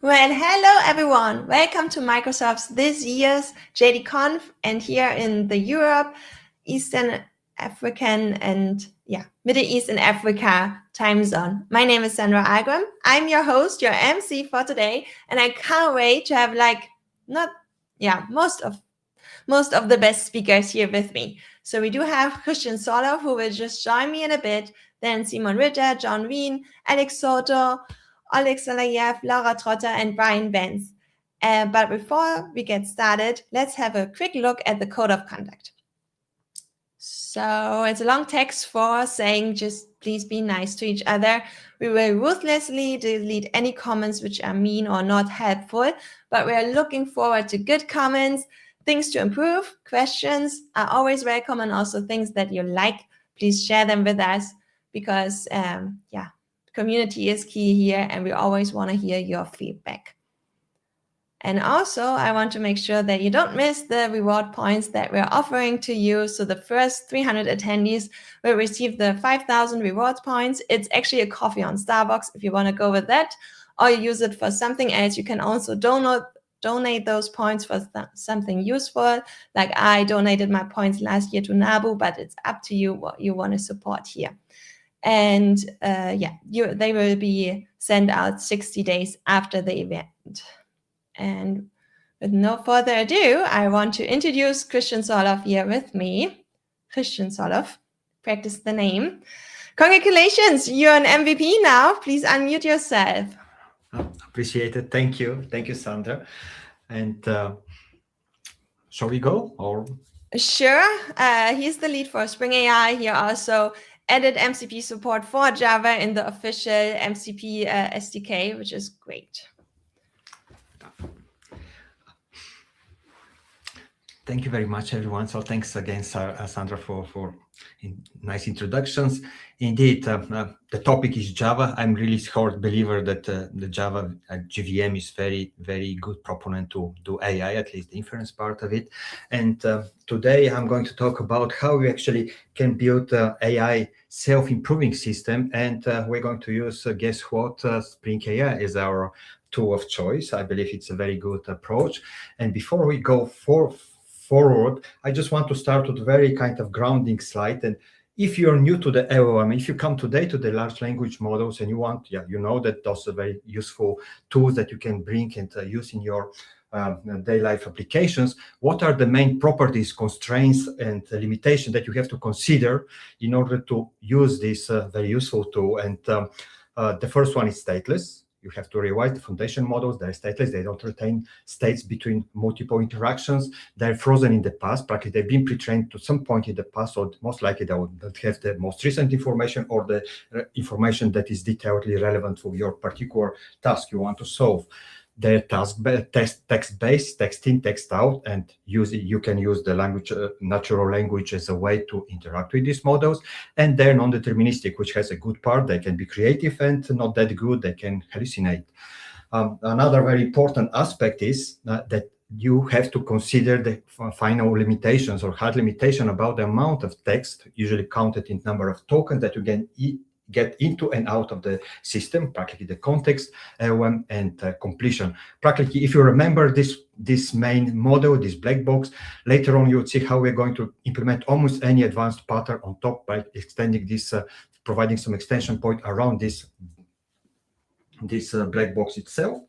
Well, hello everyone. Welcome to Microsoft's this year's JDConf, and here in the Europe, Eastern African and Middle East and Africa time zone. My name is Sandra Algram. I'm your host, your MC for today, and I can't wait to have most of the best speakers here with me. So we do have Christian Soloff, who will just join me in a bit, then Simon Ritter, John Wien, Alex Soto, Alex Salayev, Laura Trotter, and Brian Benz. But before we get started, let's have a quick look at the code of conduct. So it's a long text for saying just please be nice to each other. We will ruthlessly delete any comments which are mean or not helpful, but we are looking forward to good comments, things to improve. Questions are always welcome, and also things that you like, please share them with us, because community is key here, and we always want to hear your feedback. And also, I want to make sure that you don't miss the reward points that we're offering to you. So the first 300 attendees will receive the 5,000 rewards points. It's actually a coffee on Starbucks if you want to go with that, or you use it for something else. You can also donate those points for something useful. Like I donated my points last year to NABU, but it's up to you what you want to support here. And they will be sent out 60 days after the event. And with no further ado, I want to introduce Christian Soloff here with me. Christian Soloff, practice the name. Congratulations, you're an MVP now. Please unmute yourself. Appreciate it. Thank you. Thank you, Sandra. And shall we go? Or Sure. He's the lead for Spring AI. He also added MCP support for Java in the official MCP SDK, which is great. Thank you very much, everyone. So thanks again, Sandra, for nice introductions. Indeed, the topic is Java. I'm really hard believer that the Java JVM is very, very good proponent to do AI, at least the inference part of it. And today I'm going to talk about how we actually can build AI self-improving system. And we're going to use, guess what, Spring AI is our tool of choice. I believe it's a very good approach. And before we go forward, I just want to start with a very kind of grounding slide. And if you're new to the LLM, if you come today to the large language models and you want, you know that those are very useful tools that you can bring and use in your daily life applications. What are the main properties, constraints, and limitations that you have to consider in order to use this very useful tool? And the first one is stateless. You have to rewrite the foundation models. They're stateless. They don't retain states between multiple interactions. They're frozen in the past. Practically, they've been pre-trained to some point in the past, so most likely they will not have the most recent information or the information that is detailedly relevant for your particular task you want to solve. They're text-based, text in, text out, and you can use the language, natural language as a way to interact with these models. And they're non-deterministic, which has a good part. They can be creative and not that good. They can hallucinate. Another very important aspect is that you have to consider the final limitations or hard limitation about the amount of text, usually counted in number of tokens that you can get into and out of the system, practically the context, LLM, and completion. Practically, if you remember this main model, this black box, later on you will see how we're going to implement almost any advanced pattern on top by extending this, providing some extension point around this black box itself.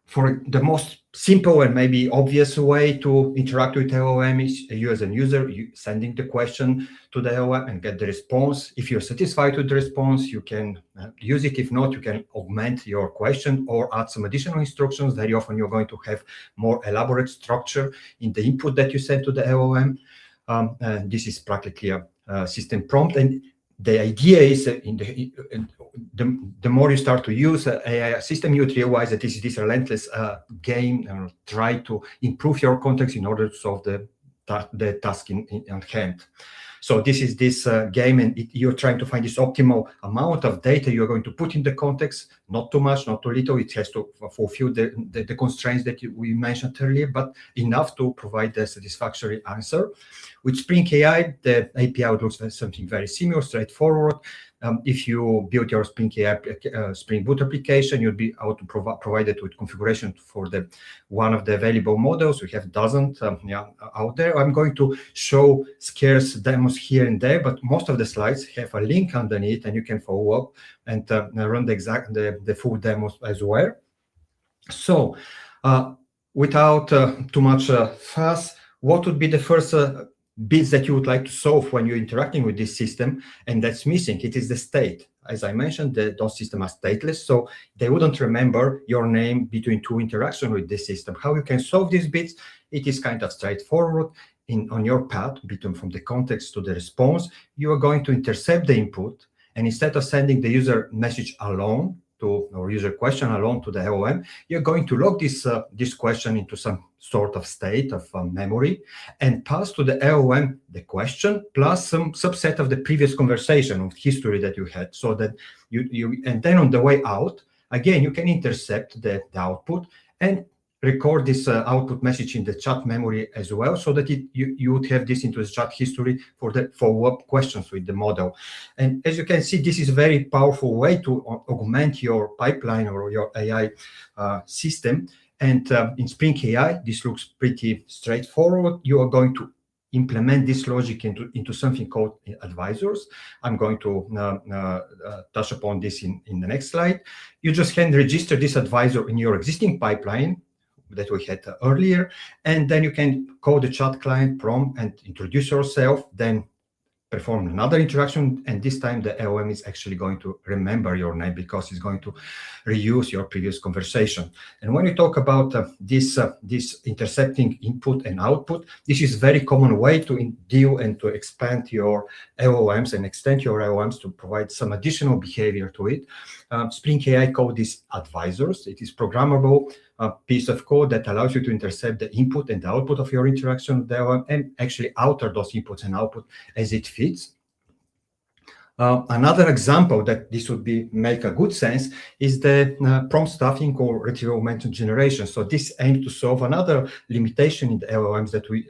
For the most simple and maybe obvious way to interact with LLM is you as a user, sending the question to the LLM and get the response. If you're satisfied with the response, you can use it. If not, you can augment your question or add some additional instructions. Very often you're going to have more elaborate structure in the input that you send to the LLM. And this is practically a system prompt. And the idea is the more you start to use an AI system, you would realize that this is this relentless game and try to improve your context in order to solve the task in hand. So this is this game, and you're trying to find this optimal amount of data you're going to put in the context, not too much, not too little. It has to fulfill the constraints that we mentioned earlier, but enough to provide the satisfactory answer. With Spring AI, the API looks like something very similar, straightforward. if you build your Spring Boot application, you'll be able to provide it with configuration for the one of the available models. We have dozens out there. I'm going to show scarce demos here and there, but most of the slides have a link underneath, and you can follow up and run the full demos as well. So without too much fuss, what would be the first bits that you would like to solve when you're interacting with this system, and that's missing? It is the state. As I mentioned, those systems are stateless, so they wouldn't remember your name between two interactions with this system. How you can solve these bits, it is kind of straightforward. On your path, from the context to the response, you are going to intercept the input, and instead of sending the user message alone or user question alone to the LLM, you're going to log this question into some sort of state of memory and pass to the LLM the question plus some subset of the previous conversation of history that you had, so that and then on the way out, again, you can intercept the output and record this output message in the chat memory as well, so that you would have this into the chat history for the follow-up questions with the model. And as you can see, this is a very powerful way to augment your pipeline or your AI system. And in Spring AI, this looks pretty straightforward. You are going to implement this logic into something called advisors. I'm going to touch upon this in the next slide. You just can register this advisor in your existing pipeline that we had earlier, and then you can call the chat client prompt and introduce yourself, then perform another interaction, and this time the LLM is actually going to remember your name because it's going to reuse your previous conversation. And when you talk about this intercepting input and output, this is a very common way to deal and to expand your LLMs and extend your LLMs to provide some additional behavior to it. Spring AI code is advisors. It is programmable piece of code that allows you to intercept the input and the output of your interaction with the LLM and actually alter those inputs and output as it fits. Another example that this would make a good sense is the prompt stuffing or retrieval augmented generation. So this aims to solve another limitation in the LLMs that we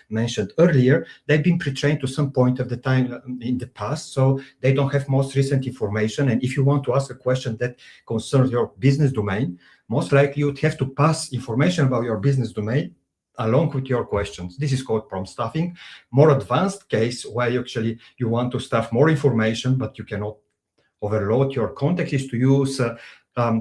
mentioned earlier. They've been pre-trained to some point of the time in the past, so they don't have most recent information. And if you want to ask a question that concerns your business domain, most likely you'd have to pass information about your business domain along with your questions. This is called prompt stuffing. More advanced case where you want to stuff more information, but you cannot overload your context, is to use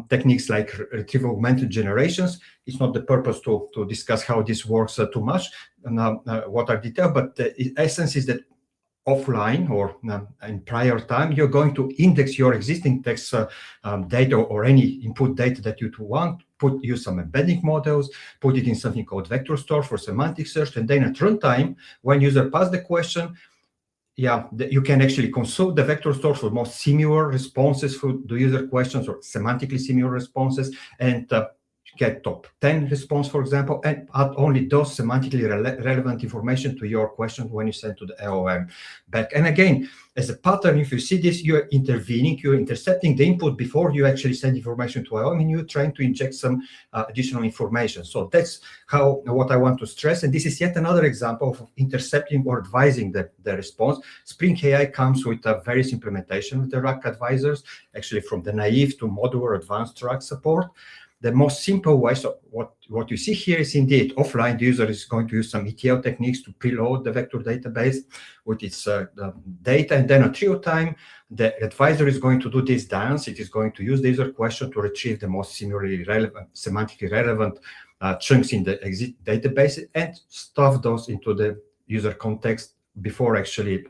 techniques like retrieval augmented generations. It's not the purpose to discuss how this works too much, what are details, but the essence is that offline or in prior time, you're going to index your existing text data or any input data that you want, use some embedding models, put it in something called vector store for semantic search, and then at runtime, when user pass the question, you can actually consult the vector store for more similar responses for the user questions or semantically similar responses, and get top 10 response, for example, and add only those semantically relevant information to your question when you send to the LLM back. And again, as a pattern, if you see this, you're intervening, you're intercepting the input before you actually send information to LLM, and you're trying to inject some additional information. So that's what I want to stress. And this is yet another example of intercepting or advising the response. Spring AI comes with a various implementation with the RAG advisors, actually from the naive to modular advanced RAG support. The most simple way, so what you see here is indeed offline, the user is going to use some ETL techniques to preload the vector database with its data, and then at real time, the advisor is going to do this dance. It is going to use the user question to retrieve the most semantically relevant chunks in the exit database and stuff those into the user context before actually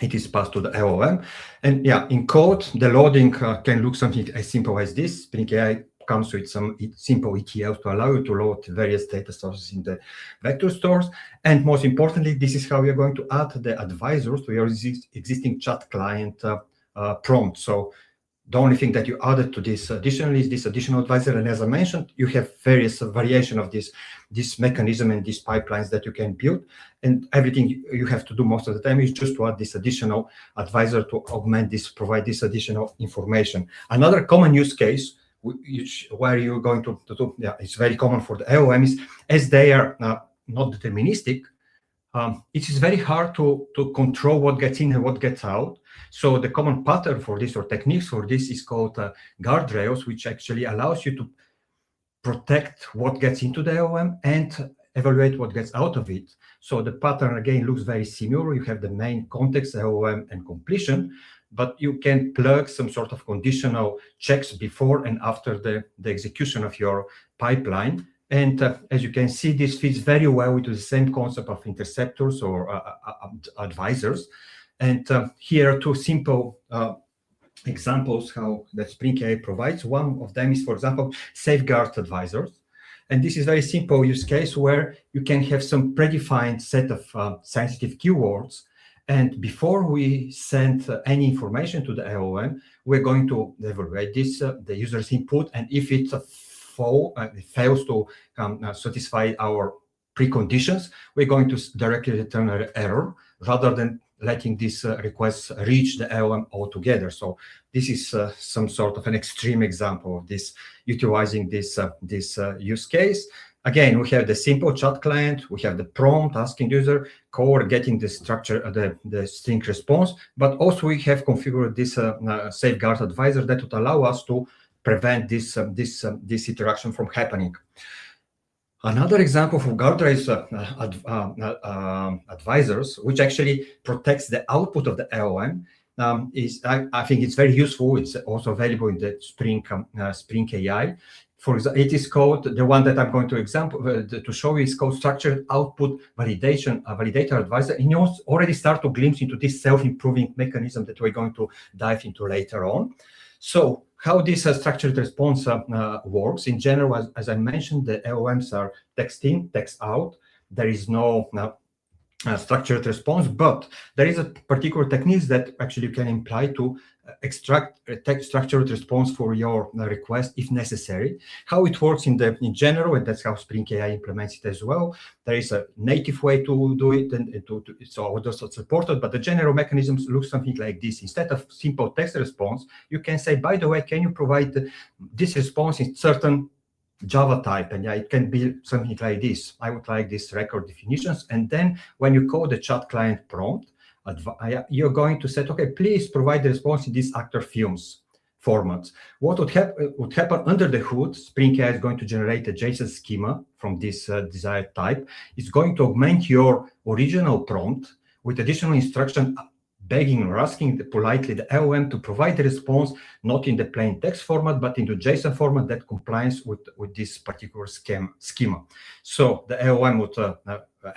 it is passed to the LLM. And in code, the loading can look something as simple as this. Spring AI comes with some simple ETL to allow you to load various data sources in the vector stores. And most importantly, this is how you're going to add the advisors to your existing chat client prompt. So the only thing that you added to this additionally is this additional advisor. And as I mentioned, you have various variation of this mechanism and these pipelines that you can build. And everything you have to do most of the time is just to add this additional advisor to augment this, provide this additional information. Another common use case where you're going to do, it's very common for the LLMs, as they are not deterministic, it is very hard to control what gets in and what gets out. So the common pattern for this, or techniques for this, is called guardrails, which actually allows you to protect what gets into the LLM and evaluate what gets out of it. So the pattern again looks very similar. You have the main context, LLM, and completion, but you can plug some sort of conditional checks before and after the execution of your pipeline. And as you can see, this fits very well into the same concept of interceptors or advisors. And here are two simple examples how that Spring AI provides. One of them is, for example, safeguard advisors. And this is very simple use case where you can have some predefined set of sensitive keywords. And before we send any information to the LLM, we're going to evaluate this, the user's input. And if it fails to satisfy our preconditions, we're going to directly return an error rather than letting this request reach the LLM altogether. So this is some sort of an extreme example of this, utilizing this use case. Again, we have the simple chat client, we have the prompt asking user, core getting the structure, the string response, but also we have configured this safeguard advisor that would allow us to prevent this interaction from happening. Another example for guardrails advisors, which actually protects the output of the LLM, is I think it's very useful. It's also available in the Spring AI. For example, it is called, the one that I'm going to show you is called Structured Output Validation, Validator Advisor. And you already start to glimpse into this self-improving mechanism that we're going to dive into later on. So how this structured response works, in general, as I mentioned, the LLMs are text in, text out. There is no structured response, but there is a particular technique that actually you can apply to extract a text structured response for your request if necessary. How it works in general, and that's how Spring AI implements it as well. There is a native way to do it, and so it's not supported, but the general mechanisms look something like this. Instead of simple text response, you can say, by the way, can you provide this response in certain Java type? And it can be something like this. I would like these record definitions. And then when you call the chat client prompt, you're going to say, okay, please provide the response in these actor films formats. What would happen under the hood, Spring AI is going to generate a JSON schema from this desired type. It's going to augment your original prompt with additional instruction, begging or asking politely the LLM to provide the response not in the plain text format, but into JSON format that complies with this particular schema. So the LLM would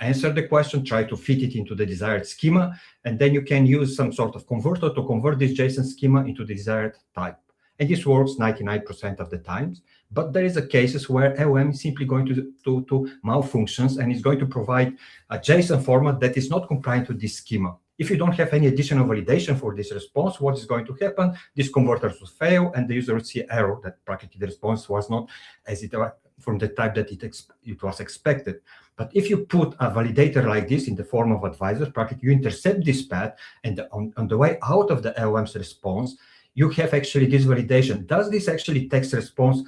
answer the question, try to fit it into the desired schema, and then you can use some sort of converter to convert this JSON schema into the desired type. And this works 99% of the times, but there is a cases where LLM is simply going to malfunctions and is going to provide a JSON format that is not compliant with this schema. If you don't have any additional validation for this response, what is going to happen? This converter will fail, and the user will see error that practically the response was not as it from the type that it was expected. But if you put a validator like this in the form of advisors, practically you intercept this path, and on the way out of the LLM's response, you have actually this validation. Does this actually text response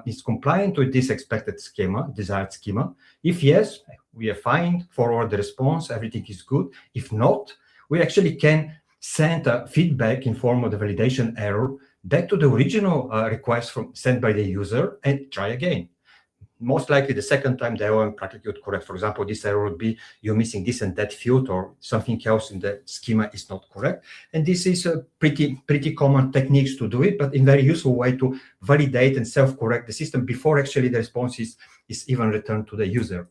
is compliant with this expected schema, desired schema? If yes, we are fine, forward the response, everything is good. If not, we actually can send a feedback in form of the validation error back to the original request sent by the user and try again. Most likely the second time the LLM practically would correct. For example, this error would be you're missing this and that field, or something else in the schema is not correct. And this is a pretty common techniques to do it, but in very useful way to validate and self-correct the system before actually the response is even returned to the user.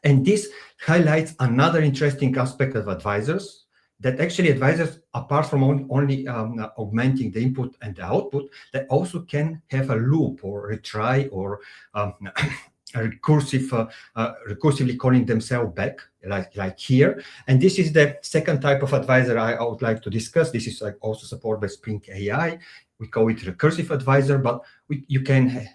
And this highlights another interesting aspect of advisors, that actually advisors, apart from only augmenting the input and the output, they also can have a loop or retry or recursively calling themselves back, like here. And this is the second type of advisor I would like to discuss. This is also supported by Spring AI. We call it recursive advisor, but you can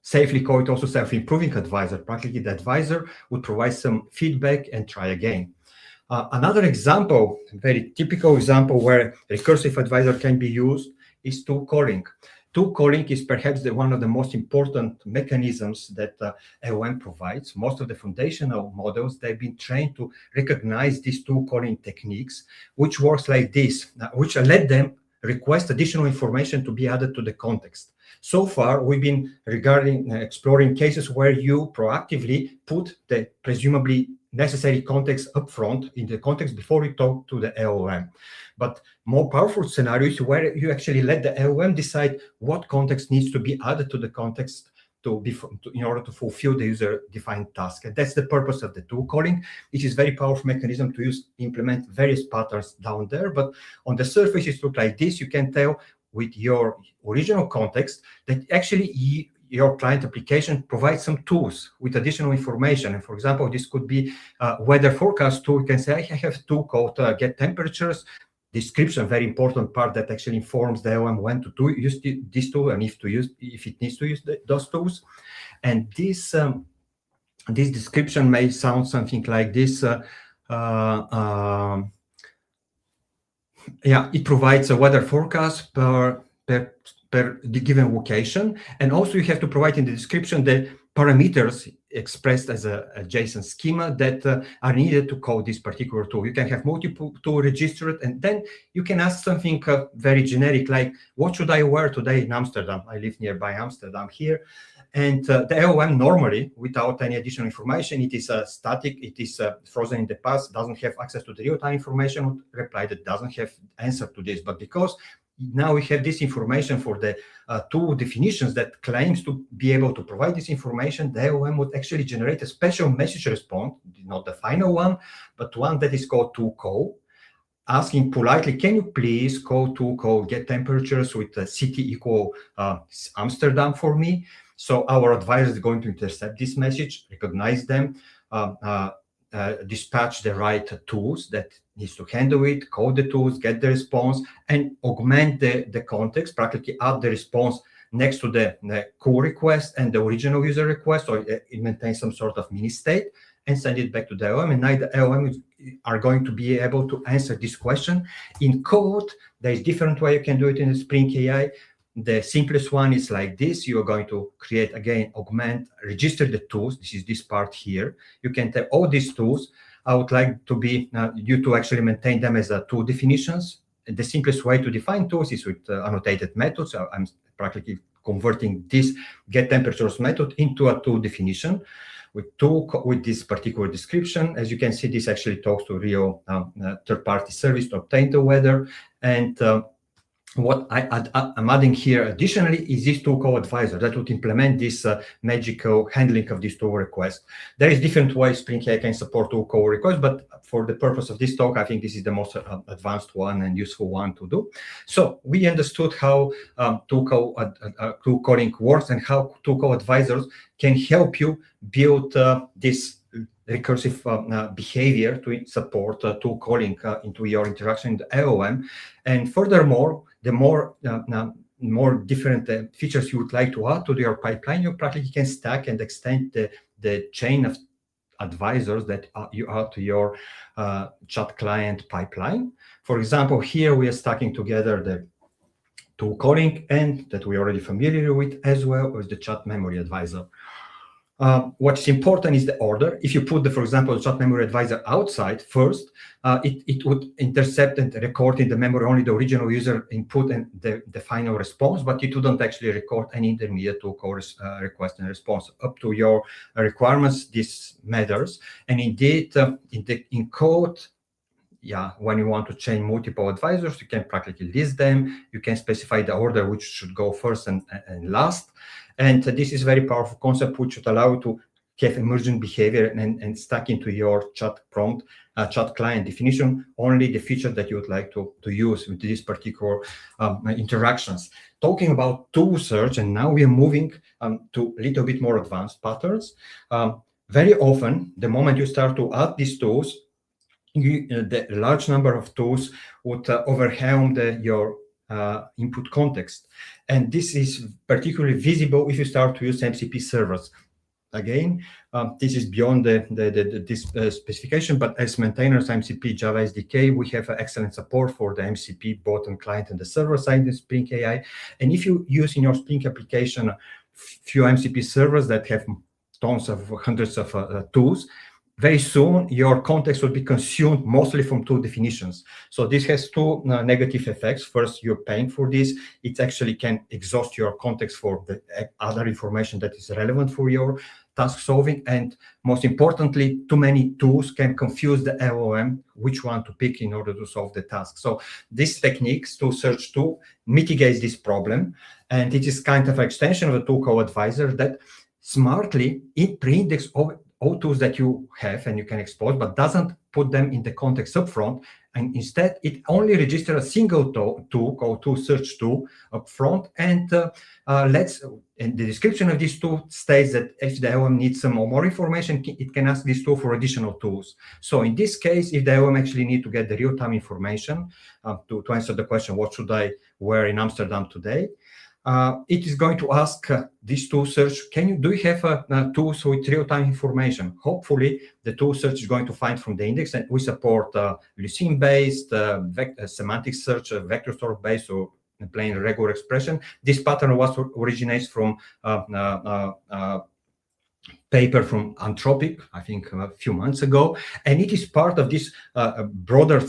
safely call it also self-improving advisor. Practically, the advisor would provide some feedback and try again. Another example, very typical example where recursive advisor can be used is tool calling. tool calling is perhaps one of the most important mechanisms that LLM provides. Most of the foundational models, they've been trained to recognize these tool calling techniques, which works like this, which let them request additional information to be added to the context. So far, we've been exploring cases where you proactively put the presumably necessary context upfront in the context before you talk to the LLM. But more powerful scenarios where you actually let the LLM decide what context needs to be added to the context in order to fulfill the user-defined task. And that's the purpose of the tool calling. It is a very powerful mechanism to implement various patterns down there. But on the surface, it looks like this. You can tell with your original context that actually your client application provides some tools with additional information. And for example, this could be a weather forecast tool. You can say, I have a tool called Get Temperatures. Description, very important part that actually informs the LLM when to use this tool and if it needs to use those tools. And this description may sound something like this. It provides a weather forecast per the given location, and also you have to provide in the description the parameters expressed as a JSON schema that are needed to call this particular tool. You can have multiple tools registered, and then you can ask something very generic, like, what should I wear today in Amsterdam? I live nearby Amsterdam here. And the LLM normally, without any additional information, it is static, it is frozen in the past, doesn't have access to the real-time information, would reply that doesn't have answer to this. But because now we have this information for the tool definitions that claims to be able to provide this information, the LLM would actually generate a special message response, not the final one, but one that is called tool call, asking politely, can you please call tool call Get Temperatures with a city equal Amsterdam for me? So our advisor is going to intercept this message, recognize them, dispatch the right tools that needs to handle it, call the tools, get the response, and augment the context, practically add the response next to the call request and the original user request, or it maintains some sort of mini state, and send it back to the LLM. And now the LLM are going to be able to answer this question in code. There is different way you can do it in the Spring AI. The simplest one is like this. You are going to create, again, augment, register the tools. This is this part here. You can tell all these tools. I would like to be you to actually maintain them as tool definitions. The simplest way to define tools is with annotated methods. So I'm practically converting this Get Temperatures method into a tool definition with this particular description. As you can see, this actually talks to real third-party service to obtain the weather. And what I'm adding here additionally is this tool call advisor that would implement this magical handling of this tool request. There is different ways Spring AI can support tool call requests, but for the purpose of this talk, I think this is the most advanced one and useful one to do. So we understood how tool calling works and how tool call advisors can help you build this recursive behavior to support tool calling into your interaction in the LLM. And furthermore, the more different features you would like to add to your pipeline, you practically can stack and extend the chain of advisors that you add to your chat client pipeline. For example, here we are stacking together the tool calling and that we're already familiar with, as well as the chat memory advisor. What's important is the order. If you put, for example, the chat memory advisor outside first, it would intercept and record in the memory only the original user input and the final response, but it wouldn't actually record any intermediate tool call request and response. Up to your requirements, this matters. And indeed, in code, when you want to chain multiple advisors, you can practically list them. You can specify the order which should go first and last. And this is a very powerful concept which would allow you to have emergent behavior and stack into your chat prompt, chat client definition, only the feature that you would like to use with these particular interactions. Talking about tool search, and now we are moving to a little bit more advanced patterns. Very often, the moment you start to add these tools, the large number of tools would overwhelm your input context. And this is particularly visible if you start to use MCP servers. again, this is beyond this specification, but as maintainers MCP Java SDK, we have excellent support for the MCP both on client and the server side in Spring AI. And if you use in your Spring application few MCP servers that have tons of hundreds of tools, very soon your context will be consumed mostly from tool definitions. So this has two negative effects. First, you're paying for this. It actually can exhaust your context for the other information that is relevant for your task solving. And most importantly, too many tools can confuse the LLM which one to pick in order to solve the task. So this techniques, tool search tool, mitigates this problem. And it is kind of an extension of a tool called Advisor that smartly pre-index all tools that you have and you can export, but doesn't put them in the context upfront. And instead, it only registers a single tool called tool search tool upfront. And and the description of this tool states that if the LLM needs some more information, it can ask this tool for additional tools. So in this case, if the LLM actually need to get the real-time information to answer the question, what should I wear in Amsterdam today? It is going to ask this tool search, do you have tools with real-time information? Hopefully, the tool search is going to find from the index, and we support Lucene-based, semantic search, vector store-based, or plain regular expression. This pattern originates from paper from Anthropic, I think a few months ago, and it is part of this broader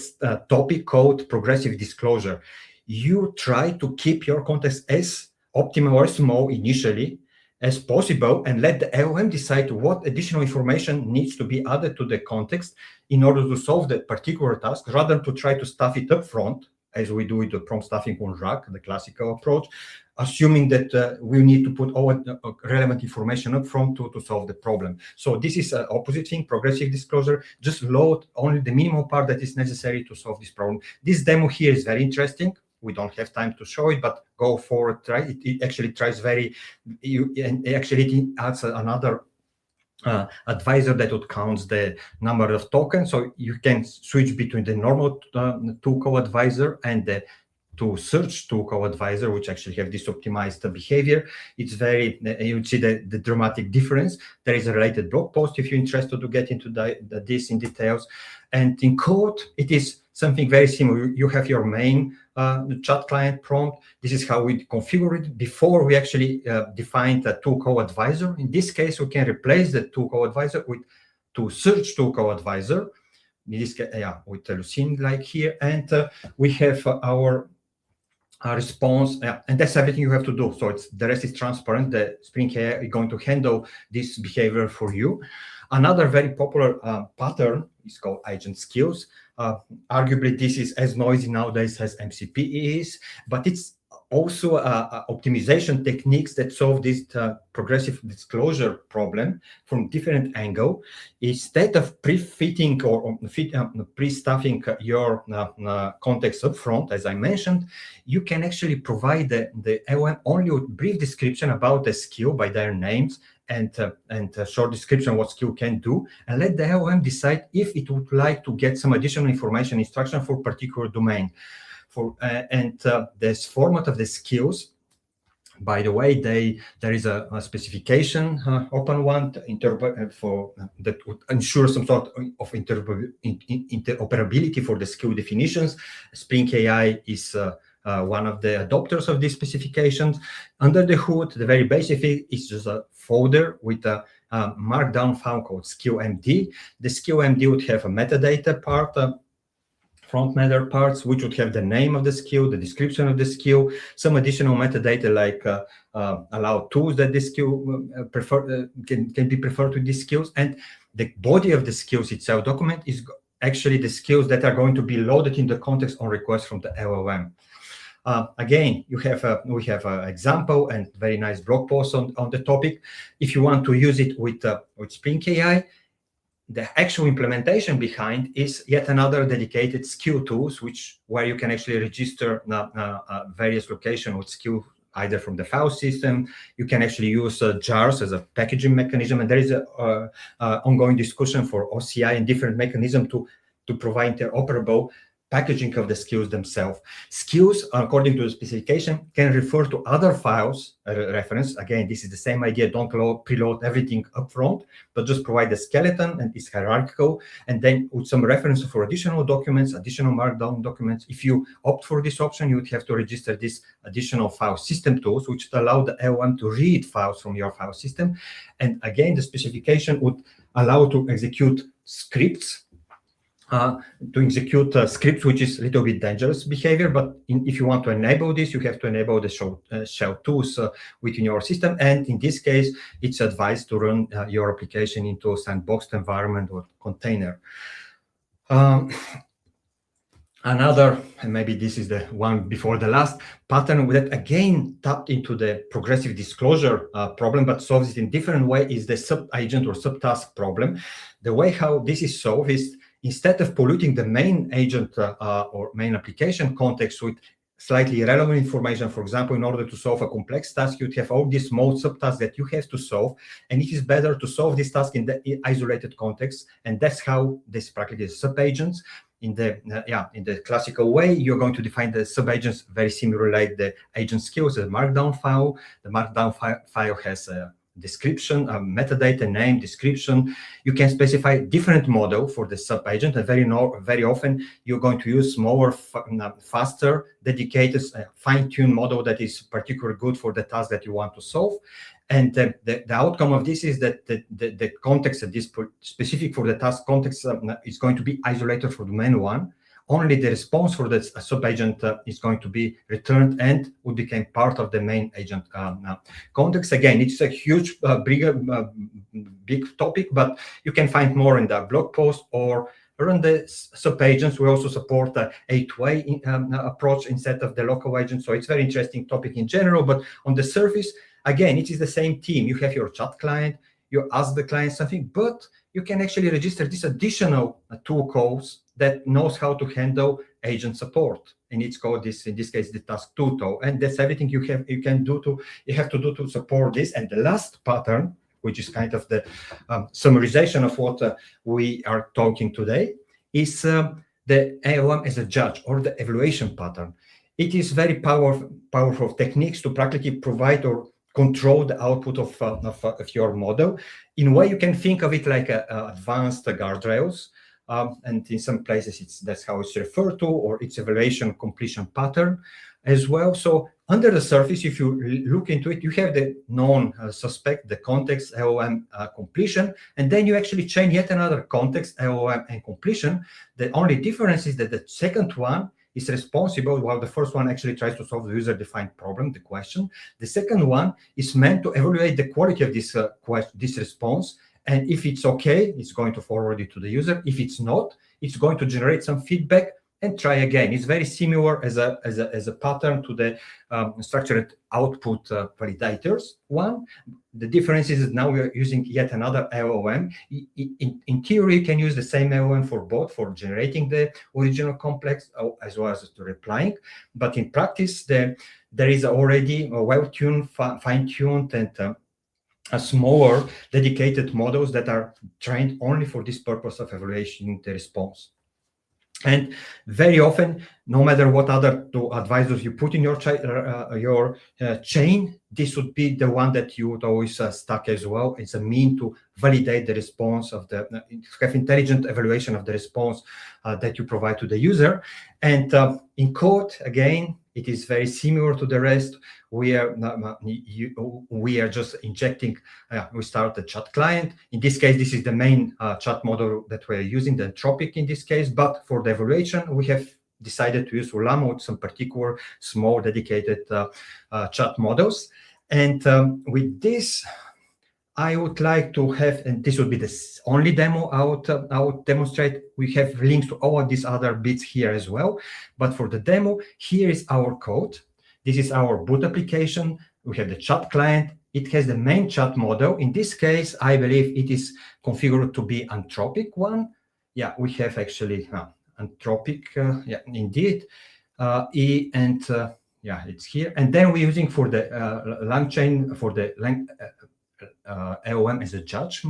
topic called progressive disclosure. You try to keep your context as optimal or small initially as possible and let the LLM decide what additional information needs to be added to the context in order to solve that particular task, rather than to try to stuff it up front, as we do with the prompt stuffing on RAG, the classical approach, assuming that we need to put all relevant information up front to solve the problem. So this is an opposite thing, progressive disclosure. Just load only the minimal part that is necessary to solve this problem. This demo here is very interesting. We don't have time to show it, but go forward, try it. It actually tries and actually it adds another advisor that would count the number of tokens. So you can switch between the normal tool co-advisor and the to search tool co-advisor, which actually have this optimized behavior. It's very, you see the dramatic difference. There is a related blog post if you're interested to get into this in details. And in code, it is something very similar. You have your main chat client prompt. This is how we configure it before we actually defined a tool co-advisor. In this case, we can replace the tool co-advisor with to search tool co-advisor. In this case, with Lucene like here, and we have our response, and that's everything you have to do. So the rest is transparent. The Spring AI is going to handle this behavior for you. Another very popular pattern is called agent skills. Arguably, this is as noisy nowadays as MCP is, but it's also optimization techniques that solve this progressive disclosure problem from different angle. Instead of pre-fitting or pre-stuffing your context up front, as I mentioned, you can actually provide the LLM only with brief description about the skill by their names and a short description of what skill can do, and let the LLM decide if it would like to get some additional information, instruction for particular domain. This format of the skills, by the way, there is a specification, open one, that would ensure some sort of interoperability for the skill definitions. Spring AI is one of the adopters of these specifications. Under the hood, the very basic thing is just a folder with a markdown file called skillmd. The skillmd would have a metadata part, front matter parts, which would have the name of the skill, the description of the skill, some additional metadata like allow tools that this skill can be preferred to these skills. And the body of the skills itself document is actually the skills that are going to be loaded in the context on request from the LLM. Again, we have an example and very nice blog post on the topic. If you want to use it with Spring AI, the actual implementation behind is yet another dedicated skill tools, where you can actually register various locations with skill, either from the file system. You can actually use jars as a packaging mechanism, and there is a ongoing discussion for OCI and different mechanism to provide interoperable packaging of the skills themselves. Skills, according to the specification, can refer to other files reference. Again, this is the same idea. Don't preload everything up front, but just provide the skeleton, and it's hierarchical. And then with some reference for additional documents, additional markdown documents. If you opt for this option, you would have to register this additional file system tools, which allow the LLM to read files from your file system. And again, the specification would allow to execute scripts, scripts, which is a little bit dangerous behavior. But if you want to enable this, you have to enable the shell tools within your system. And in this case, it's advised to run your application into a sandboxed environment or container. Another, and maybe this is the one before the last, pattern that again tapped into the progressive disclosure problem, but solves it in different way, is the sub-agent or subtask problem. The way how this is solved is, instead of polluting the main agent or main application context with slightly irrelevant information, for example, in order to solve a complex task, you'd have all these small subtasks that you have to solve, and it is better to solve this task in the isolated context, and that's how this practically is sub-agents. In the classical way, you're going to define the sub-agents very similar like the agent skills, a markdown file. The markdown file has a description, a metadata, name, description. You can specify different model for the sub-agent, and very often you're going to use smaller, faster, dedicated, fine-tuned model that is particularly good for the task that you want to solve. And the outcome of this is that the context that is specific for the task context is going to be isolated from the main one. Only the response for the sub-agent is going to be returned and will become part of the main agent context. Again, it's a huge, big topic, but you can find more in the blog post or run the sub-agents. We also support the 8-way approach instead of the local agent. So it's a very interesting topic in general, but on the surface, again, it is the same team. You have your chat client, you ask the client something, but you can actually register this additional tool calls that knows how to handle agent support. And it's called this, in this case, the task tool. And that's everything you have to do to support this. And the last pattern, which is kind of the summarization of what we are talking today, is the LLM as a judge, or the evaluation pattern. It is very powerful techniques to practically provide or control the output of your model. In a way, you can think of it like advanced guardrails. And in some places, that's how it's referred to, or it's evaluation completion pattern as well. So under the surface, if you look into it, you have the known suspect, the context, LLM completion, and then you actually chain yet another context, LLM and completion. The only difference is that the second one is responsible, while the first one actually tries to solve the user-defined problem, the question. The second one is meant to evaluate the quality of this response. And if it's okay, it's going to forward it to the user. If it's not, it's going to generate some feedback and try again. It's very similar as a pattern to the structured output validators one. The difference is that now we are using yet another LLM. In theory, you can use the same LLM for both, for generating the original complex as well as to replying. But in practice, there is already a well-tuned, fine-tuned, and a smaller dedicated models that are trained only for this purpose of evaluating the response. And very often, no matter what other two advisors you put in your chain, this would be the one that you would always stack as well. It's a mean to validate the response of have intelligent evaluation of the response that you provide to the user. And in code, again, it is very similar to the rest. We are just injecting, we start the chat client. In this case, this is the main chat model that we're using, the Anthropic in this case. But for the evaluation, we have decided to use Llama with some particular small dedicated chat models. And with this, I would like to have, and this would be the only demo I would demonstrate. We have links to all of these other bits here as well. But for the demo, here is our code. This is our boot application. We have the chat client. It has the main chat model. In this case, I believe it is configured to be Anthropic one. Yeah, we have actually Anthropic, yeah, indeed. Yeah, it's here. And then we're using for the LangChain, for the LLM as a judge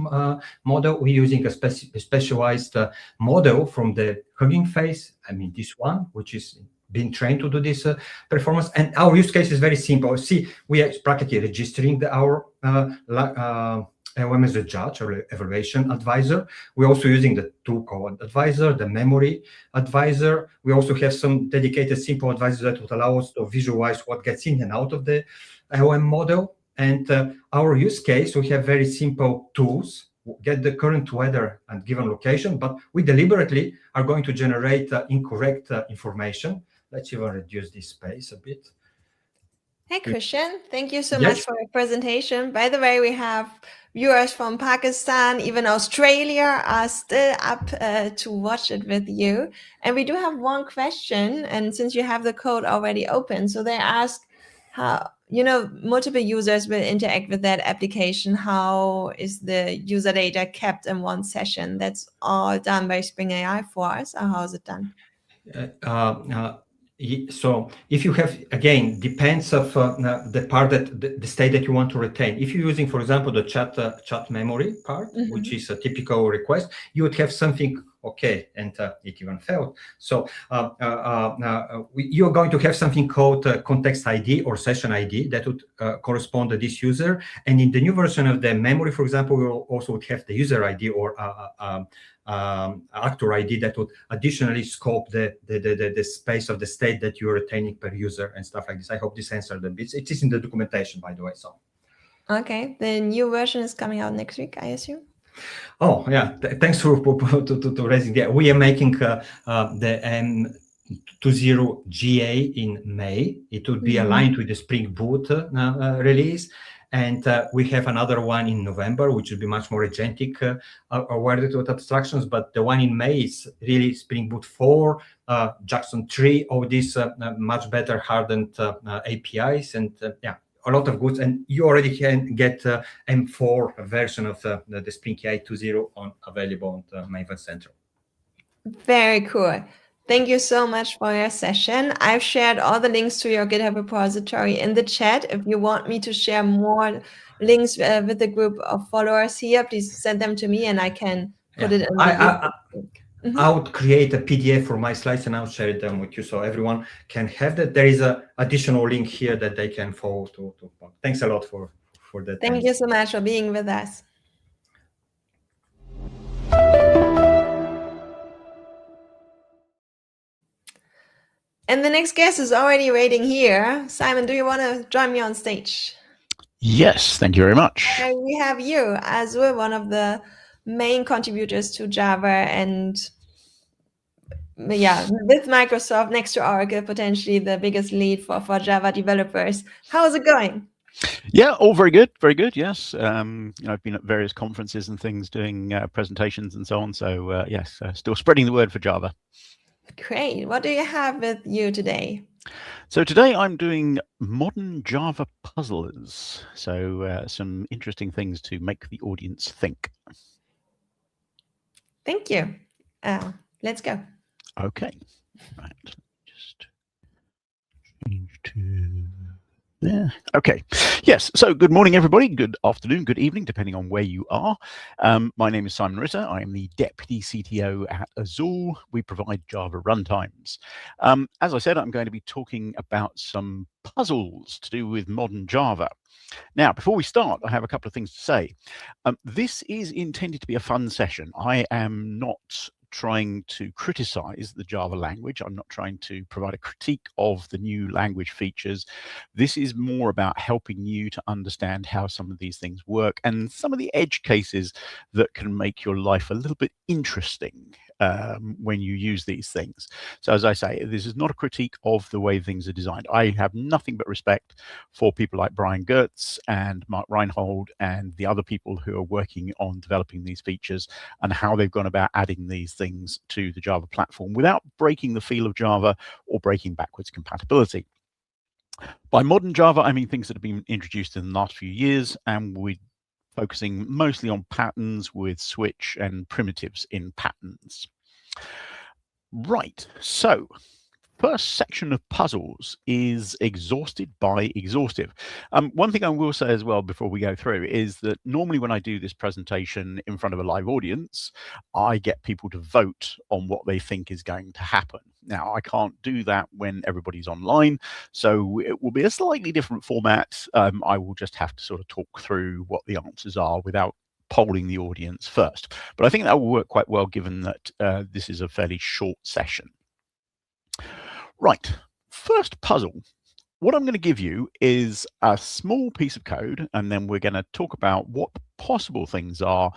model. We're using a specialized model from the Hugging Face. I mean, this one, which is been trained to do this performance. And our use case is very simple. See, we are practically registering our LLM as a judge or evaluation advisor. We're also using the tool called advisor, the memory advisor. We also have some dedicated simple advisors that would allow us to visualize what gets in and out of the LLM model. And our use case, we have very simple tools, get the current weather and given location, but we deliberately are going to generate incorrect information. Let's even reduce this space a bit. Hey, Christian, thank you so much for your presentation. By the way, we have viewers from Pakistan, even Australia are still up to watch it with you. And we do have one question, and since you have the code already open, so they ask how, multiple users will interact with that application. How is the user data kept in one session? That's all done by Spring AI for us, or how is it done? So if you have, again, depends of the part that the state that you want to retain. If you're using, for example, the chat memory part, which is a typical request, you would have something, okay, and it even failed. So you're going to have something called context ID or session ID that would correspond to this user. And in the new version of the memory, for example, we also would have the user ID or actor ID that would additionally scope the space of the state that you're retaining per user and stuff like this. I hope this answered a bit. It is in the documentation, by the way. So, okay, the new version is coming out next week, I assume. Oh yeah, thanks for to raising that. We are making the M20 GA in May. It would be aligned with the Spring Boot release. And we have another one in November, which will be much more agentic awarded with abstractions. But the one in May is really Spring Boot 4, Jackson 3, all these much better hardened APIs. And yeah, a lot of goods. And you already can get M4 version of the Spring AI 2.0 available on Maven Central. Very cool. Thank you so much for your session. I've shared all the links to your GitHub repository in the chat. If you want me to share more links with the group of followers here, please send them to me and I can put it in the I would create a PDF for my slides and I'll share them with you so everyone can have that. There is an additional link here that they can follow to. Thanks a lot for that. Thank you so much for being with us. And the next guest is already waiting here. Simon, do you want to join me on stage? Yes, thank you very much. And we have you as well, one of the main contributors to Java and yeah, with Microsoft next to Oracle, potentially the biggest lead for Java developers. How is it going? Yeah, all very good, yes. I've been at various conferences and things doing presentations and so on. So yes, still spreading the word for Java. Great. What do you have with you today? So today I'm doing modern Java puzzlers. So some interesting things to make the audience think. Thank you. Let's go. Okay. Right. Just change to there. Okay. Yes. So good morning, everybody. Good afternoon, good evening, depending on where you are. My name is Simon Ritter. I am the Deputy CTO at Azul. We provide Java runtimes. As I said, I'm going to be talking about some puzzles to do with modern Java. Now, before we start, I have a couple of things to say. This is intended to be a fun session. I am not trying to criticize the Java language. I'm not trying to provide a critique of the new language features. This is more about helping you to understand how some of these things work and some of the edge cases that can make your life a little bit interesting when you use these things. So as I say, this is not a critique of the way things are designed. I have nothing but respect for people like Brian Gertz and Mark Reinhold and the other people who are working on developing these features and how they've gone about adding these things to the Java platform without breaking the feel of Java or breaking backwards compatibility. By modern Java, I mean things that have been introduced in the last few years, and we're focusing mostly on patterns with switch and primitives in patterns. Right, so first section of puzzles is exhausted by exhaustive. One thing I will say as well before we go through is that normally when I do this presentation in front of a live audience, I get people to vote on what they think is going to happen. Now, I can't do that when everybody's online, so it will be a slightly different format. I will just have to sort of talk through what the answers are without polling the audience first. But I think that will work quite well given that this is a fairly short session. Right, first puzzle. What I'm going to give you is a small piece of code, and then we're going to talk about what possible things are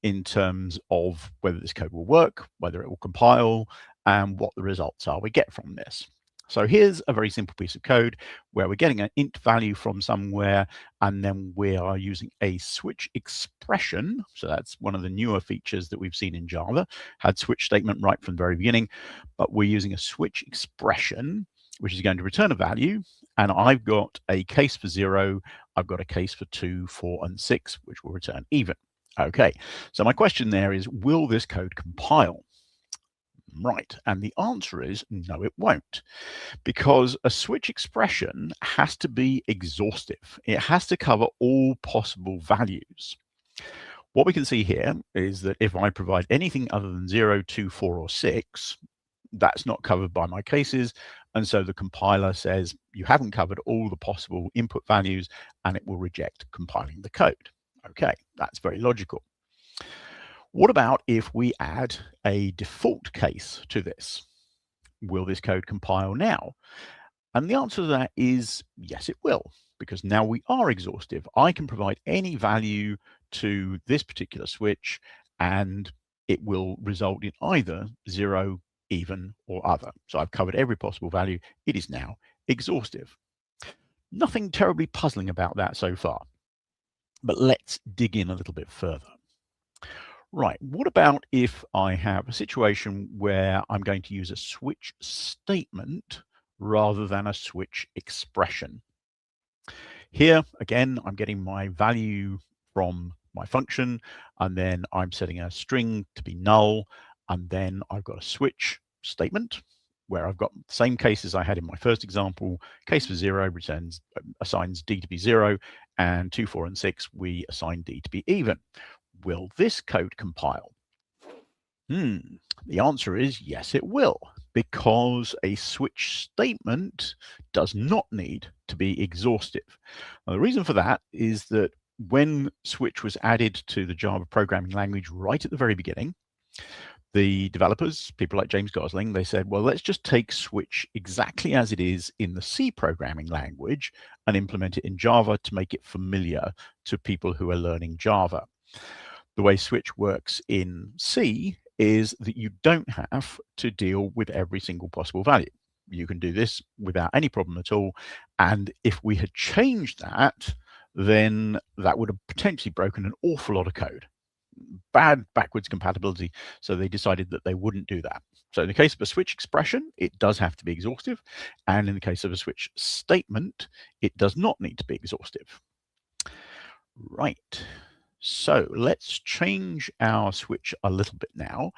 in terms of whether this code will work, whether it will compile, and what the results are we get from this. So here's a very simple piece of code where we're getting an int value from somewhere, and then we are using a switch expression. So that's one of the newer features that we've seen in Java, had switch statement right from the very beginning, but we're using a switch expression, which is going to return a value. And I've got a case for 0, I've got a case for 2, 4, and 6, which will return even. Okay, so my question there is, will this code compile? Right, and the answer is no, it won't, because a switch expression has to be exhaustive. It has to cover all possible values. What we can see here is that if I provide anything other than 0, 2, 4, or 6, that's not covered by my cases, and so the compiler says you haven't covered all the possible input values, and it will reject compiling the code. Okay, that's very logical. What about if we add a default case to this? Will this code compile now? And the answer to that is yes, it will, because now we are exhaustive. I can provide any value to this particular switch, and it will result in either 0, even, or other. So I've covered every possible value. It is now exhaustive. Nothing terribly puzzling about that so far, but let's dig in a little bit further. Right, what about if I have a situation where I'm going to use a switch statement rather than a switch expression? Here, again, I'm getting my value from my function, and then I'm setting a string to be null, and then I've got a switch statement where I've got the same case as I had in my first example. Case for 0 assigns D to be 0, and 2, 4, and 6, we assign D to be even. Will this code compile? The answer is yes, it will, because a switch statement does not need to be exhaustive. Now, the reason for that is that when switch was added to the Java programming language right at the very beginning, the developers, people like James Gosling, they said, well, let's just take switch exactly as it is in the C programming language and implement it in Java to make it familiar to people who are learning Java. The way switch works in C is that you don't have to deal with every single possible value. You can do this without any problem at all. And if we had changed that, then that would have potentially broken an awful lot of code. Bad backwards compatibility. So they decided that they wouldn't do that. So in the case of a switch expression, it does have to be exhaustive. And in the case of a switch statement, it does not need to be exhaustive. Right. So let's change our switch a little bit now.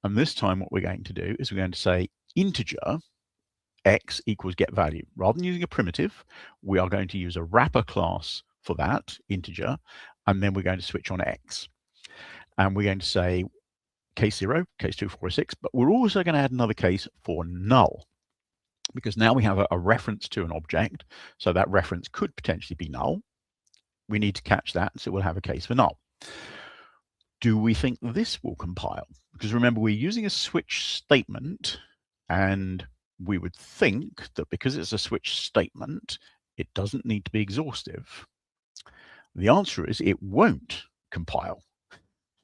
And this time what we're going to do is we're going to say integer x equals get value. Rather than using a primitive, we are going to use a wrapper class for that integer, and then we're going to switch on x. And we're going to say case 0, case 2, 4, 6, but we're also going to add another case for null, because now we have a reference to an object, so that reference could potentially be null. We need to catch that, so we'll have a case for null. Do we think this will compile? Because remember, we're using a switch statement, and we would think that because it's a switch statement, it doesn't need to be exhaustive. The answer is it won't compile.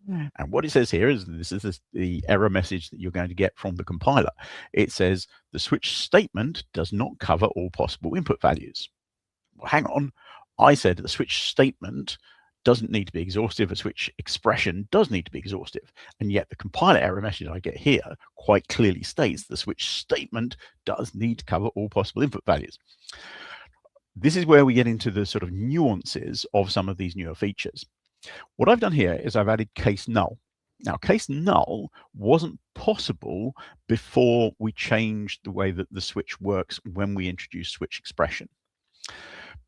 And what it says here is, this is the error message that you're going to get from the compiler. It says the switch statement does not cover all possible input values. Well, hang on. I said the switch statement doesn't need to be exhaustive. A switch expression does need to be exhaustive. And yet the compiler error message I get here quite clearly states the switch statement does need to cover all possible input values. This is where we get into the sort of nuances of some of these newer features. What I've done here is I've added case null. Now, case null wasn't possible before we changed the way that the switch works when we introduce switch expression.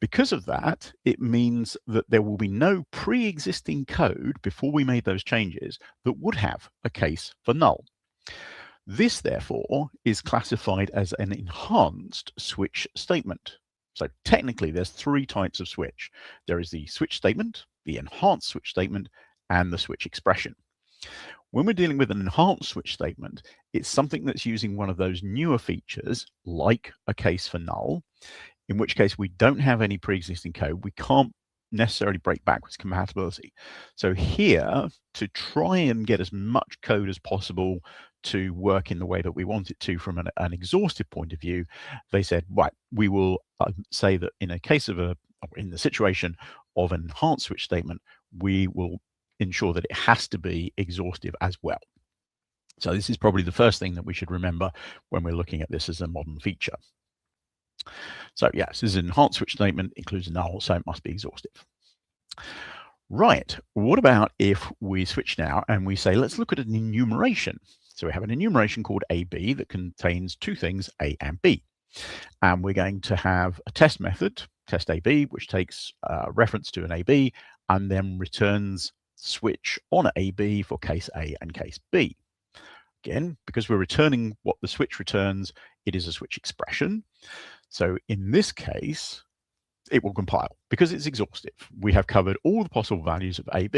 Because of that, it means that there will be no pre-existing code before we made those changes that would have a case for null. This, therefore, is classified as an enhanced switch statement. So technically, there's three types of switch. There is the switch statement, the enhanced switch statement, and the switch expression. When we're dealing with an enhanced switch statement, it's something that's using one of those newer features, like a case for null, in which case we don't have any pre-existing code. We can't necessarily break backwards compatibility. So here, to try and get as much code as possible to work in the way that we want it to from an exhaustive point of view, they said, right, we will say that in a case of in the situation of an enhanced switch statement, we will ensure that it has to be exhaustive as well. So this is probably the first thing that we should remember when we're looking at this as a modern feature. So yes, this is an enhanced switch statement, includes a null, so it must be exhaustive. Right, what about if we switch now and we say, let's look at an enumeration. So we have an enumeration called AB that contains two things, A and B. And we're going to have a test method, test AB, which takes reference to an AB and then returns switch on AB for case A and case B. Again, because we're returning what the switch returns, it is a switch expression. So in this case, it will compile because it's exhaustive. We have covered all the possible values of A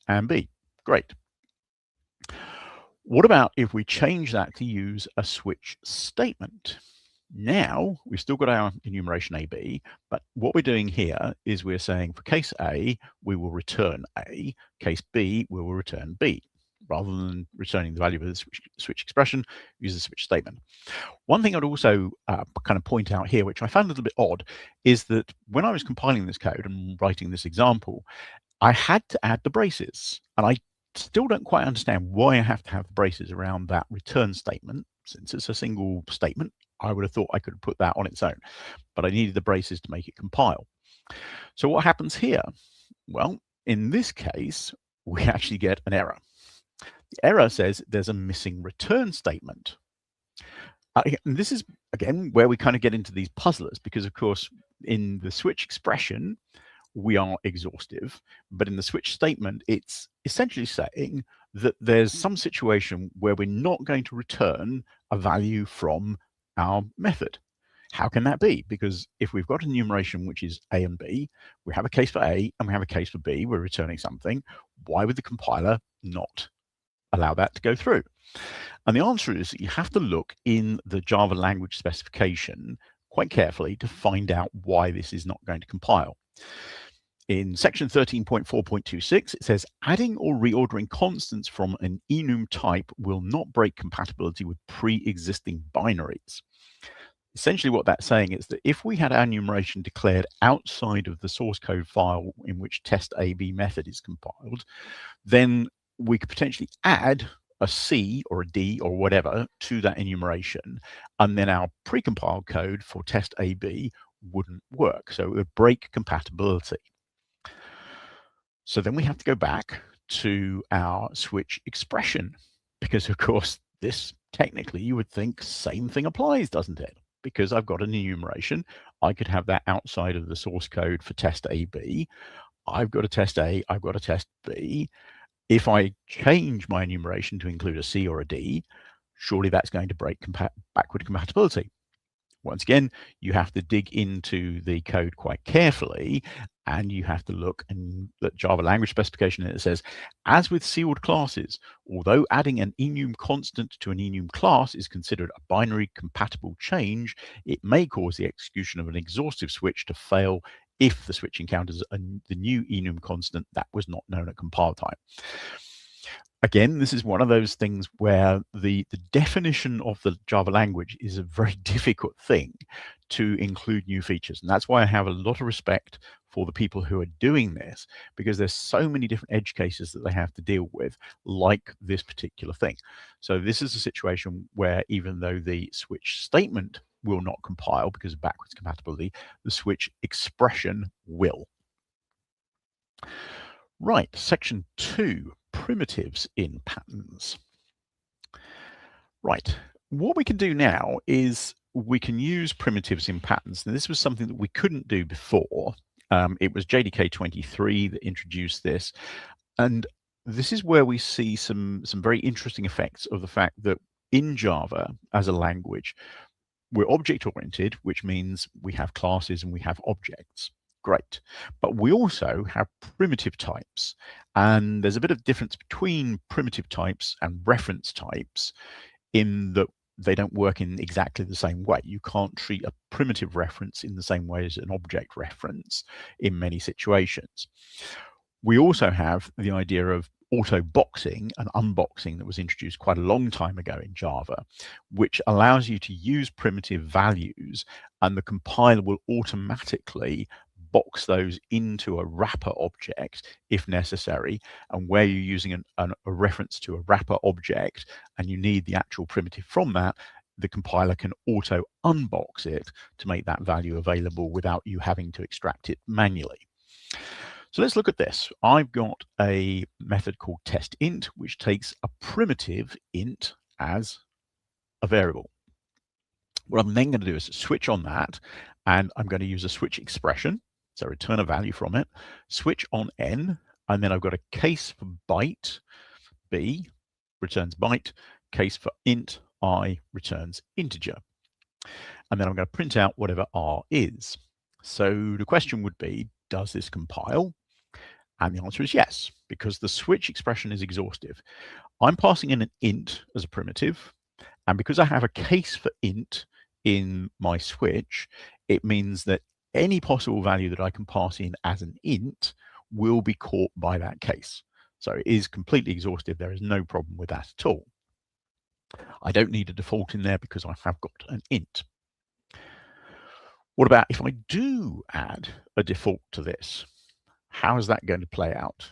and B. Great. What about if we change that to use a switch statement? Now, we've still got our enumeration AB, but what we're doing here is we're saying for case A, we will return A, case B, we will return B. Rather than returning the value of the switch expression, use the switch statement. One thing I'd also kind of point out here, which I found a little bit odd, is that when I was compiling this code and writing this example, I had to add the braces. And I still don't quite understand why I have to have the braces around that return statement. Since it's a single statement, I would have thought I could put that on its own, but I needed the braces to make it compile. So what happens here? Well, in this case, we actually get an error. The error says there's a missing return statement. And this is, again, where we kind of get into these puzzlers, because, of course, in the switch expression, we are exhaustive. But in the switch statement, it's essentially saying that there's some situation where we're not going to return a value from our method. How can that be? Because if we've got an enumeration which is A and B, we have a case for A and we have a case for B, we're returning something. Why would the compiler not allow that to go through? And the answer is that you have to look in the Java language specification quite carefully to find out why this is not going to compile. In section 13.4.26, it says adding or reordering constants from an enum type will not break compatibility with pre-existing binaries. Essentially what that's saying is that if we had our enumeration declared outside of the source code file in which test AB method is compiled, then we could potentially add a C or a D or whatever to that enumeration, and then our precompiled code for test AB wouldn't work. So it would break compatibility. So then we have to go back to our switch expression, because of course this technically you would think same thing applies, doesn't it? Because I've got an enumeration, I could have that outside of the source code for test AB. I've got a test A, I've got a test B. If I change my enumeration to include a C or a D, surely that's going to break backward compatibility. Once again, you have to dig into the code quite carefully, and you have to look in the Java language specification, and it says, as with sealed classes, although adding an enum constant to an enum class is considered a binary compatible change, it may cause the execution of an exhaustive switch to fail if the switch encounters the new enum constant that was not known at compile time. Again, this is one of those things where the definition of the Java language is a very difficult thing to include new features. And that's why I have a lot of respect for the people who are doing this, because there's so many different edge cases that they have to deal with, like this particular thing. So this is a situation where even though the switch statement will not compile because of backwards compatibility, the switch expression will. Right, section 2. primitives in patterns. Right, what we can do now is we can use primitives in patterns. Now, this was something that we couldn't do before. It was JDK 23 that introduced this. And this is where we see some very interesting effects of the fact that in Java as a language, we're object-oriented, which means we have classes and we have objects. Great. But we also have primitive types. And there's a bit of difference between primitive types and reference types in that they don't work in exactly the same way. You can't treat a primitive reference in the same way as an object reference in many situations. We also have the idea of auto boxing and unboxing that was introduced quite a long time ago in Java, which allows you to use primitive values and the compiler will automatically box those into a wrapper object if necessary. And where you're using a reference to a wrapper object and you need the actual primitive from that, the compiler can auto unbox it to make that value available without you having to extract it manually. So let's look at this. I've got a method called testInt, which takes a primitive int as a variable. What I'm then going to do is switch on that, and I'm going to use a switch expression. So return a value from it, switch on n, and then I've got a case for byte, b returns byte, case for int, I returns integer. And then I'm going to print out whatever r is. So the question would be, does this compile? And the answer is yes, because the switch expression is exhaustive. I'm passing in an int as a primitive, and because I have a case for int in my switch, it means that any possible value that I can pass in as an int will be caught by that case. So it is completely exhaustive. There is no problem with that at all. I don't need a default in there because I have got an int. What about if I do add a default to this? How is that going to play out?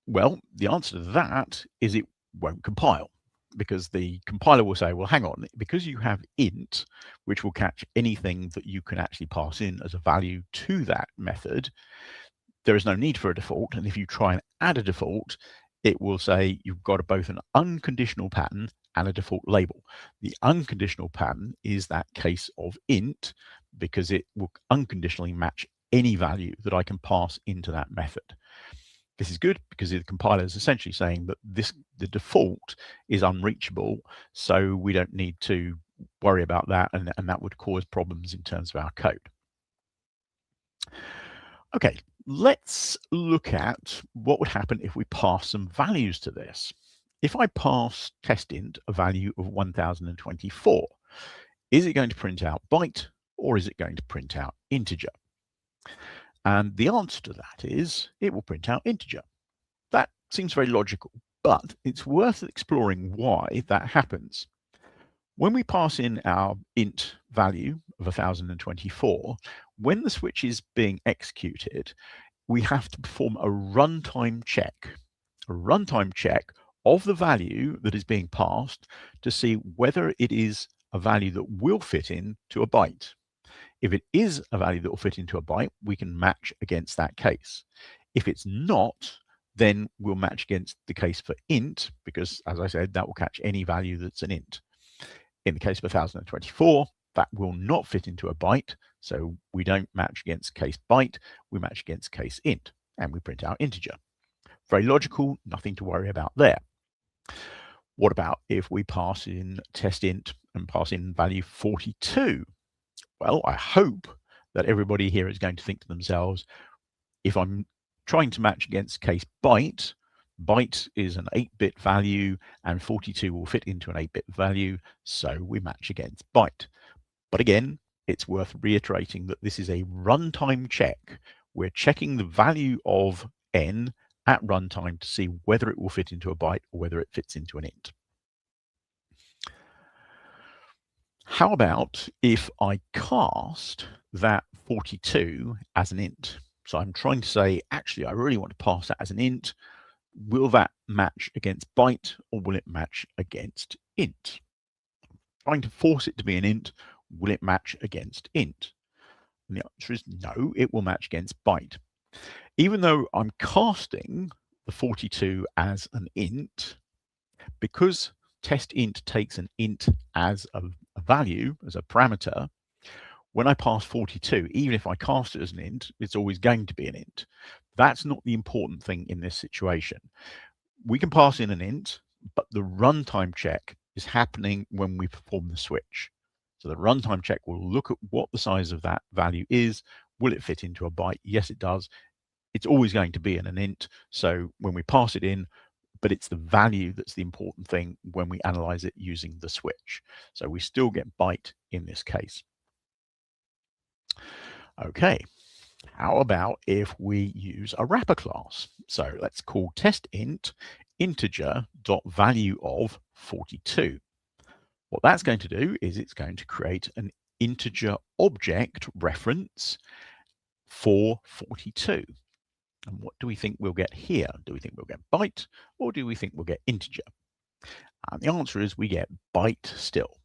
Well, the answer to that is it won't compile, because the compiler will say, well, hang on, because you have int, which will catch anything that you can actually pass in as a value to that method, there is no need for a default. And if you try and add a default, it will say you've got both an unconditional pattern and a default label. The unconditional pattern is that case of int, because it will unconditionally match any value that I can pass into that method. This is good because the compiler is essentially saying that the default is unreachable, so we don't need to worry about that, and that would cause problems in terms of our code. Okay, let's look at what would happen if we pass some values to this. If I pass testInt a value of 1024, is it going to print out byte or is it going to print out integer? And the answer to that is it will print out integer. That seems very logical, but it's worth exploring why that happens. When we pass in our int value of 1024, when the switch is being executed, we have to perform a runtime check of the value that is being passed to see whether it is a value that will fit into a byte. If it is a value that will fit into a byte, we can match against that case. If it's not, then we'll match against the case for int, because as I said, that will catch any value that's an int. In the case of 1024, that will not fit into a byte, so we don't match against case byte, we match against case int, and we print out integer. Very logical, nothing to worry about there. What about if we pass in testInt and pass in value 42? Well, I hope that everybody here is going to think to themselves, if I'm trying to match against case byte, byte is an 8-bit value and 42 will fit into an 8-bit value, so we match against byte. But again, it's worth reiterating that this is a runtime check. We're checking the value of n at runtime to see whether it will fit into a byte or whether it fits into an int. How about if I cast that 42 as an int? So I'm trying to say, actually, I really want to pass that as an int. Will that match against byte or will it match against int? Trying to force it to be an int, will it match against int? And the answer is no, it will match against byte. Even though I'm casting the 42 as an int, because test int takes an int as a value, as a parameter, when I pass 42, even if I cast it as an int, it's always going to be an int. That's not the important thing in this situation. We can pass in an int, but the runtime check is happening when we perform the switch. So the runtime check will look at what the size of that value is. Will it fit into a byte? Yes, it does. It's always going to be in an int. So when we pass it in, but it's the value that's the important thing when we analyze it using the switch. So we still get byte in this case. Okay, how about if we use a wrapper class? So let's call test int integer.value of 42. What that's going to do is it's going to create an integer object reference for 42. And what do we think we'll get here? Do we think we'll get byte, or do we think we'll get integer? And the answer is we get byte still.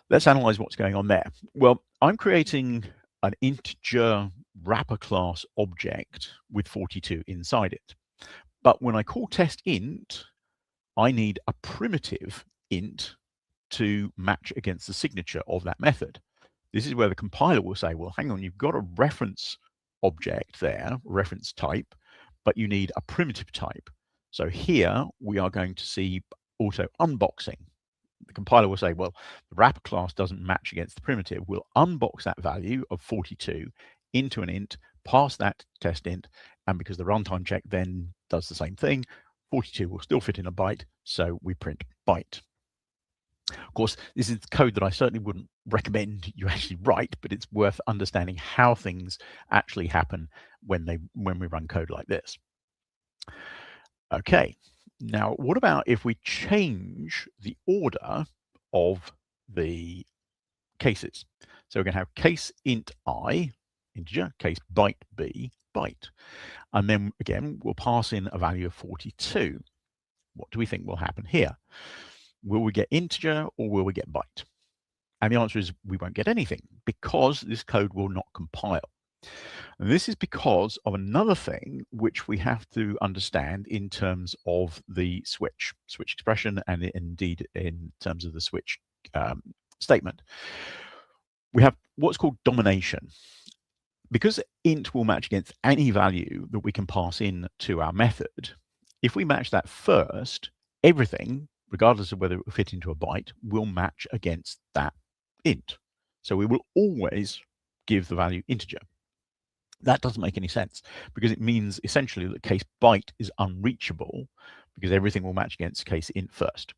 Let's analyze what's going on there. Well, I'm creating an integer wrapper class object with 42 inside it. But when I call test int, I need a primitive int to match against the signature of that method. This is where the compiler will say, well, hang on, you've got a reference object there, reference type, but you need a primitive type. So here we are going to see auto unboxing. The compiler will say, well, the wrapper class doesn't match against the primitive. We'll unbox that value of 42 into an int, pass that to test int, and because the runtime check then does the same thing, 42 will still fit in a byte, so we print byte. Of course, this is code that I certainly wouldn't recommend you actually write, but it's worth understanding how things actually happen when we run code like this. Okay, now what about if we change the order of the cases? So we're going to have case int I, integer, case byte b, byte. And then again, we'll pass in a value of 42. What do we think will happen here? Will we get integer or will we get byte? And the answer is we won't get anything because this code will not compile. And this is because of another thing which we have to understand in terms of the switch expression, and indeed in terms of the switch statement. We have what's called domination. Because int will match against any value that we can pass in to our method, if we match that first, everything, regardless of whether it will fit into a byte, will match against that int. So we will always give the value integer. That doesn't make any sense because it means essentially that case byte is unreachable because everything will match against case int first.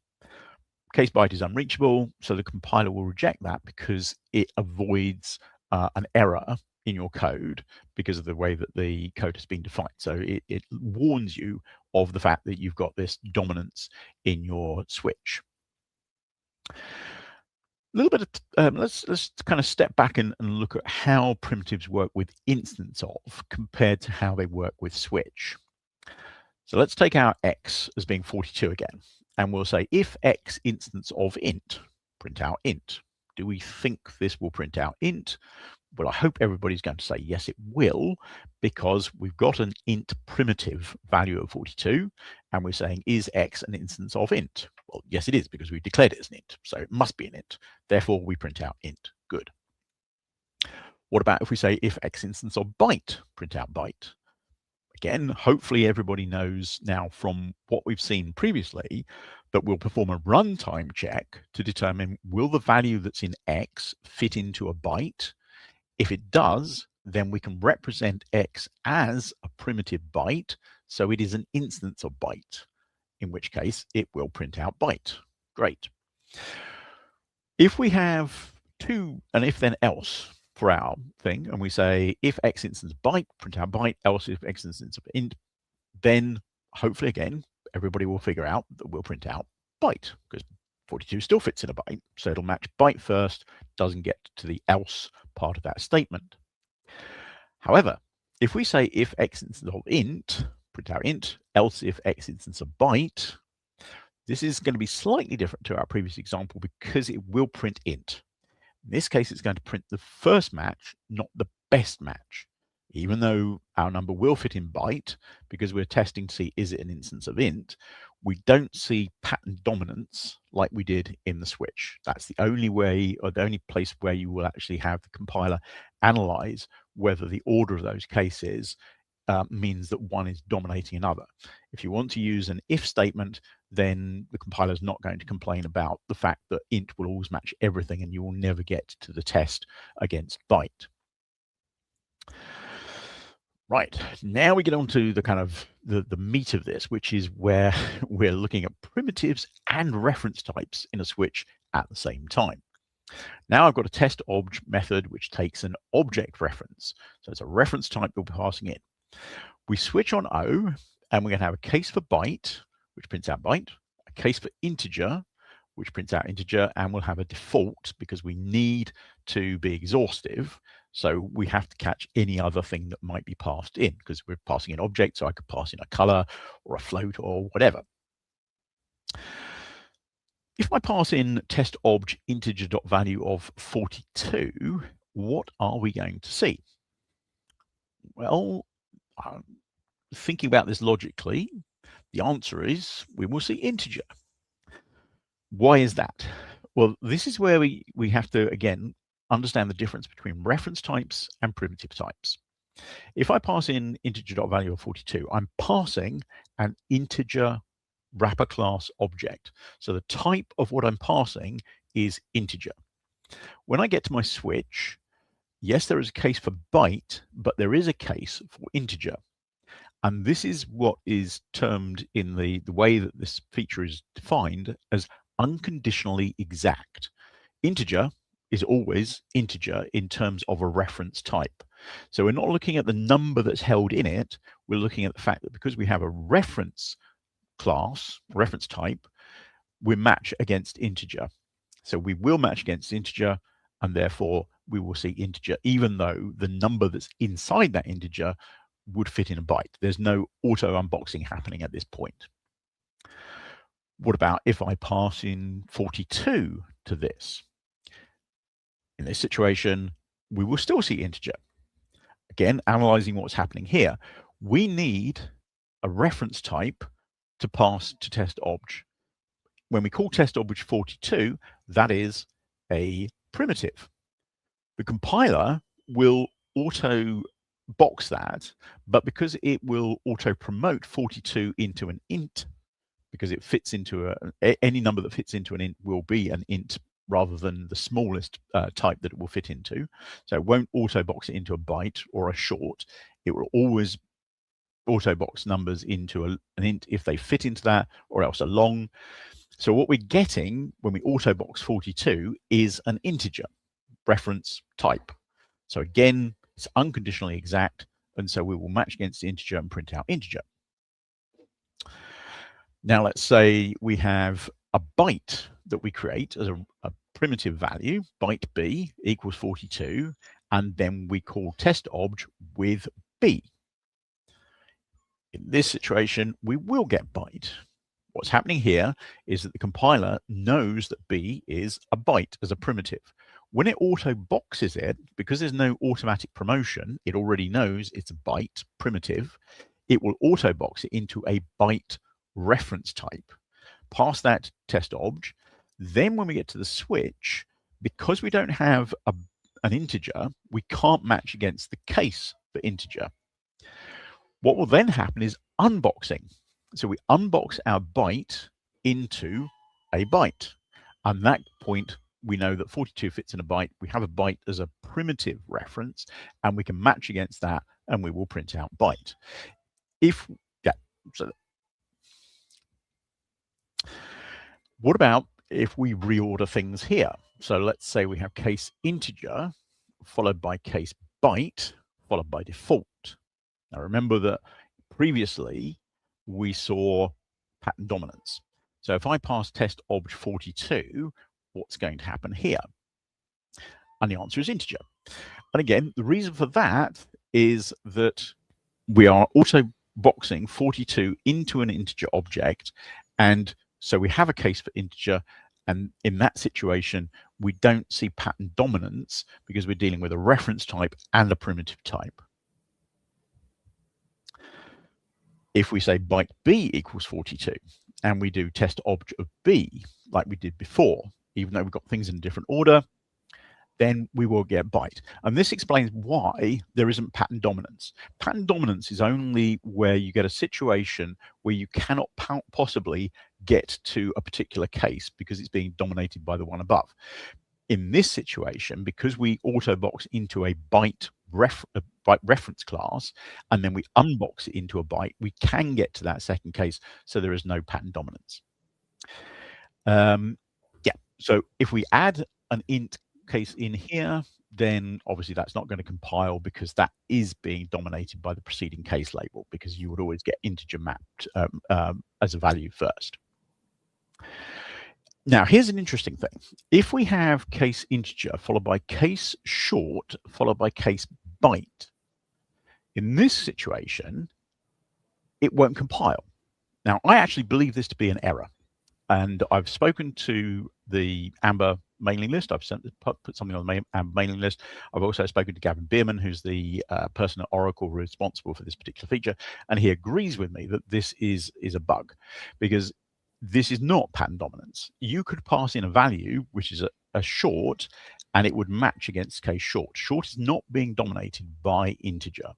Case byte is unreachable, so the compiler will reject that because it avoids an error in your code because of the way that the code has been defined. So it warns you of the fact that you've got this dominance in your switch. A little bit of let's kind of step back and look at how primitives work with instance of compared to how they work with switch. So let's take our x as being 42 again, and we'll say if x instance of int, print out int. Do we think this will print out int? Well, I hope everybody's going to say yes, it will, because we've got an int primitive value of 42, and we're saying, is x an instance of int? Well, yes, it is, because we've declared it as an int, so it must be an int. Therefore, we print out int. Good. What about if we say, if x instance of byte, print out byte? Again, hopefully everybody knows now from what we've seen previously that we'll perform a runtime check to determine will the value that's in x fit into a byte? If it does, then we can represent x as a primitive byte, so it is an instance of byte, in which case it will print out byte. Great. If we have an if then else for our thing, and we say if x instance byte, print out byte, else if x instance of int, then hopefully again, everybody will figure out that we'll print out byte, because 42 still fits in a byte, so it'll match byte first, doesn't get to the else part of that statement. However, if we say if x instance of int, print out int, else if x instance of byte, this is going to be slightly different to our previous example because it will print int. In this case, it's going to print the first match, not the best match. even though our number will fit in byte, because we're testing to see is it an instance of int, we don't see pattern dominance like we did in the switch. That's the only way, or the only place where you will actually have the compiler analyze whether the order of those cases means that one is dominating another. If you want to use an if statement, then the compiler is not going to complain about the fact that int will always match everything and you will never get to the test against byte. Right, now we get on to the kind of the meat of this, which is where we're looking at primitives and reference types in a switch at the same time. Now I've got a test obj method which takes an object reference. So it's a reference type that we're passing in. We switch on O, and we're going to have a case for byte, which prints out byte, a case for integer, which prints out integer, and we'll have a default because we need to be exhaustive. So we have to catch any other thing that might be passed in because we're passing in objects, so I could pass in a color or a float or whatever. If I pass in test obj integer.value of 42, what are we going to see? Well, thinking about this logically, the answer is we will see integer. Why is that? Well, this is where we have to, again, understand the difference between reference types and primitive types. If I pass in integer.value of 42, I'm passing an integer wrapper class object. So the type of what I'm passing is integer. When I get to my switch, yes, there is a case for byte, but there is a case for integer. And this is what is termed in the way that this feature is defined as unconditionally exact. Integer is always integer in terms of a reference type. So we're not looking at the number that's held in it. We're looking at the fact that because we have a reference class, reference type, we match against integer. So we will match against integer, and therefore we will see integer, even though the number that's inside that integer would fit in a byte. There's no auto unboxing happening at this point. What about if I pass in 42 to this? In this situation, we will still see integer. Again, analyzing what's happening here, we need a reference type to pass to test obj. When we call test obj 42, that is a primitive. The compiler will auto box that, but because it will auto promote 42 into an int, because it fits into any number that fits into an int will be an int rather than the smallest type that it will fit into. So it won't auto box it into a byte or a short. It will always auto box numbers into an int if they fit into that, or else a long. So what we're getting when we auto box 42 is an integer reference type. So again, it's unconditionally exact, and so we will match against the integer and print out integer. Now let's say we have a byte that we create as a primitive value, byte b equals 42, and then we call test obj with b. In this situation, we will get byte. What's happening here is that the compiler knows that b is a byte as a primitive. When it auto boxes it, because there's no automatic promotion, it already knows it's a byte primitive. It will auto box it into a byte reference type, pass that test obj. Then when we get to the switch, because we don't have an integer, we can't match against the case for integer. What will then happen is unboxing. So we unbox our byte into a byte. And at that point, we know that 42 fits in a byte. We have a byte as a primitive reference, and we can match against that, and we will print out byte. What about if we reorder things here? So let's say we have case integer followed by case byte followed by default. Now remember that previously we saw pattern dominance. So if I pass test obj 42, what's going to happen here? And the answer is integer. And again, the reason for that is that we are auto boxing 42 into an integer object, and so we have a case for integer, and in that situation we don't see pattern dominance because we're dealing with a reference type and a primitive type. If we say byte B equals 42, and we do test object of B like we did before, even though we've got things in a different order, then we will get byte. And this explains why there isn't pattern dominance. Pattern dominance is only where you get a situation where you cannot possibly get to a particular case because it's being dominated by the one above. In this situation, because we auto-box into a byte reference class, and then we unbox it into a byte, we can get to that second case, so there is no pattern dominance. So if we add an int case in here, then obviously that's not going to compile because that is being dominated by the preceding case label, because you would always get integer mapped as a value first. Now, here's an interesting thing. If we have case integer followed by case short followed by case byte, in this situation, it won't compile. Now, I actually believe this to be an error. And I've spoken to the Amber mailing list. I've put something on the Amber mailing list. I've also spoken to Gavin Bierman, who's the person at Oracle responsible for this particular feature. And he agrees with me that this is a bug, because this is not pattern dominance. You could pass in a value, which is a short, and it would match against case short. Short is not being dominated by integer,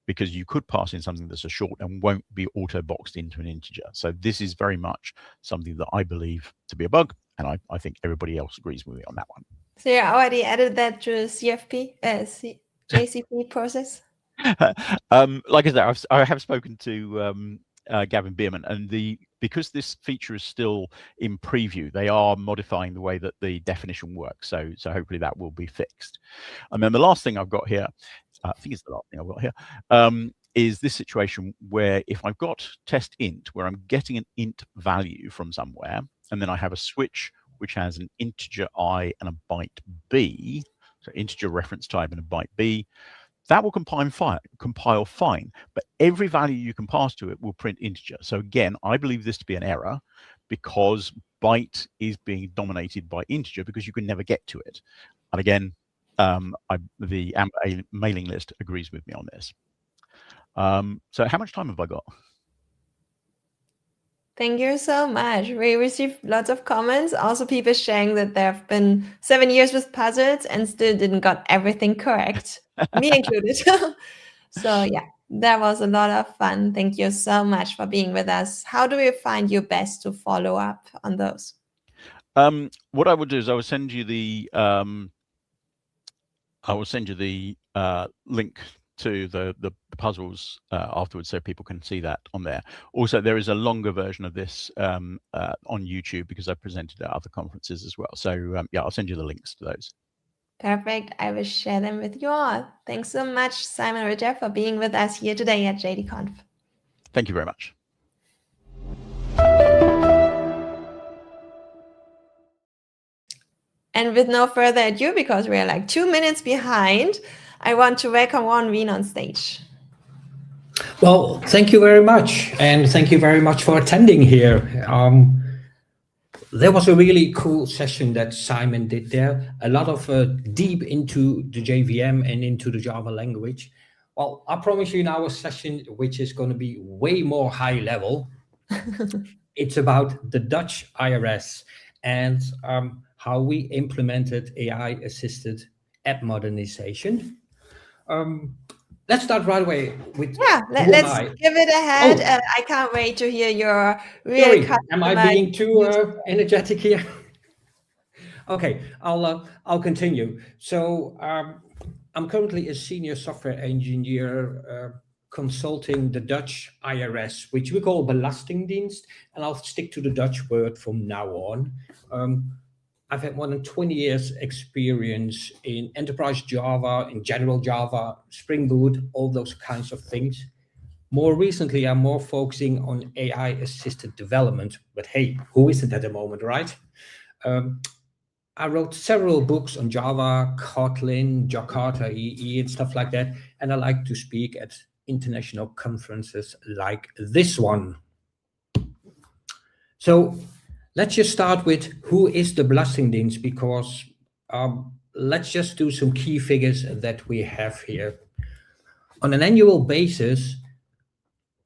because you could pass in something that's a short and won't be auto-boxed into an integer. So this is very much something that I believe to be a bug, and I think everybody else agrees with me on that one. So you already added that to CFP, JCP process? Like I said, I have spoken to Gavin Bierman, and because this feature is still in preview, they are modifying the way that the definition works. So hopefully that will be fixed. And then the last thing I've got here, I think it's the last thing I've got here, is this situation where if I've got test int, where I'm getting an int value from somewhere, and then I have a switch which has an integer I and a byte B, so integer reference type and a byte B, that will compile fine, but every value you can pass to it will print integer. So again, I believe this to be an error, because byte is being dominated by integer because you can never get to it. And again, the Amber mailing list agrees with me on this. So how much time have I got? Thank you so much. We received lots of comments. Also, people sharing that there have been 7 years with puzzles and still didn't got everything correct, me included. So yeah, that was a lot of fun. Thank you so much for being with us. How do we find you best to follow up on those? What I would do is I will send you the link to the puzzles afterwards, so people can see that on there. Also, there is a longer version of this on YouTube, because I presented at other conferences as well. So yeah, I'll send you the links to those. Perfect. I will share them with you all. Thanks so much, Simon Ritter, for being with us here today at JDConf. Thank you very much. And with no further ado, because we're like 2 minutes behind, I want to welcome Warren Wien on stage. Well, thank you very much. And thank you very much for attending here. There was a really cool session that Simon did there. A lot of deep into the JVM and into the Java language. Well, I promise you now a session which is going to be way more high level. It's about the Dutch IRS and how we implemented AI-assisted app modernization. Let's start right away with let's give it a head. Oh. I can't wait to hear your real Sorry, am I being too energetic here? Okay, I'll continue. So I'm currently a senior software engineer consulting the Dutch IRS, which we call Belastingdienst, and I'll stick to the Dutch word from now on. I've had more than 20 years experience in enterprise Java, in general Java, Spring Boot, all those kinds of things. More recently, I'm more focusing on AI-assisted development, but hey, who isn't at the moment, right? I wrote several books on Java, Kotlin, Jakarta EE, and stuff like that, and I like to speak at international conferences like this one. So let's just start with who is the Belastingdienst, because let's just do some key figures that we have here. On an annual basis,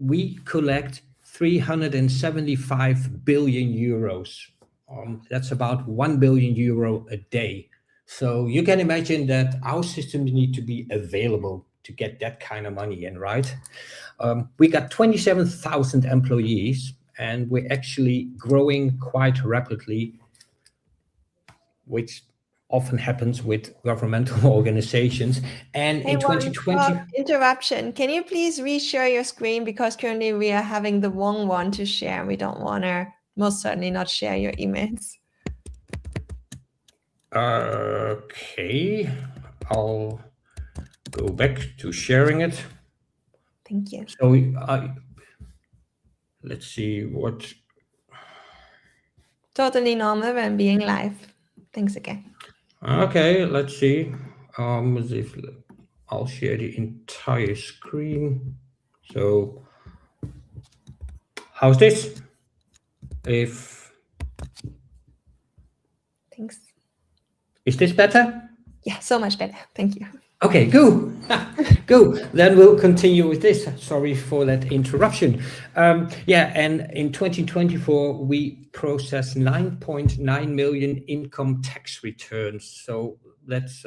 we collect 375 billion euros. That's about 1 billion euro a day. So you can imagine that our systems need to be available to get that kind of money in, right? We got 27,000 employees, and we're actually growing quite rapidly, which often happens with governmental organizations. And in 2020... Interruption. Can you please reshare your screen? Because currently we are having the wrong one to share. We don't want to most certainly not share your emails. Okay, I'll go back to sharing it. Thank you. So let's see what... Totally normal when being live. Thanks again. Okay, let's see. I'll share the entire screen. So how's this? Thanks. Is this better? Yeah, so much better. Thank you. Okay, good. Good. Then we'll continue with this. Sorry for that interruption. Yeah, and in 2024, we processed 9.9 million income tax returns. So that's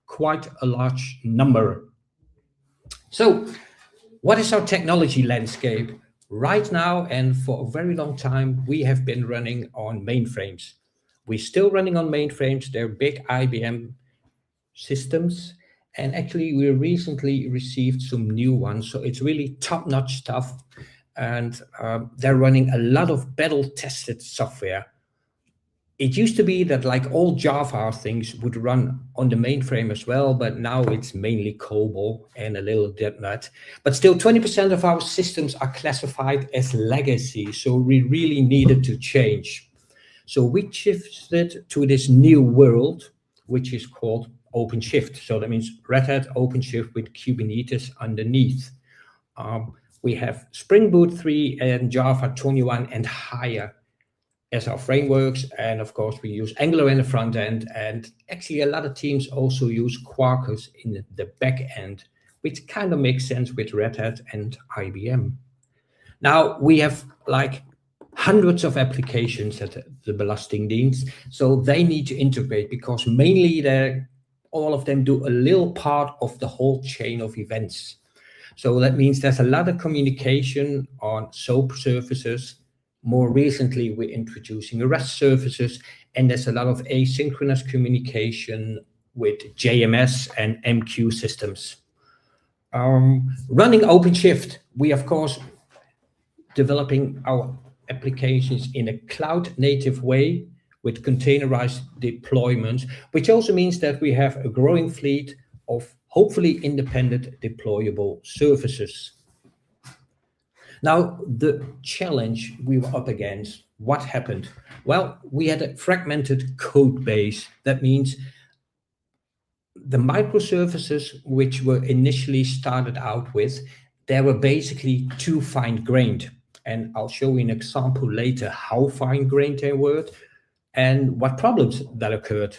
quite a large number. So what is our technology landscape? Right now, and for a very long time, we have been running on mainframes. We're still running on mainframes. They're big IBM systems. And actually, we recently received some new ones. So it's really top-notch stuff. And they're running a lot of battle-tested software. It used to be that like all Java things would run on the mainframe as well, but now it's mainly COBOL and a little .NET. But still 20% of our systems are classified as legacy. So we really needed to change. So we shifted to this new world, which is called OpenShift. So that means Red Hat OpenShift with Kubernetes underneath. We have Spring Boot 3 and Java 21 and higher as our frameworks. And of course, we use Angular in the front end. And actually, a lot of teams also use Quarkus in the back end, which kind of makes sense with Red Hat and IBM. Now, we have like hundreds of applications at the Belastingdienst. So they need to integrate because mainly all of them do a little part of the whole chain of events. So that means there's a lot of communication on SOAP services. More recently, we're introducing REST services, and there's a lot of asynchronous communication with JMS and MQ systems. Running OpenShift, we, of course, developing our applications in a cloud-native way with containerized deployments, which also means that we have a growing fleet of hopefully independent deployable services. Now, the challenge we were up against, what happened? Well, we had a fragmented code base. That means the microservices which were initially started out with, they were basically too fine-grained. And I'll show you an example later how fine-grained they were and what problems that occurred.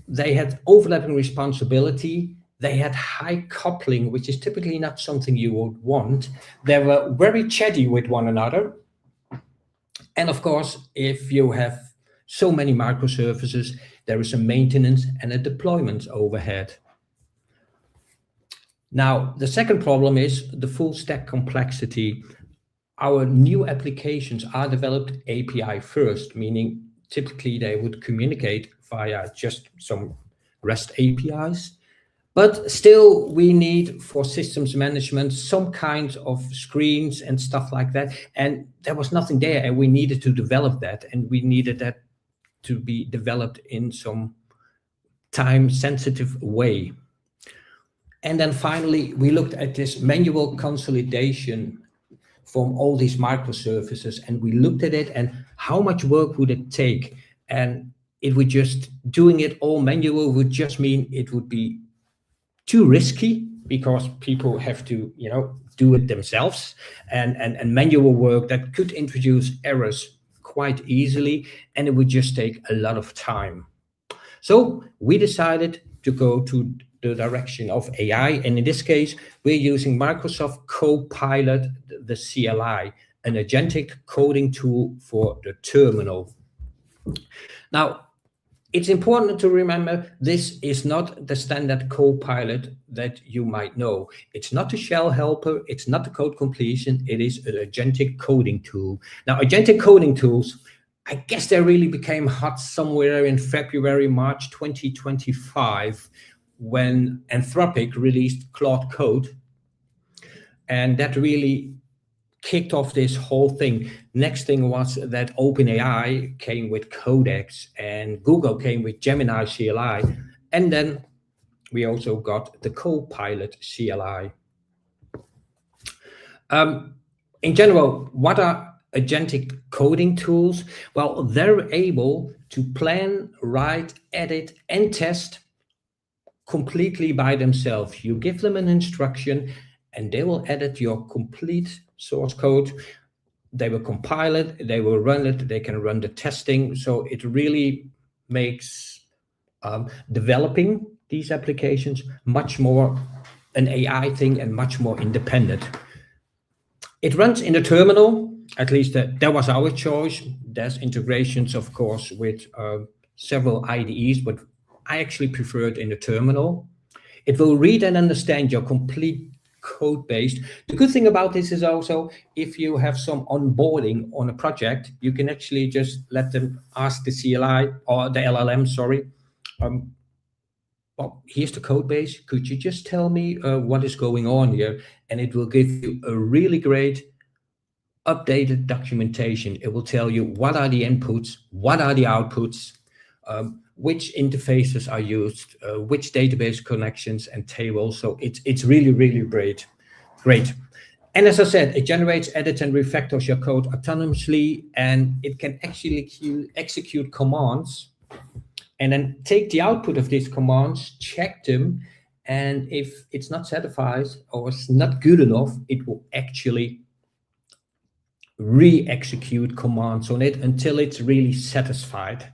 They had overlapping responsibility. They had high coupling, which is typically not something you would want. They were very chatty with one another. And of course, if you have so many microservices, there is a maintenance and a deployment overhead. Now, the second problem is the full stack complexity. Our new applications are developed API first, meaning typically they would communicate via just some REST APIs. But still, we need for systems management some kind of screens and stuff like that. And there was nothing there, and we needed to develop that. And we needed that to be developed in some time-sensitive way. And then finally, we looked at this manual consolidation from all these microservices, and we looked at it and how much work would it take? And it would just, doing it all manual would just mean it would be too risky because people have to, do it themselves, and manual work that could introduce errors quite easily, and it would just take a lot of time. So we decided to go to the direction of AI. And in this case, we're using Microsoft Copilot, the CLI, an agentic coding tool for the terminal. Now, it's important to remember this is not the standard Copilot that you might know. It's not the shell helper. It's not the code completion. It is an agentic coding tool. Now, agentic coding tools, I guess they really became hot somewhere in February, March 2025, when Anthropic released Claude Code. And that really kicked off this whole thing. Next thing was that OpenAI came with Codex and Google came with Gemini CLI. And then we also got the Copilot CLI. In general, what are agentic coding tools? Well, they're able to plan, write, edit, and test completely by themselves. You give them an instruction and they will edit your complete source code. They will compile it, they will run it, they can run the testing. So it really makes developing these applications much more an AI thing and much more independent. It runs in the terminal, at least that was our choice. There's integrations, of course, with several IDEs, but I actually prefer it in the terminal. It will read and understand your complete code base. The good thing about this is also if you have some onboarding on a project, you can actually just let them ask the CLI or the LLM, sorry, well, here's the code base. Could you just tell me what is going on here? And it will give you a really great updated documentation. It will tell you what are the inputs, what are the outputs, which interfaces are used, which database connections and tables. So it's really, really great. And as I said, it generates, edits, and refactors your code autonomously, and it can actually execute commands and then take the output of these commands, check them, and if it's not satisfied or it's not good enough, it will actually re-execute commands on it until it's really satisfied.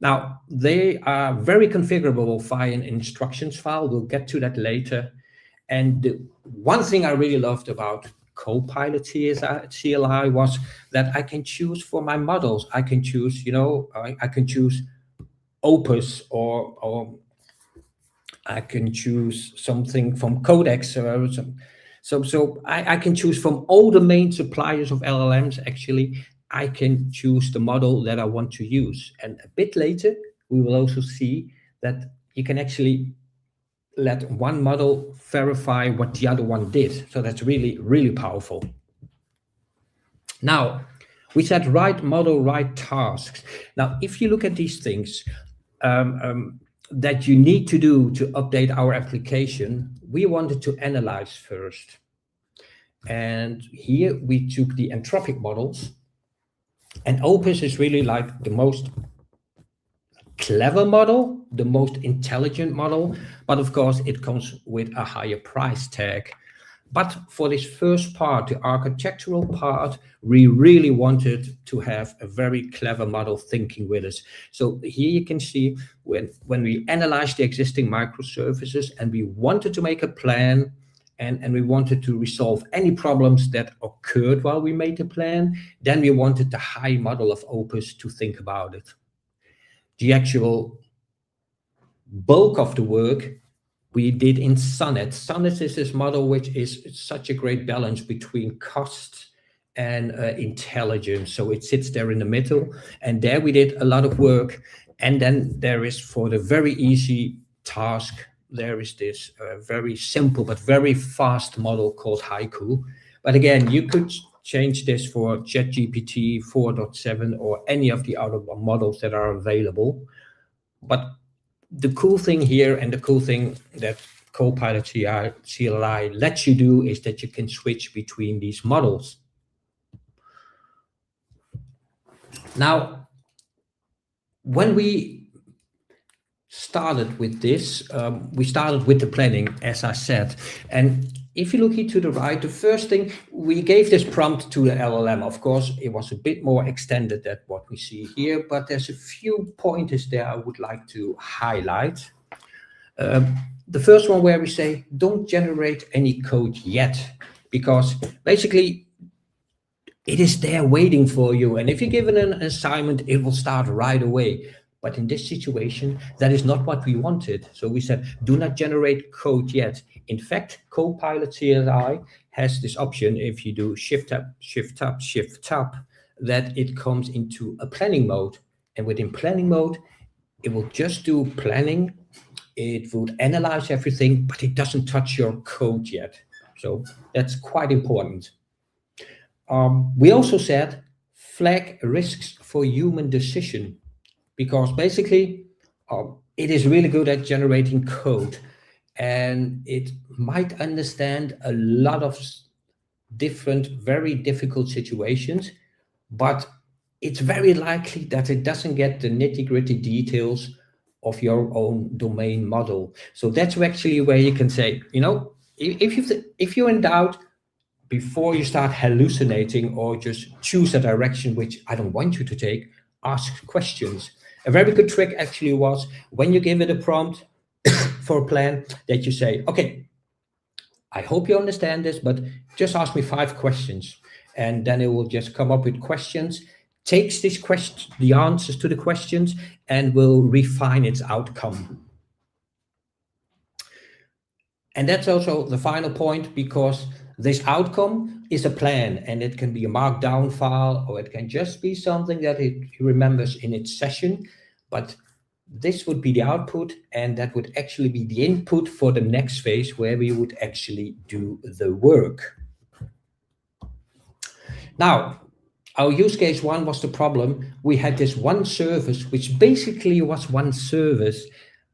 Now, they are very configurable via an instructions file. We'll get to that later. And the one thing I really loved about Copilot CLI was that I can choose for my models. I can choose, I can choose Opus or I can choose something from Codex or some. So I can choose from all the main suppliers of LLMs. Actually, I can choose the model that I want to use. And a bit later, we will also see that you can actually let one model verify what the other one did. So that's really, really powerful. Now, we said write model, write tasks. Now, if you look at these things that you need to do to update our application, we wanted to analyze first. And here we took the Anthropic models. And Opus is really like the most clever model, the most intelligent model. But of course, it comes with a higher price tag. But for this first part, the architectural part, we really wanted to have a very clever model thinking with us. So here you can see when we analyzed the existing microservices and we wanted to make a plan and we wanted to resolve any problems that occurred while we made the plan, then we wanted the high model of Opus to think about it. The actual bulk of the work we did in Sonnet. Sonnet is this model which is such a great balance between cost and intelligence. So it sits there in the middle. And there we did a lot of work. And then there is, for the very easy task, there is this very simple but very fast model called Haiku. But again, you could change this for ChatGPT 4.7 or any of the other models that are available. But the cool thing here and the cool thing that Copilot CLI lets you do is that you can switch between these models. Now, when we started with this, we started with the planning, as I said. And if you look here to the right, the first thing, we gave this prompt to the LLM. Of course, it was a bit more extended than what we see here, but there's a few pointers there I would like to highlight. The first one where we say, don't generate any code yet, because basically it is there waiting for you. And if you give it an assignment, it will start right away. But in this situation, that is not what we wanted. So we said, do not generate code yet. In fact, Copilot CLI has this option, if you do shift up, shift up, shift up, that it comes into a planning mode. And within planning mode, it will just do planning. It would analyze everything, but it doesn't touch your code yet. So that's quite important. We also said flag risks for human decision, because basically it is really good at generating code, and it might understand a lot of different, very difficult situations, but it's very likely that it doesn't get the nitty-gritty details of your own domain model. So that's actually where you can say, if you're in doubt, before you start hallucinating or just choose a direction which I don't want you to take, ask questions. A very good trick actually was when you give it a prompt for a plan, that you say, okay, I hope you understand this, but just ask me 5 questions. And then it will just come up with questions, takes the answers to the questions, and will refine its outcome. And that's also the final point, because this outcome is a plan, and it can be a markdown file, or it can just be something that it remembers in its session. But this would be the output, and that would actually be the input for the next phase where we would actually do the work. Now, our use case 1 was the problem. We had this one service, which basically was one service,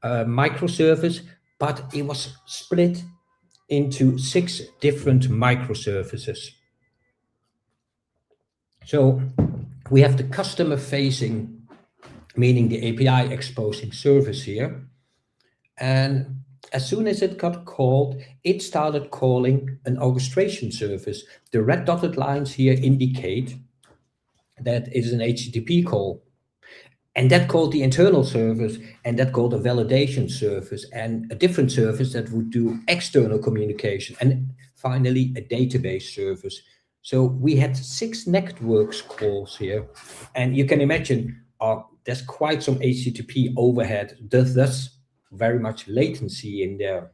microservice, but it was split into 6 different microservices. So we have the customer facing, meaning the API exposing service here. And as soon as it got called, it started calling an orchestration service. The red dotted lines here indicate that it is an HTTP call. And that called the internal service, and that called a validation service, and a different service that would do external communication, and finally a database service. So we had 6 networks calls here, and you can imagine there's quite some HTTP overhead, thus very much latency in there.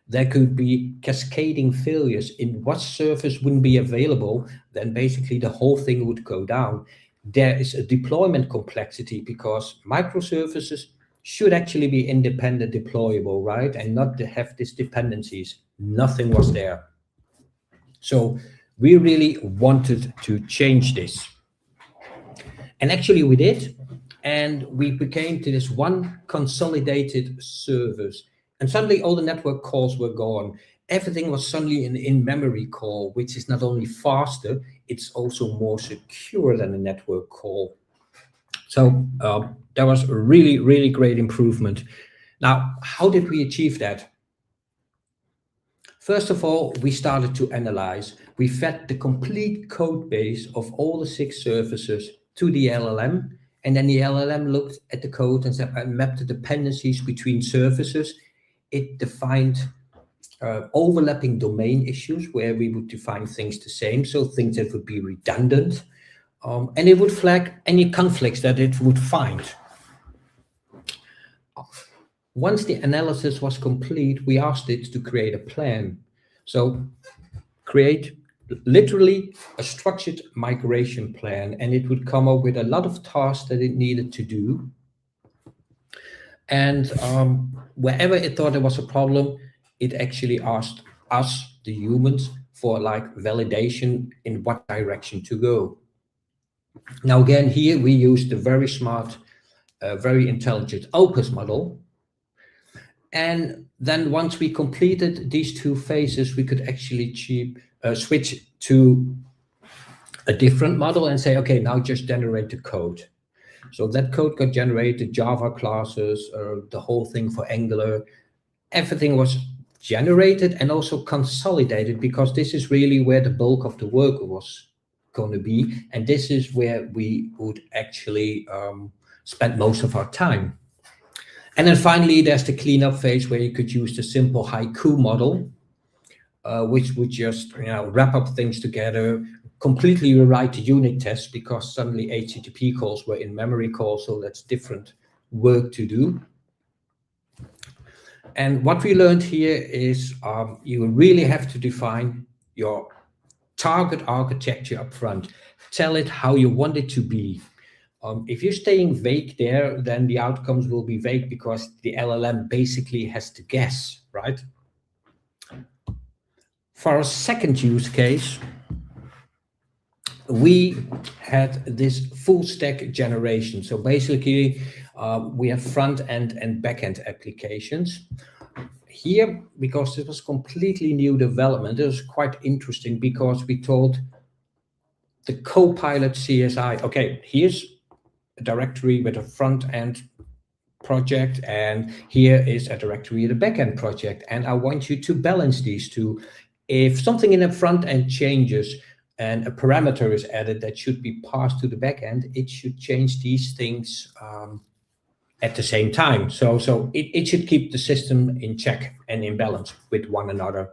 There could be cascading failures in what service wouldn't be available, then basically the whole thing would go down. There is a deployment complexity, because microservices should actually be independent deployable, right? And not to have these dependencies. Nothing was there. So we really wanted to change this. And actually we did. And we became to this one consolidated service. And suddenly all the network calls were gone. Everything was suddenly an in-memory call, which is not only faster, it's also more secure than a network call. So that was a really, really great improvement. Now, how did we achieve that? First of all, we started to analyze. We fed the complete code base of all the 6 services to the LLM. And then the LLM looked at the code and said, I mapped the dependencies between services. It defined overlapping domain issues where we would define things the same, so things that would be redundant, and it would flag any conflicts that it would find. Once the analysis was complete, we asked it to create a plan. So create literally a structured migration plan, and it would come up with a lot of tasks that it needed to do. And wherever it thought there was a problem, it actually asked us, the humans, for like validation in what direction to go. Now again, here we used a very smart, very intelligent Opus model. And then once we completed these 2 phases, we could actually switch to a different model and say, okay, now just generate the code. So that code got generated, Java classes, the whole thing for Angular, everything was generated and also consolidated, because this is really where the bulk of the work was going to be. And this is where we would actually spend most of our time. And then finally, there's the cleanup phase where you could use the simple haiku model, which would just wrap up things together, completely rewrite the unit test, because suddenly HTTP calls were in memory calls, so that's different work to do. And what we learned here is you really have to define your target architecture up front. Tell it how you want it to be. If you're staying vague there, then the outcomes will be vague because the LLM basically has to guess, right? For our second use case, we had this full stack generation. So basically, we have front end and back end applications. Here, because it was completely new development, it was quite interesting because we told the Copilot CSI, okay, here's a directory with a front end project, and here is a directory with a back end project. And I want you to balance these two. If something in the front end changes and a parameter is added that should be passed to the back end, it should change these things at the same time. So it should keep the system in check and in balance with one another.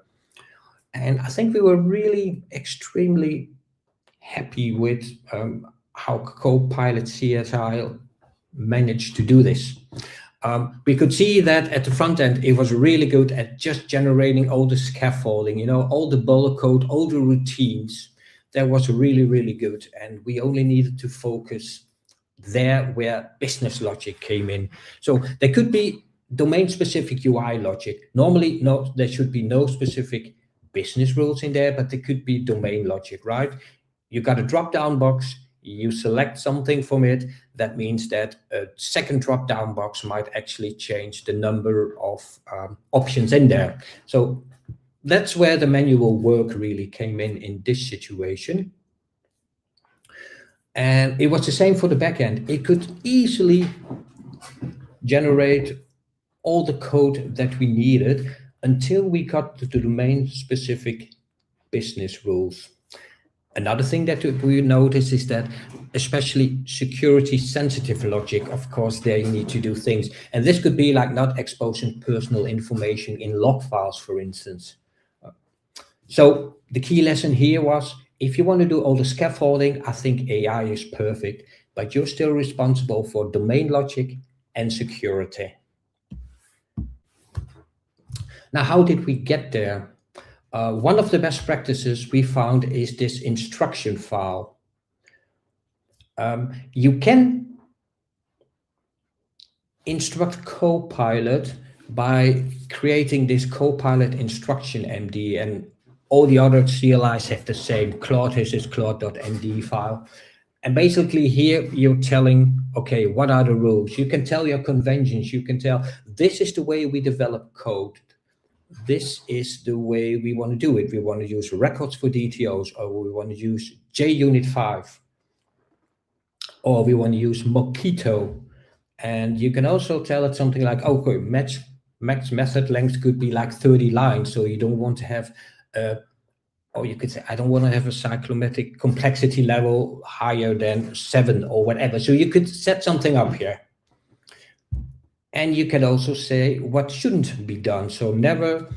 And I think we were really extremely happy with how Copilot CSI managed to do this. We could see that at the front end, it was really good at just generating all the scaffolding, all the bullet code, all the routines. That was really, really good. And we only needed to focus there where business logic came in. So there could be domain-specific UI logic. Normally, no, there should be no specific business rules in there, but there could be domain logic, right? You got a drop-down box, you select something from it. That means that a second drop-down box might actually change the number of options in there. So that's where the manual work really came in this situation. And it was the same for the backend. It could easily generate all the code that we needed until we got to the domain-specific business rules. Another thing that we notice is that especially security-sensitive logic, of course, they need to do things. And this could be like not exposing personal information in log files, for instance. So the key lesson here was, if you want to do all the scaffolding, I think AI is perfect, but you're still responsible for domain logic and security. Now, how did we get there? One of the best practices we found is this instruction file. You can instruct Copilot by creating this Copilot instruction MD, and all the other CLIs have the same. Claude has this claude.md file. And basically here you're telling, okay, what are the rules? You can tell your conventions. You can tell, this is the way we develop code. This is the way we want to do it. We want to use records for DTOs, or we want to use JUnit 5, or we want to use Mockito. And you can also tell it something like, okay, max method length could be like 30 lines. So you don't want to have, or you could say, I don't want to have a cyclomatic complexity level higher than 7 or whatever. So you could set something up here. And you can also say what shouldn't be done. So never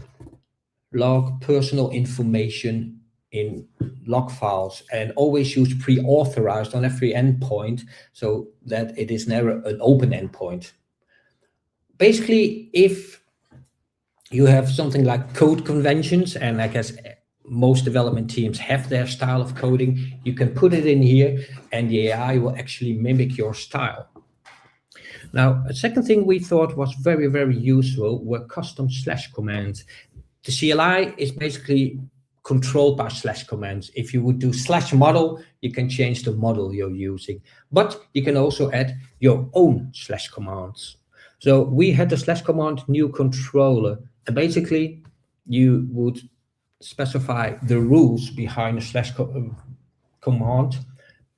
log personal information in log files, and always use pre-authorized on every endpoint so that it is never an open endpoint. Basically, if you have something like code conventions, and I guess most development teams have their style of coding, you can put it in here and the AI will actually mimic your style. Now, a second thing we thought was very, very useful were custom slash commands. The CLI is basically controlled by slash commands. If you would do slash model, you can change the model you're using, but you can also add your own slash commands. So we had the slash command new controller, and basically you would specify the rules behind the slash command,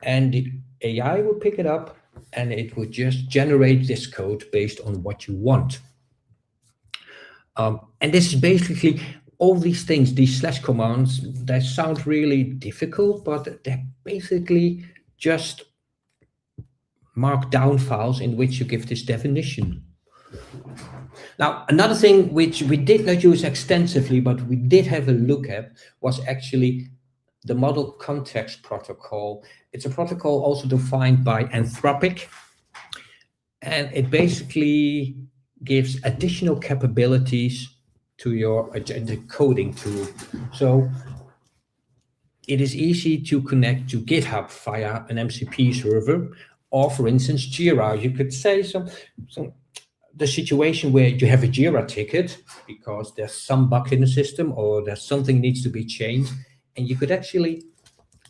and the AI will pick it up and it would just generate this code based on what you want. And this is basically all these things, these slash commands, they sound really difficult, but they're basically just markdown files in which you give this definition. Now, another thing which we did not use extensively, but we did have a look at, was actually the Model Context Protocol. It's a protocol also defined by Anthropic, and it basically gives additional capabilities to your agentic coding tool. So it is easy to connect to GitHub via an MCP server, or for instance, Jira. You could say the situation where you have a Jira ticket because there's some bug in the system or there's something needs to be changed, and you could actually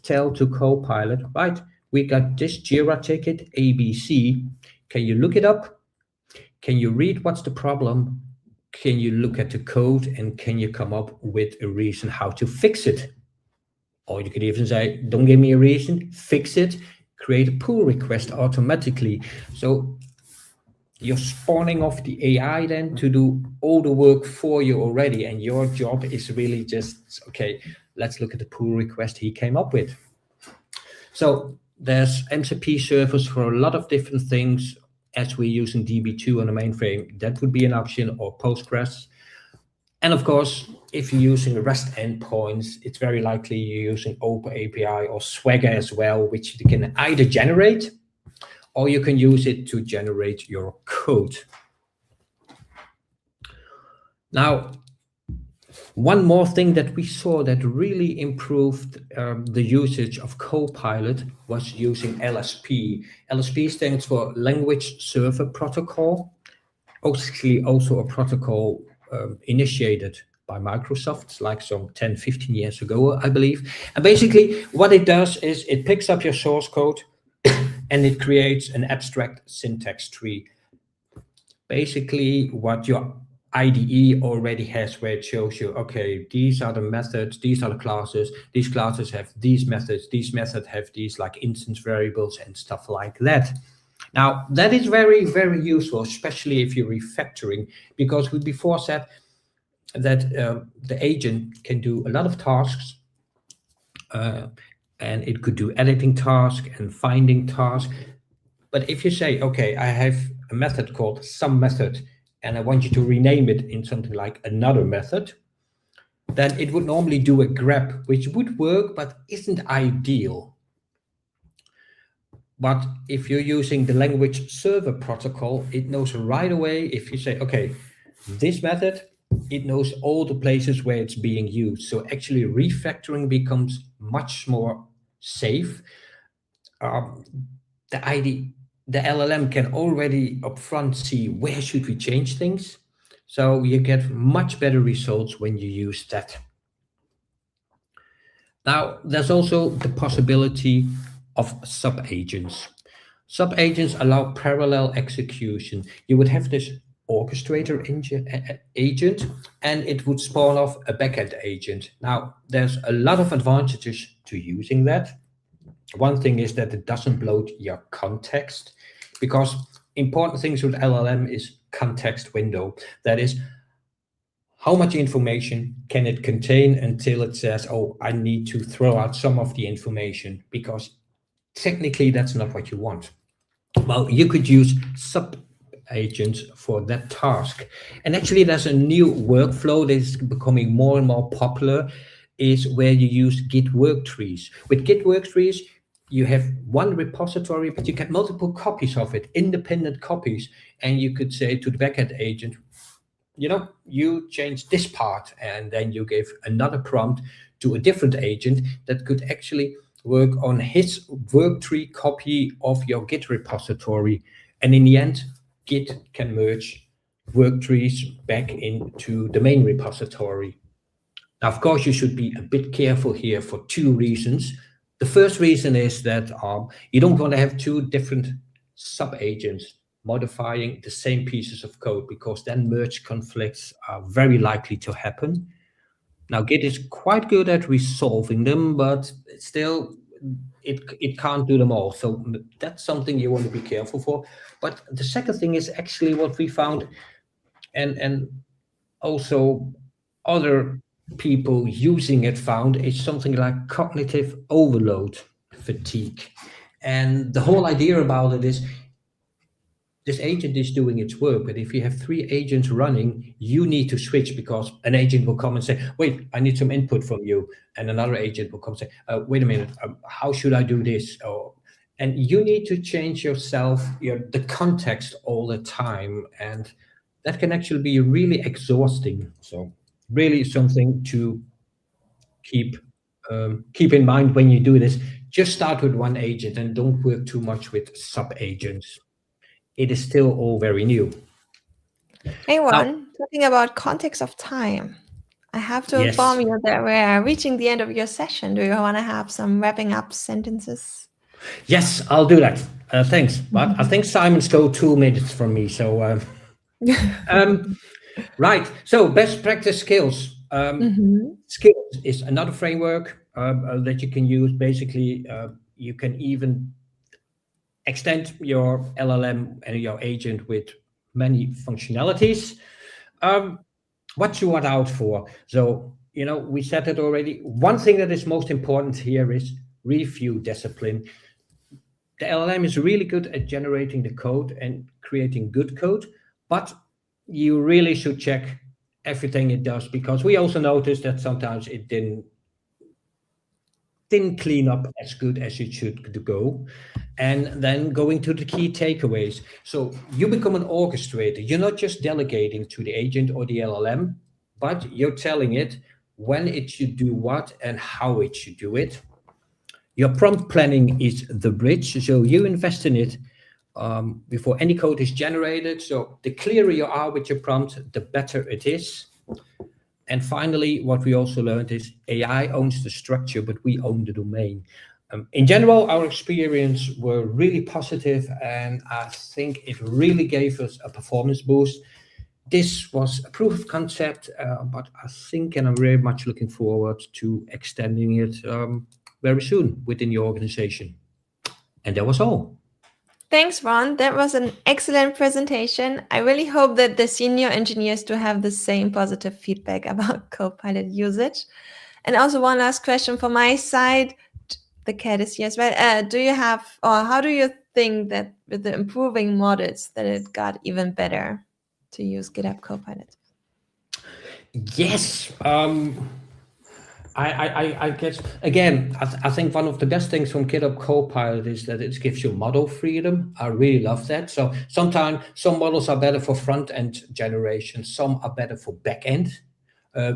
tell to Copilot, right, we got this Jira ticket ABC. Can you look it up? Can you read what's the problem? Can you look at the code, and can you come up with a reason how to fix it? Or you could even say, don't give me a reason, fix it, create a pull request automatically. So you're spawning off the AI then to do all the work for you already, and your job is really just, okay, let's look at the pull request he came up with. So there's MCP servers for a lot of different things. As we're using DB2 on the mainframe, that would be an option, or Postgres. And of course, if you're using REST endpoints, it's very likely you're using OpenAPI or Swagger as well, which you can either generate or you can use it to generate your code. Now, one more thing that we saw that really improved the usage of Copilot was using LSP. LSP stands for Language Server Protocol, actually also a protocol initiated by Microsoft like some 10, 15 years ago, I believe. And basically what it does is it picks up your source code and it creates an abstract syntax tree. Basically what your IDE already has, where it shows you, okay, these are the methods, these are the classes, these classes have these methods have these like instance variables and stuff like that. Now, that is very, very useful, especially if you're refactoring, because we before said that the agent can do a lot of tasks, and it could do editing tasks and finding tasks. But if you say, okay, I have a method called some method, and I want you to rename it in something like another method, then it would normally do a grep, which would work, but isn't ideal. But if you're using the language server protocol, it knows right away. If you say, okay, this method, it knows all the places where it's being used. So actually refactoring becomes much more safe. The LLM can already upfront see where should we change things. So you get much better results when you use that. Now, there's also the possibility of sub-agents. Sub-agents allow parallel execution. You would have this orchestrator agent, and it would spawn off a backend agent. Now, there's a lot of advantages to using that. One thing is that it doesn't bloat your context, because important things with LLM is context window. That is, how much information can it contain until it says, oh, I need to throw out some of the information, because technically that's not what you want. Well, you could use sub-agents for that task. And actually there's a new workflow that is becoming more and more popular, is where you use Git work trees. With Git work trees, you have one repository, but you get multiple copies of it, independent copies. And you could say to the backend agent, you know, you change this part, and then you give another prompt to a different agent that could actually work on his work tree copy of your Git repository. And in the end, Git can merge work trees back into the main repository. Now, of course, you should be a bit careful here for two reasons. The first reason is that you don't want to have two different sub-agents modifying the same pieces of code, because then merge conflicts are very likely to happen. Now, Git is quite good at resolving them, but still, it can't do them all. So that's something you want to be careful for. But the second thing is actually what we found, and also other people using it found, is something like cognitive overload fatigue. And the whole idea about it is, this agent is doing its work, but if you have 3 agents running, you need to switch because an agent will come and say, wait, I need some input from you. And another agent will come and say, wait a minute, how should I do this? And you need to change yourself, the context all the time. And that can actually be really exhausting. So really something to keep in mind when you do this. Just start with 1 agent and don't work too much with sub-agents. It is still all very new. Hey, Ron, talking about context of time, I have to inform you that we're reaching the end of your session. Do you want to have some wrapping up sentences? Yes, I'll do that. Thanks. But I think Simon stole 2 minutes from me. So, right. So, best practice skills. Skills is another framework that you can use. Basically, you can even extend your LLM and your agent with many functionalities. What you want out for. So, we said it already. One thing that is most important here is review discipline. The LLM is really good at generating the code and creating good code, but you really should check everything it does, because we also noticed that sometimes it didn't clean up as good as it should go. And then going to the key takeaways. So you become an orchestrator. You're not just delegating to the agent or the LLM, but you're telling it when it should do what and how it should do it. Your prompt planning is the bridge. So you invest in it before any code is generated. So the clearer you are with your prompt, the better it is. And finally, what we also learned is AI owns the structure, but we own the domain. In general, our experience were really positive, and I think it really gave us a performance boost. This was a proof of concept, but I think, and I'm very much looking forward to extending it very soon within the organization. And that was all. Thanks, Ron. That was an excellent presentation. I really hope that the senior engineers do have the same positive feedback about Copilot usage. And also one last question from my side. The cat is here as well. Do you have, or how do you think that with the improving models that it got even better to use GitHub Copilot? Yes. I guess, again, I think one of the best things from GitHub Copilot is that it gives you model freedom. I really love that. So sometimes some models are better for front-end generation, some are better for back-end.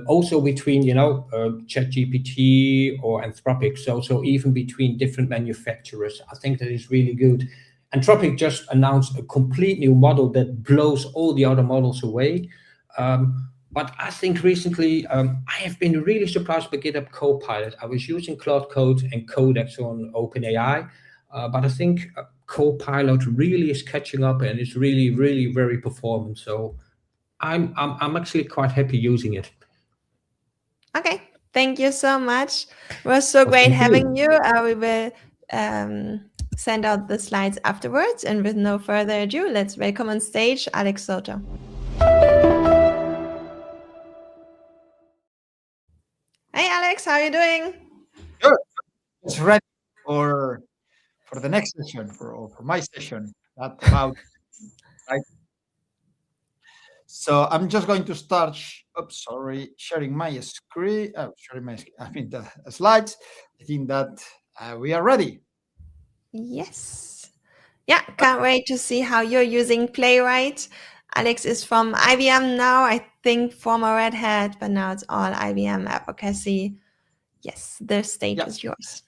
Also between, ChatGPT or Anthropic. So even between different manufacturers, I think that is really good. Anthropic just announced a complete new model that blows all the other models away. But I think recently, I have been really surprised by GitHub Copilot. I was using Cloud Code and Codex on OpenAI, but I think Copilot really is catching up and is really, really very performant. So I'm actually quite happy using it. Okay, thank you so much. It was so great having you. We will send out the slides afterwards. And with no further ado, let's welcome on stage Alex Soto. Hey, Alex, how are you doing? Good. It's ready for the next session, for my session. That's about right. So I'm just going to start. Sharing my screen. The slides. I think that we are ready. Yes. Yeah, can't wait to see how you're using Playwright. Alex is from IBM now, I think former Red Hat, but now it's all IBM advocacy. Yes, the stage is yours.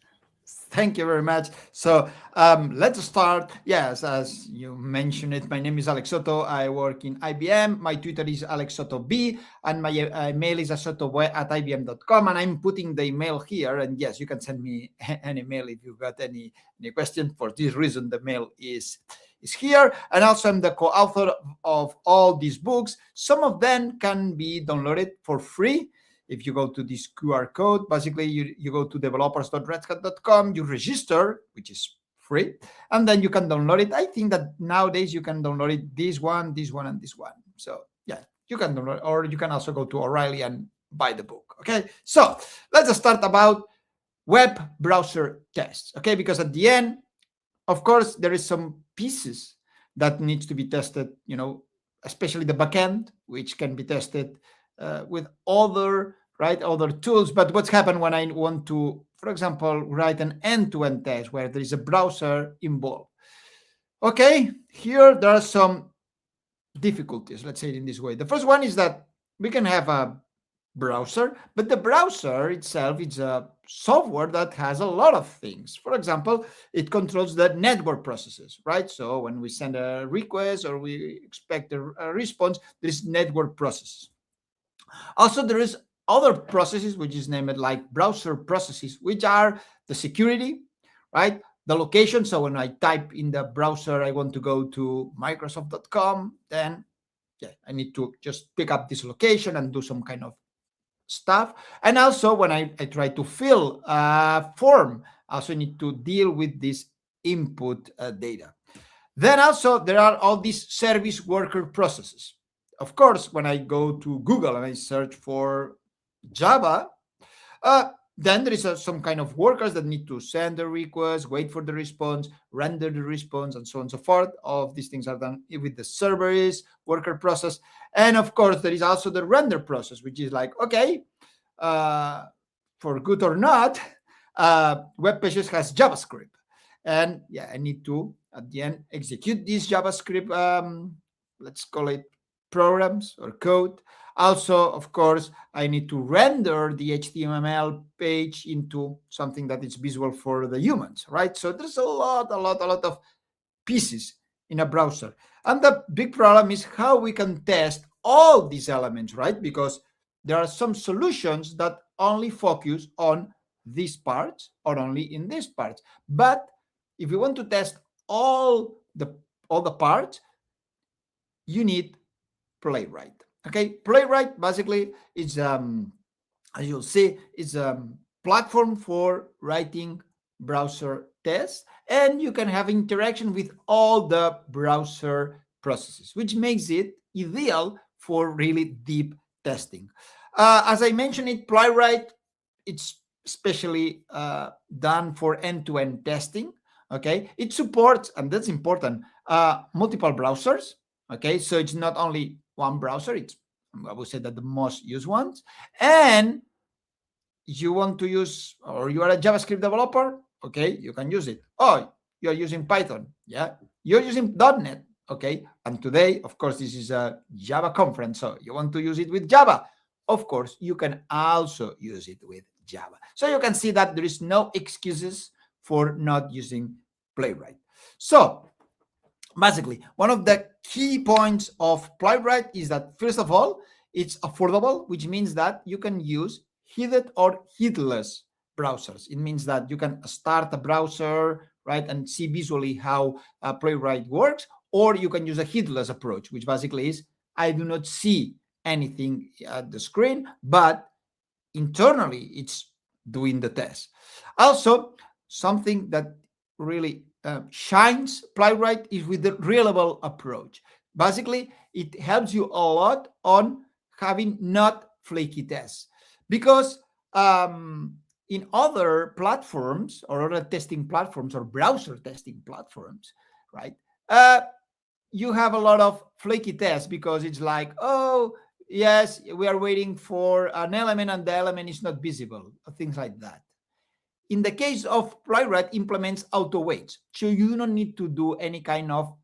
Thank you very much. So let's start. Yes, as you mentioned it, my name is Alex Soto. I work in IBM. My Twitter is AlexSotoB, and my email is sotob@ibm.com. And I'm putting the email here. And yes, you can send me an email if you've got any question. For this reason, the mail is here. And also, I'm the co-author of all these books. Some of them can be downloaded for free. If you go to this QR code, basically you go to developers.redhat.com, you register, which is free, and then you can download it. I think that nowadays you can download it, this one, and this one. So yeah, you can download, or you can also go to O'Reilly and buy the book. Okay, so let's start about web browser tests. Okay, because at the end, of course, there is some pieces that needs to be tested, especially the backend, which can be tested with other tools. But what's happened when I want to, for example, write an end-to-end test where there is a browser involved? Okay, here there are some difficulties, let's say it in this way. The first one is that we can have a browser, but the browser itself is a software that has a lot of things. For example, it controls the network processes, right? So when we send a request or we expect a response, there's network processes. Also, there is other processes, which is named like browser processes, which are the security, right? The location. So when I type in the browser, I want to go to Microsoft.com, then I need to just pick up this location and do some kind of stuff. And also when I try to fill a form, I also need to deal with this input data. Then also there are all these service worker processes. Of course, when I go to Google and I search for Java, then there is some kind of workers that need to send a request, wait for the response, render the response, and so on and so forth. All of these things are done with the service worker process. And of course, there is also the render process, which is like, okay, for good or not, web pages has JavaScript. And I need to, at the end, execute this JavaScript, let's call it programs or code. Also, of course, I need to render the HTML page into something that is visual for the humans, right? So there's a lot of pieces in a browser. And the big problem is how we can test all these elements, right? Because there are some solutions that only focus on these parts or only in these parts. But if you want to test all the parts, you need Playwright. Okay, Playwright basically is, as you'll see, is a platform for writing browser tests, and you can have interaction with all the browser processes, which makes it ideal for really deep testing. As I mentioned it, Playwright, it's especially done for end-to-end testing. Okay, it supports, and that's important, multiple browsers. Okay, so it's not only one browser, it's, I would say, that the most used ones. And you want to use, or you are a JavaScript developer, okay, you can use it. Oh, you're using Python, you're using .NET, okay, and today, of course, this is a Java conference, so you want to use it with Java, of course, you can also use it with Java. So you can see that there is no excuses for not using Playwright. So basically, one of the key points of Playwright is that, first of all, it's affordable, which means that you can use headed or headless browsers. It means that you can start a browser, right, and see visually how Playwright works, or you can use a headless approach, which basically is, I do not see anything at the screen, but internally it's doing the test. Also, something that really shines Playwright is with the reliable approach. Basically, it helps you a lot on having not flaky tests, because in other platforms or other testing platforms or browser testing platforms, right, you have a lot of flaky tests because it's like, oh, yes, we are waiting for an element and the element is not visible, things like that. In the case of Playwright, implements auto waits, so you don't need to do any kind of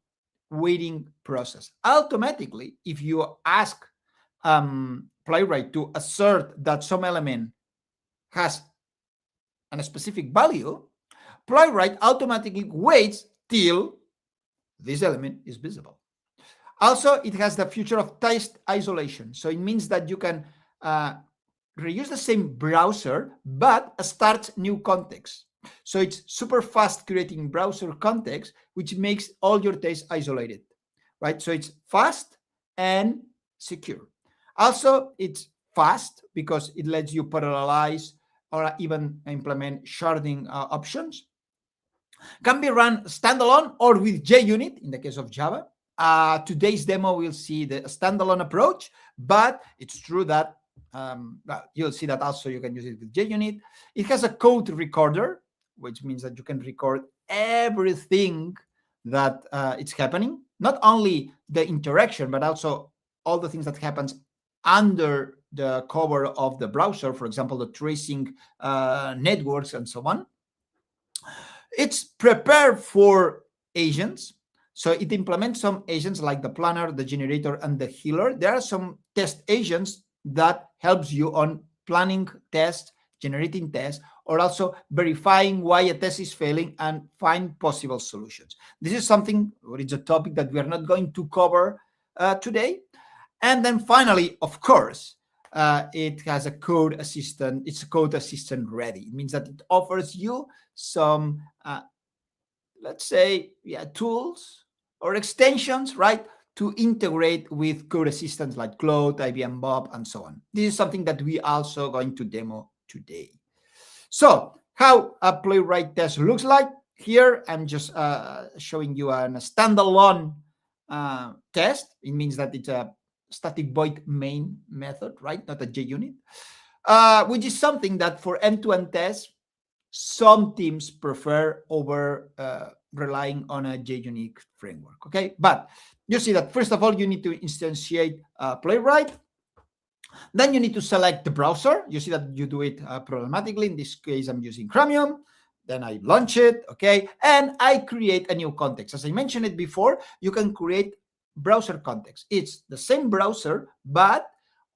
waiting process. Automatically, if you ask Playwright to assert that some element has a specific value, Playwright automatically waits till this element is visible. Also, it has the feature of test isolation. So it means that you can reuse the same browser, but start new context. So it's super fast creating browser context, which makes all your tests isolated, right? So it's fast and secure. Also, it's fast because it lets you parallelize or even implement sharding options. Can be run standalone or with JUnit in the case of Java. Today's demo will see the standalone approach, but it's true that you'll see that also you can use it with JUnit. It has a code recorder, which means that you can record everything that it's happening. Not only the interaction, but also all the things that happens under the cover of the browser, for example, the tracing networks and so on. It's prepared for agents. So it implements some agents like the planner, the generator, and the healer. There are some test agents that helps you on planning tests, generating tests, or also verifying why a test is failing and find possible solutions. This is something, or it's a topic that we are not going to cover today. And then finally, of course, it has a code assistant. It's a code assistant ready. It means that it offers you some, let's say, tools or extensions, right, to integrate with code assistants like Claude, IBM Bob, and so on. This is something that we also going to demo today. So how a Playwright test looks like. Here, I'm just showing you a standalone test. It means that it's a static void main method, right? Not a JUnit, which is something that for end-to-end tests, some teams prefer over relying on a JUnit framework, okay? But you see that, first of all, you need to instantiate Playwright. Then you need to select the browser. You see that you do it programmatically. In this case, I'm using Chromium. Then I launch it, okay? And I create a new context. As I mentioned it before, you can create browser context. It's the same browser, but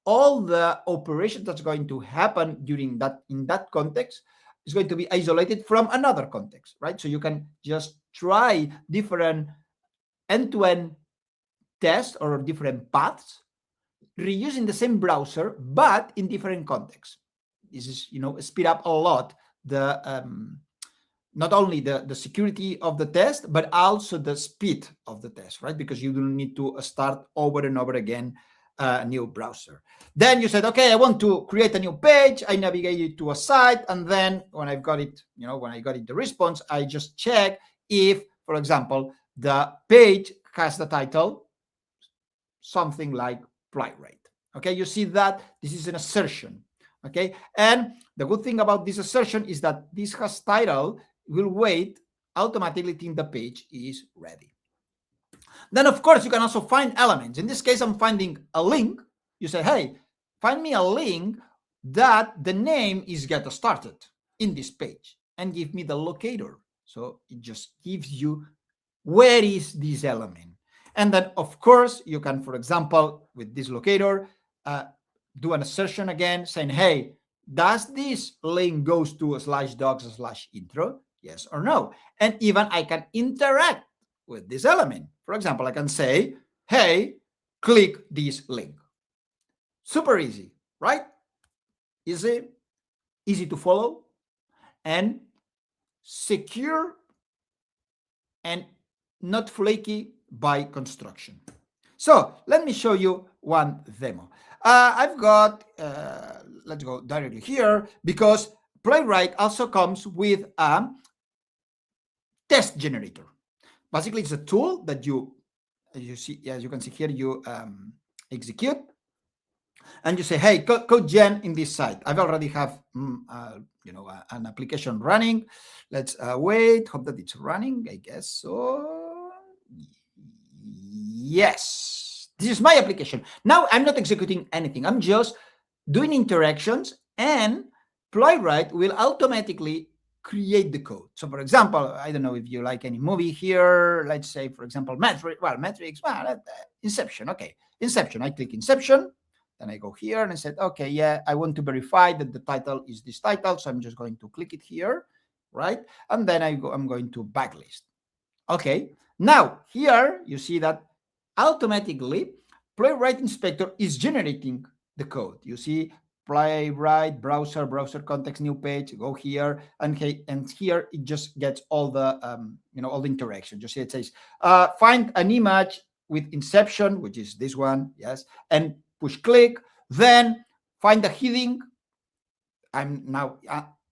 all the operations that's going to happen during that, in that context, is going to be isolated from another context, right? So you can just try different end-to-end tests or different paths, reusing the same browser, but in different contexts. This is, speed up a lot the not only the security of the test, but also the speed of the test, right? Because you don't need to start over and over again a new browser. Then you said, okay, I want to create a new page. I navigate it to a site. And then when I've got it, when I got it, the response, I just check if, for example, the page has the title, something like Playwright. Okay, you see that this is an assertion. Okay, and the good thing about this assertion is that this has title will wait automatically till the page is ready. Then, of course, you can also find elements. In this case, I'm finding a link. You say, hey, find me a link that the name is get started in this page and give me the locator. So it just gives you where is this element. And then, of course, you can, for example, with this locator, do an assertion again saying, hey, does this link goes to /docs/intro? Yes or no? And even I can interact with this element. For example, I can say, hey, click this link. Super easy, right? Easy to follow, and secure and not flaky by construction. So let me show you one demo. I've got, let's go directly here, because Playwright also comes with a test generator. Basically, it's a tool that you see, as you can see here, you execute, and you say, hey, code gen in this site. I've already have, an application running. Let's wait, hope that it's running, I guess so. Yes, this is my application. Now I'm not executing anything. I'm just doing interactions, and Playwright will automatically create the code. So, for example, I don't know if you like any movie here. Let's say, for example, Matrix. Inception. Okay, Inception. I click Inception. Then I go here and I said, okay, yeah, I want to verify that the title is this title. So I'm just going to click it here, right? And then I'm going to backlist. Okay. Now here you see that automatically Playwright Inspector is generating the code. You see Playwright, browser context, new page, go here, and here it just gets all the all the interaction. You see it says find an image with Inception, which is this one, yes, and push click, then find the heading. I'm now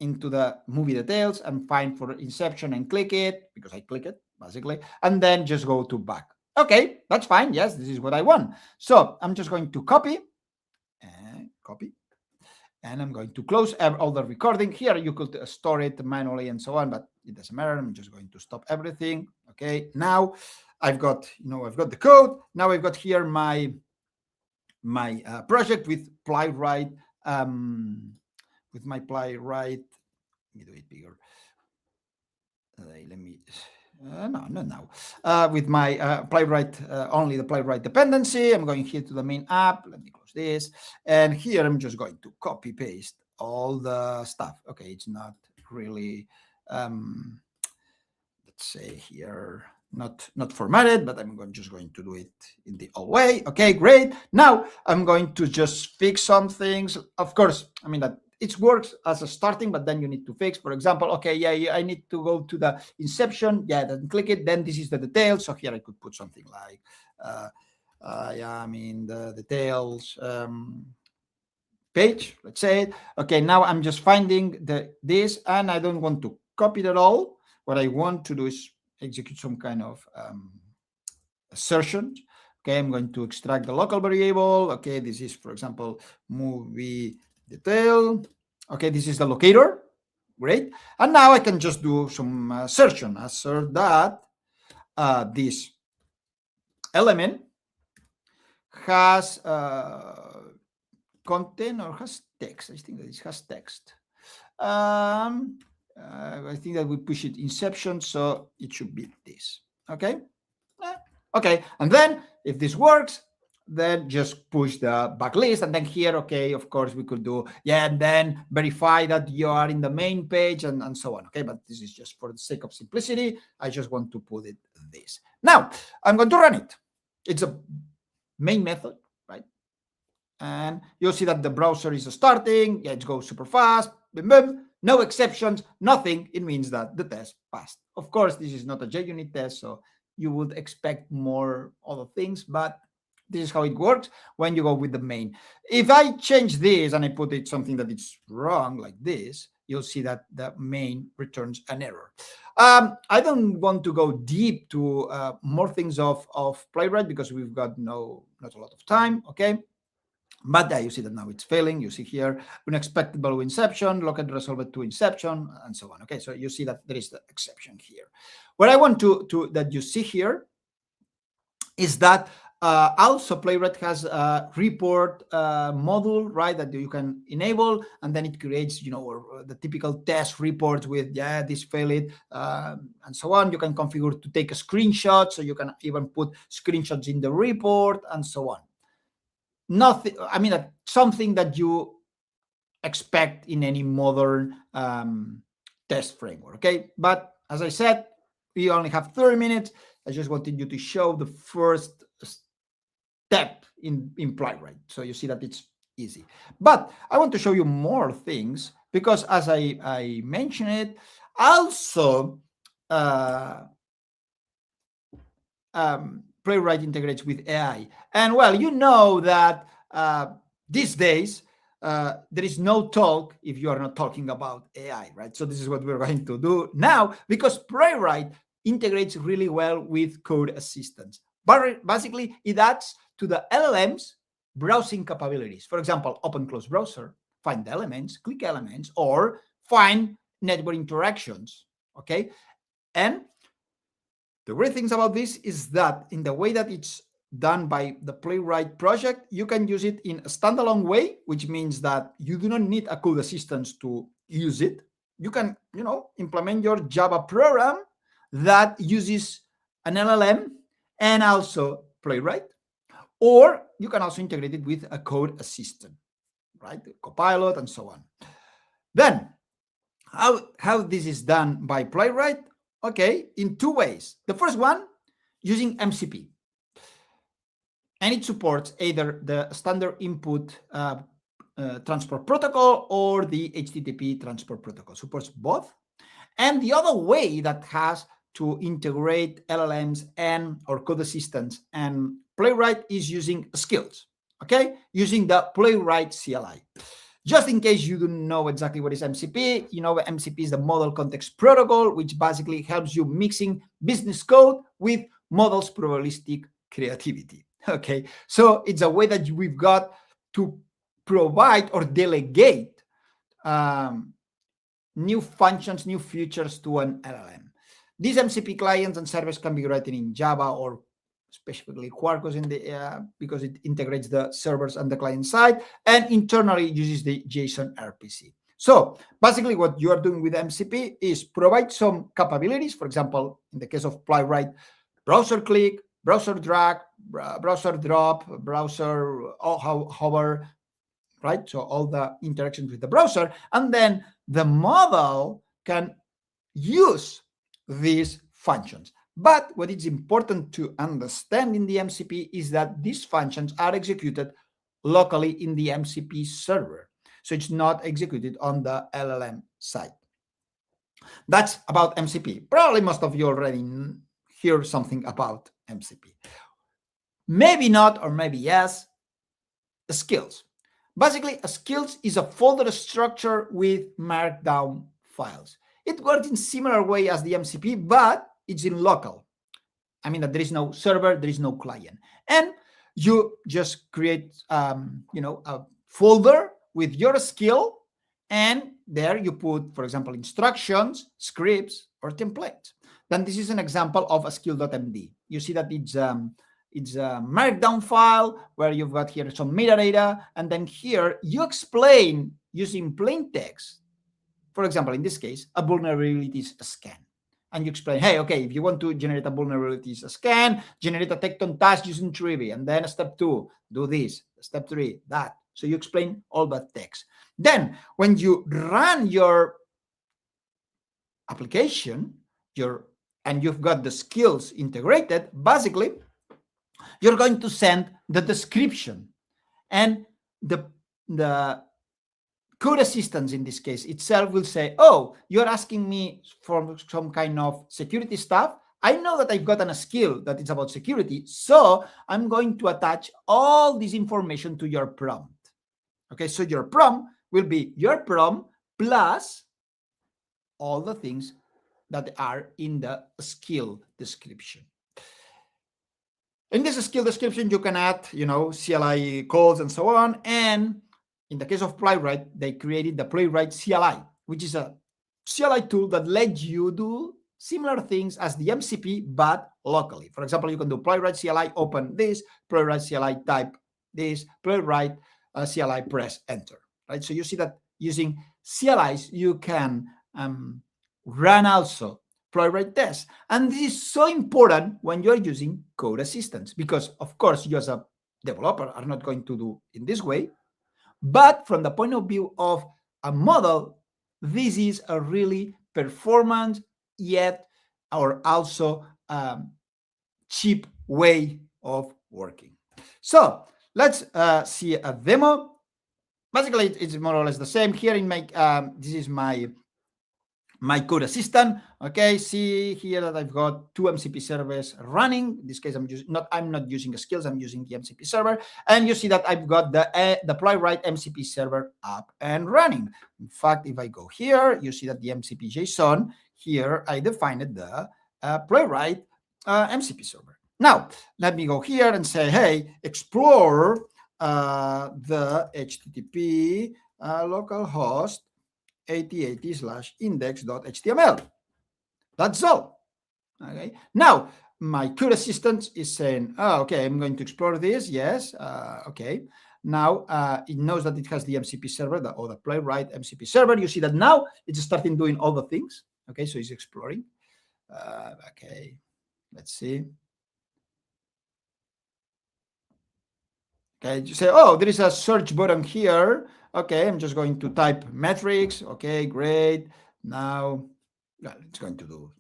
into the movie details and find for Inception and click it, because I click it basically, and then just go to back. Okay, that's fine. Yes, this is what I want. So I'm just going to copy, and I'm going to close all the recording. Here you could store it manually and so on, but It doesn't matter. I'm just going to stop everything. Okay, now I've got, I've got the code. Now I've got here my project with Playwright. With my Playwright, let me do it bigger. Let me. No, not now. With my Playwright, only the Playwright dependency. I'm going here to the main app. Let me close this. And here I'm just going to copy paste all the stuff. Okay, it's not really, let's say here, not formatted, but I'm just going to do it in the old way. Okay, great. Now I'm going to just fix some things. Of course, I mean that it works as a starting, but then you need to fix, for example, okay, yeah, I need to go to the inception. Yeah, then click it. Then this is the details. So here I could put something like, the details page, let's say. Okay, now I'm just finding this, and I don't want to copy it at all. What I want to do is execute some kind of assertion. Okay, I'm going to extract the local variable. Okay, this is, for example, movie detail. Okay, this is the locator. Great. And now I can just do some assertion. Assert that this element has content or has text. I think that it has text. I think that we push it inception, so it should be this. Okay. Okay. And then if this works, then just push the backlist. And then here, okay, of course, we could do, and then verify that you are in the main page and so on. Okay. But this is just for the sake of simplicity. I just want to put it this. Now I'm going to run it. It's a main method, right? And you'll see that the browser is starting. Yeah, it goes super fast. Boom, boom. No exceptions, nothing. It means that the test passed. Of course, this is not a JUnit test, so you would expect more other things, but this is how it works when you go with the main. If I change this and I put it something that is wrong like this, you'll see that the main returns an error. I don't want to go deep to more things of Playwright because we've got not a lot of time, okay? But you see that now it's failing. You see here unexpected value inception, locate resolved to inception, and so on. Okay, so you see that there is the exception here. What I want to that you see here is that also Playwright has a report module, right, that you can enable, and then it creates, the typical test reports with, this failed, and so on. You can configure to take a screenshot, so you can even put screenshots in the report, and so on. Nothing, I mean, something that you expect in any modern test framework, okay? But as I said, we only have 30 minutes. I just wanted you to show the first step in Playwright. So you see that it's easy. But I want to show you more things because as I mentioned it, also Playwright integrates with AI. And well, you know that these days, there is no talk if you are not talking about AI, right? So this is what we're going to do now because Playwright integrates really well with code assistants. But basically, it adds to the LLMs browsing capabilities. For example, open close browser, find the elements, click elements, or find network interactions, okay? And the great things about this is that in the way that it's done by the Playwright project, you can use it in a standalone way, which means that you do not need a code assistant to use it. You can, implement your Java program that uses an LLM and also Playwright, or you can also integrate it with a code assistant, right? Copilot and so on. Then, how this is done by Playwright? Okay, in two ways. The first one, using MCP. And it supports either the standard input transport protocol or the HTTP transport protocol. Supports both. And the other way that has to integrate LLMs and or code assistants and Playwright is using skills, okay? Using the Playwright CLI. Just in case you don't know exactly what is MCP, MCP is the Model Context Protocol, which basically helps you mixing business code with models probabilistic creativity. Okay, so it's a way that we've got to provide or delegate new functions, new features to an LLM. These MCP clients and servers can be written in Java or specifically Quarkus in the because it integrates the servers and the client side, and internally uses the JSON RPC. So basically what you are doing with MCP is provide some capabilities. For example, in the case of Playwright, browser click, browser drag, browser drop, browser hover, right? So all the interactions with the browser, and then the model can use these functions. But what is important to understand in the MCP is that these functions are executed locally in the MCP server. So it's not executed on the LLM side. That's about MCP. Probably most of you already hear something about MCP. Maybe not, or maybe yes. Skills. Basically, a skills is a folder structure with markdown files. It works in similar way as the MCP, but it's in local. I mean that there is no server, there is no client, and you just create, a folder with your skill, and there you put, for example, instructions, scripts, or templates. Then this is an example of a skill.md. You see that it's a markdown file where you've got here some metadata, and then here you explain using plain text. For example, in this case, a vulnerabilities scan. And you explain, hey, okay, if you want to generate a vulnerabilities scan, generate a Tecton task using Trivy, and then step 2, do this, step 3, that. So you explain all that text. Then when you run your application, and you've got the skills integrated, basically, you're going to send the description, and the code assistance in this case itself will say, oh, you're asking me for some kind of security stuff. I know that I've gotten a skill that is about security, so I'm going to attach all this information to your prompt. Okay, so your prompt will be your prompt plus all the things that are in the skill description. In this skill description, you can add, CLI calls and so on. And in the case of Playwright, they created the Playwright CLI, which is a CLI tool that lets you do similar things as the MCP, but locally. For example, you can do Playwright CLI, open this, Playwright CLI, type this, Playwright CLI, press enter, right? So you see that using CLIs, you can run also Playwright tests. And this is so important when you're using code assistance, because of course you as a developer are not going to do in this way. But from the point of view of a model, this is a really performant yet or also cheap way of working. So let's see a demo. Basically, it's more or less the same. Here in my this is my code assistant. Okay, see here that I've got 2 MCP servers running. In this case, I'm not using the skills, I'm using the MCP server. And you see that I've got the Playwright MCP server up and running. In fact, if I go here, you see that the MCP JSON, here I defined the Playwright MCP server. Now, let me go here and say, hey, explore the HTTP localhost 8080/index.html. That's all. Okay. Now my code assistant is saying, oh, okay, I'm going to explore this. Yes. Okay. Now it knows that it has the MCP server, or the Playwright MCP server. You see that now it's starting doing all the things. Okay. So it's exploring. Okay. Let's see. Okay. You say, oh, there is a search button here. Okay, I'm just going to type metrics. Okay, great. Now, it's going to do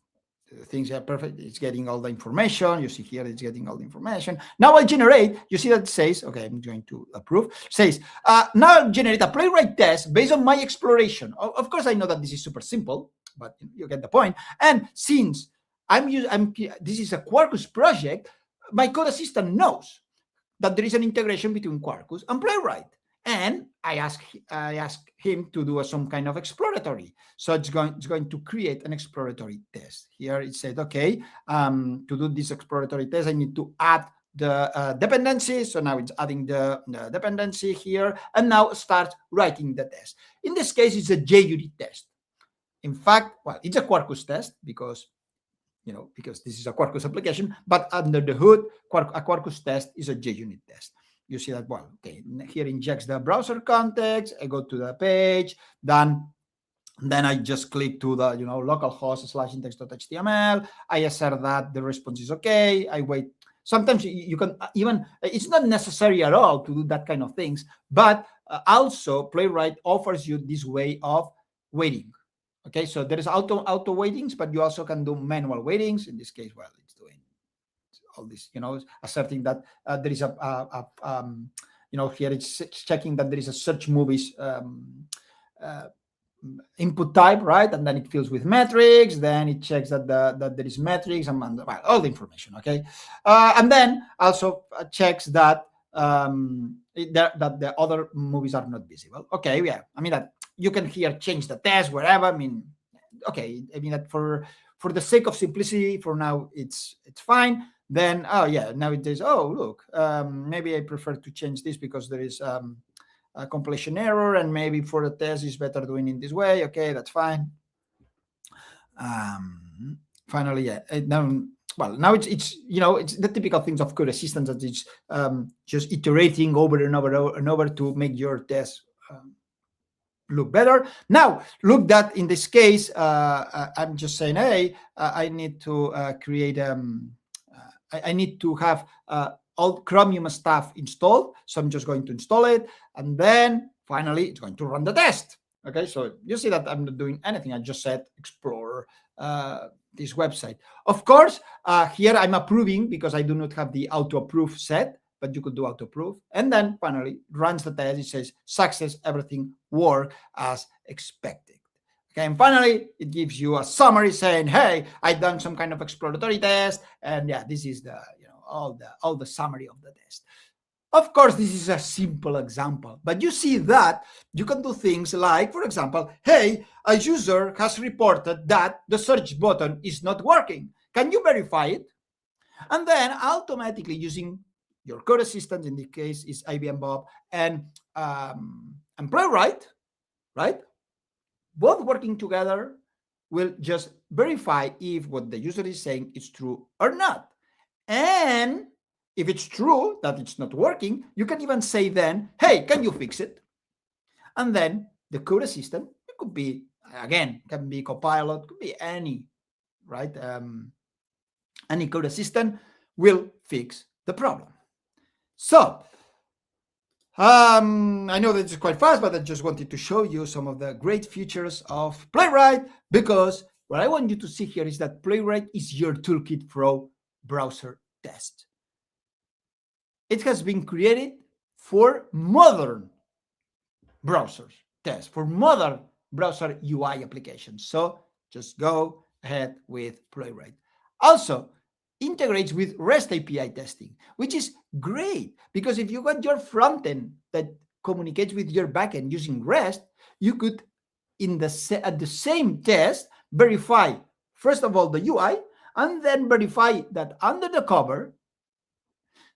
things are perfect. It's getting all the information. You see here, it's getting all the information. Now I'll generate. You see that it says, okay, I'm going to approve. Says, now I'll generate a Playwright test based on my exploration. Of course, I know that this is super simple, but you get the point. And since this is a Quarkus project, my code assistant knows that there is an integration between Quarkus and Playwright. And I ask him to do some kind of exploratory. So it's going to create an exploratory test. Here it said, okay, to do this exploratory test, I need to add the dependency. So now it's adding the dependency here, and now start writing the test. In this case, it's a JUnit test. In fact, well, it's a Quarkus test because this is a Quarkus application, but under the hood, a Quarkus test is a JUnit test. You see that, well, okay, here injects the browser context, I go to the page, then I just click to the, localhost /index.html, I assert that the response is okay, I wait. Sometimes you can even, it's not necessary at all to do that kind of things, but also Playwright offers you this way of waiting. Okay, so there is auto waitings, but you also can do manual waitings. In this case, well, it's doing all this, asserting that there is here it's checking that there is a search movies input type, right? And then it fills with metrics. Then it checks that there is metrics and well, all the information. Okay, and then also checks that that the other movies are not visible. Okay, yeah, I mean that. You can here change the test wherever. I mean, okay. I mean that for the sake of simplicity, for now it's fine. Then now it says, oh look, maybe I prefer to change this because there is a compilation error, and maybe for the test it's better doing it this way. Okay, that's fine. Finally, yeah. Now it's it's the typical things of code assistance that it's just iterating over and over and over to make your test look better. Now, look that in this case, I'm just saying, hey, I need to create, I need to have all Chromium stuff installed. So I'm just going to install it. And then finally, it's going to run the test. Okay, so you see that I'm not doing anything. I just said explore this website. Of course, here I'm approving because I do not have the auto approve set, but you could do auto approve. And then finally runs the test. It says success, everything worked as expected. Okay, and finally it gives you a summary saying, hey, I've done some kind of exploratory test, and yeah, this is the all the summary of the test. Of course, this is a simple example, but you see that you can do things like, for example, hey, a user has reported that the search button is not working. Can you verify it? And then automatically using your code assistant, in this case is IBM Bob and Playwright, right? Both working together will just verify if what the user is saying is true or not. And if it's true that it's not working, you can even say then, hey, can you fix it? And then the code assistant, it could be, again, can be Copilot, could be any, right? Any code assistant will fix the problem. So, I know that it's quite fast, but I just wanted to show you some of the great features of Playwright, because what I want you to see here is that Playwright is your toolkit for browser tests. It has been created for modern browsers tests, for modern browser UI applications. So just go ahead with Playwright. Also, integrates with REST API testing, which is great because if you got your front end that communicates with your backend using REST, you could, at the same test, verify, first of all, the UI, and then verify that under the cover,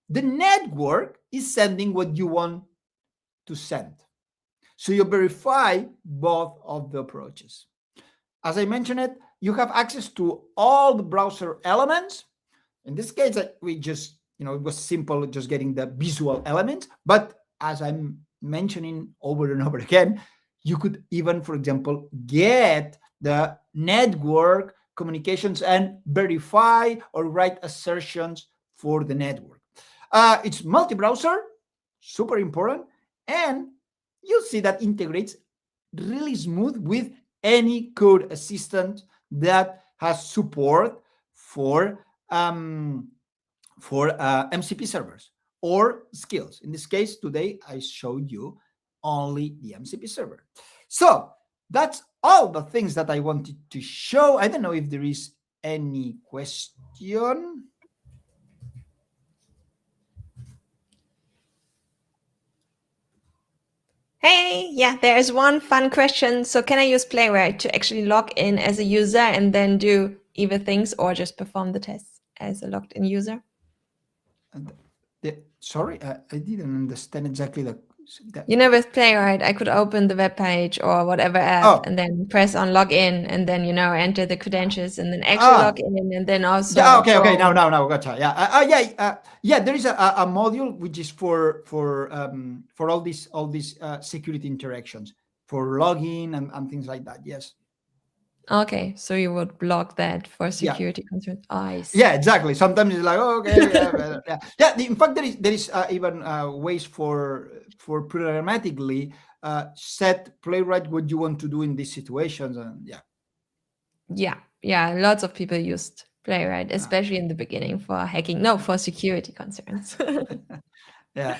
the network is sending what you want to send. So you verify both of the approaches. As I mentioned it, you have access to all the browser elements. In this case, we just, it was simple just getting the visual elements. But as I'm mentioning over and over again, you could even, for example, get the network communications and verify or write assertions for the network. It's multi-browser, super important. And you'll see that integrates really smooth with any code assistant that has support for MCP servers or skills. In this case, today I showed you only the MCP server. So that's all the things that I wanted to show. I don't know if there is any question. Hey, yeah, there is one fun question. So can I use Playwright to actually log in as a user and then do either things or just perform the tests as a logged in user? Sorry, I didn't understand exactly the You know, with Playwright, I could open the web page or whatever app and then press on login and then, you know, enter the credentials and then actually log in and then also. Yeah, okay. Now, gotcha. Yeah. There is a module which is for all these security interactions for login and things like that. Yes. Okay, so you would block that for security concerns. I see. Yeah, exactly. Sometimes it's like, yeah. In fact, there is even ways for programmatically set Playwright what you want to do in these situations, and yeah. Lots of people used Playwright, especially in the beginning for hacking. No, for security concerns. Yeah.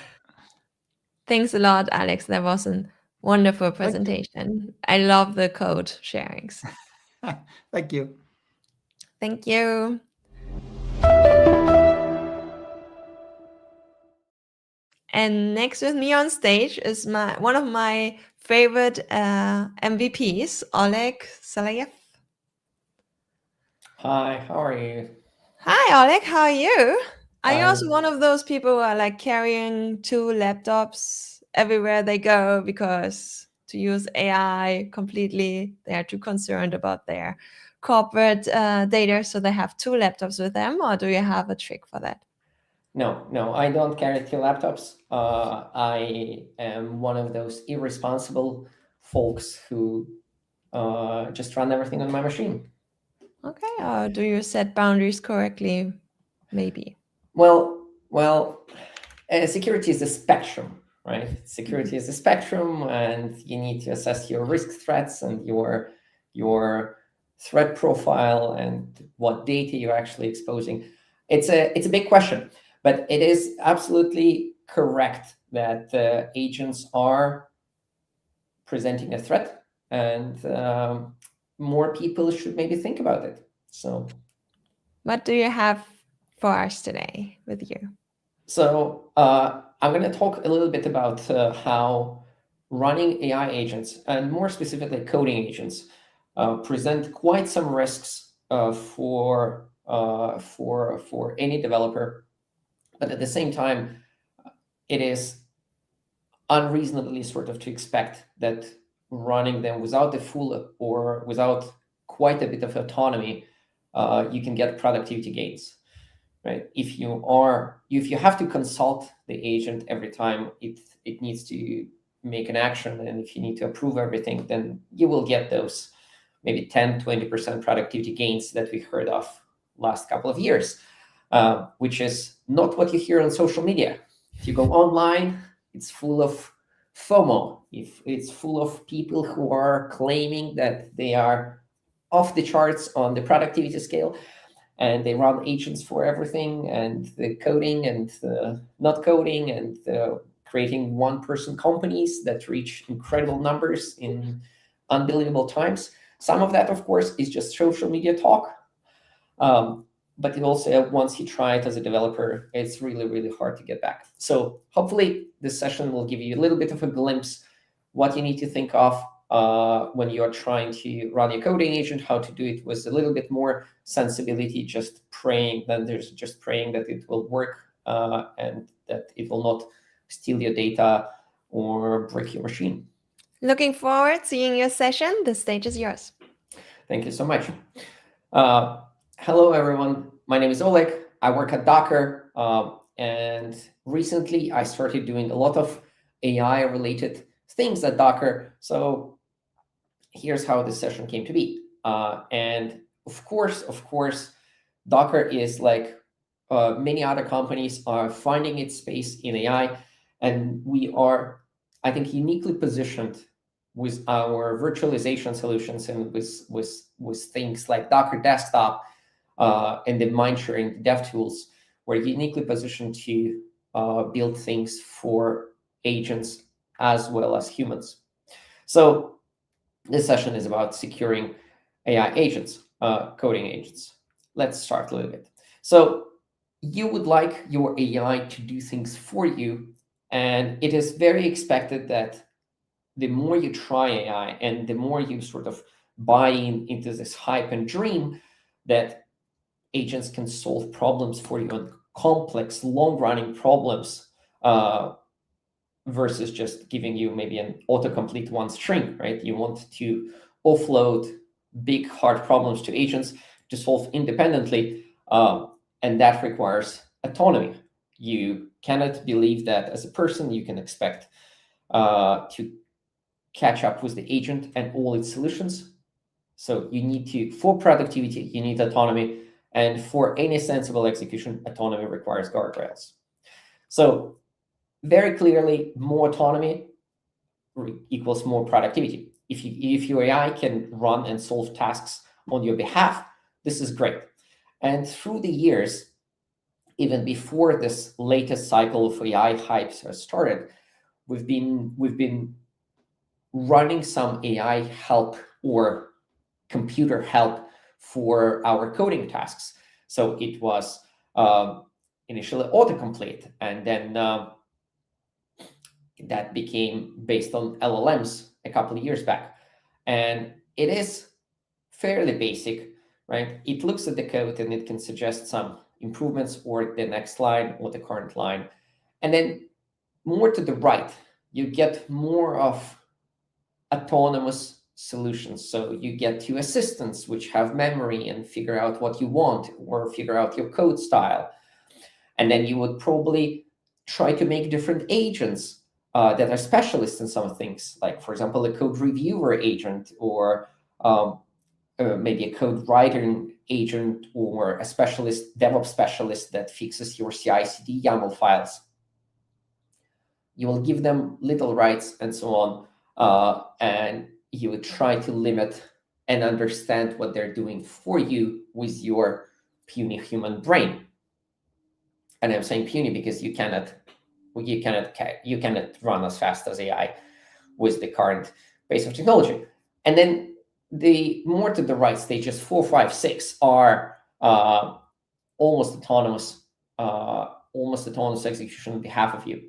Thanks a lot, Alex. That was a wonderful presentation. I love the code sharings. Thank you. Thank you. And next with me on stage is one of my favorite MVPs, Oleg Salayev. Hi, how are you? Hi, Oleg. How are you? Are you also one of those people who are like carrying 2 laptops everywhere they go because to use AI completely, they are too concerned about their corporate data, so they have 2 laptops with them, or do you have a trick for that? No, I don't carry 2 laptops. I am one of those irresponsible folks who just run everything on my machine. Okay, or do you set boundaries correctly? Maybe. Well, security is a spectrum, right? Security is a spectrum, and you need to assess your risk threats and your threat profile and what data you're actually exposing. It's a big question, but it is absolutely correct that agents are presenting a threat, and more people should maybe think about it. So, what do you have for us today with you? So I'm going to talk a little bit about how running AI agents, and more specifically coding agents, present quite some risks for any developer. But at the same time, it is unreasonably sort of to expect that running them without the full or without quite a bit of autonomy, you can get productivity gains. Right? If you have to consult the agent every time it needs to make an action, and if you need to approve everything, then you will get those maybe 10-20% productivity gains that we heard of last couple of years, which is not what you hear on social media. If you go online, it's full of FOMO. If it's full of people who are claiming that they are off the charts on the productivity scale, and they run agents for everything, and the coding and the not coding, and creating one-person companies that reach incredible numbers in unbelievable times. Some of that, of course, is just social media talk. But it also, once you try it as a developer, it's really, really hard to get back. So hopefully this session will give you a little bit of a glimpse what you need to think of when you're trying to run your coding agent, how to do it with a little bit more sensibility, just praying that it will work and that it will not steal your data or break your machine. Looking forward to seeing your session. The stage is yours. Thank you so much. Hello, everyone. My name is Oleg. I work at Docker. And recently I started doing a lot of AI-related things at Docker. So here's how this session came to be. And of course, Docker is like many other companies are finding its space in AI. And we are, I think, uniquely positioned with our virtualization solutions and with things like Docker Desktop and the mind sharing dev tools. We're uniquely positioned to build things for agents as well as humans. So this session is about securing AI agents, coding agents. Let's start a little bit. So you would like your AI to do things for you, and it is very expected that the more you try AI and the more you sort of buy into this hype and dream that agents can solve problems for you, and complex, long-running problems versus just giving you maybe an autocomplete one string, right? You want to offload big, hard problems to agents to solve independently, and that requires autonomy. You cannot believe that as a person you can expect to catch up with the agent and all its solutions. So you need to, for productivity, you need autonomy, and for any sensible execution, autonomy requires guardrails. So very clearly, more autonomy equals more productivity. If your AI can run and solve tasks on your behalf, this is great. And through the years, even before this latest cycle of AI hypes has started, we've been running some AI help or computer help for our coding tasks. So it was initially autocomplete, and then that became based on LLMs a couple of years back. And it is fairly basic, right? It looks at the code and it can suggest some improvements or the next line or the current line. And then more to the right, you get more of autonomous solutions. So you get to assistants which have memory and figure out what you want or figure out your code style. And then you would probably try to make different agents that are specialists in some things, like, for example, a code reviewer agent, or maybe a code writing agent, or a specialist, DevOps specialist that fixes your CI/CD YAML files. You will give them little rights and so on, and you would try to limit and understand what they're doing for you with your puny human brain. And I'm saying puny because you cannot run as fast as AI with the current base of technology. And then the more to the right stages, 4, 5, 6 are almost autonomous execution on behalf of you.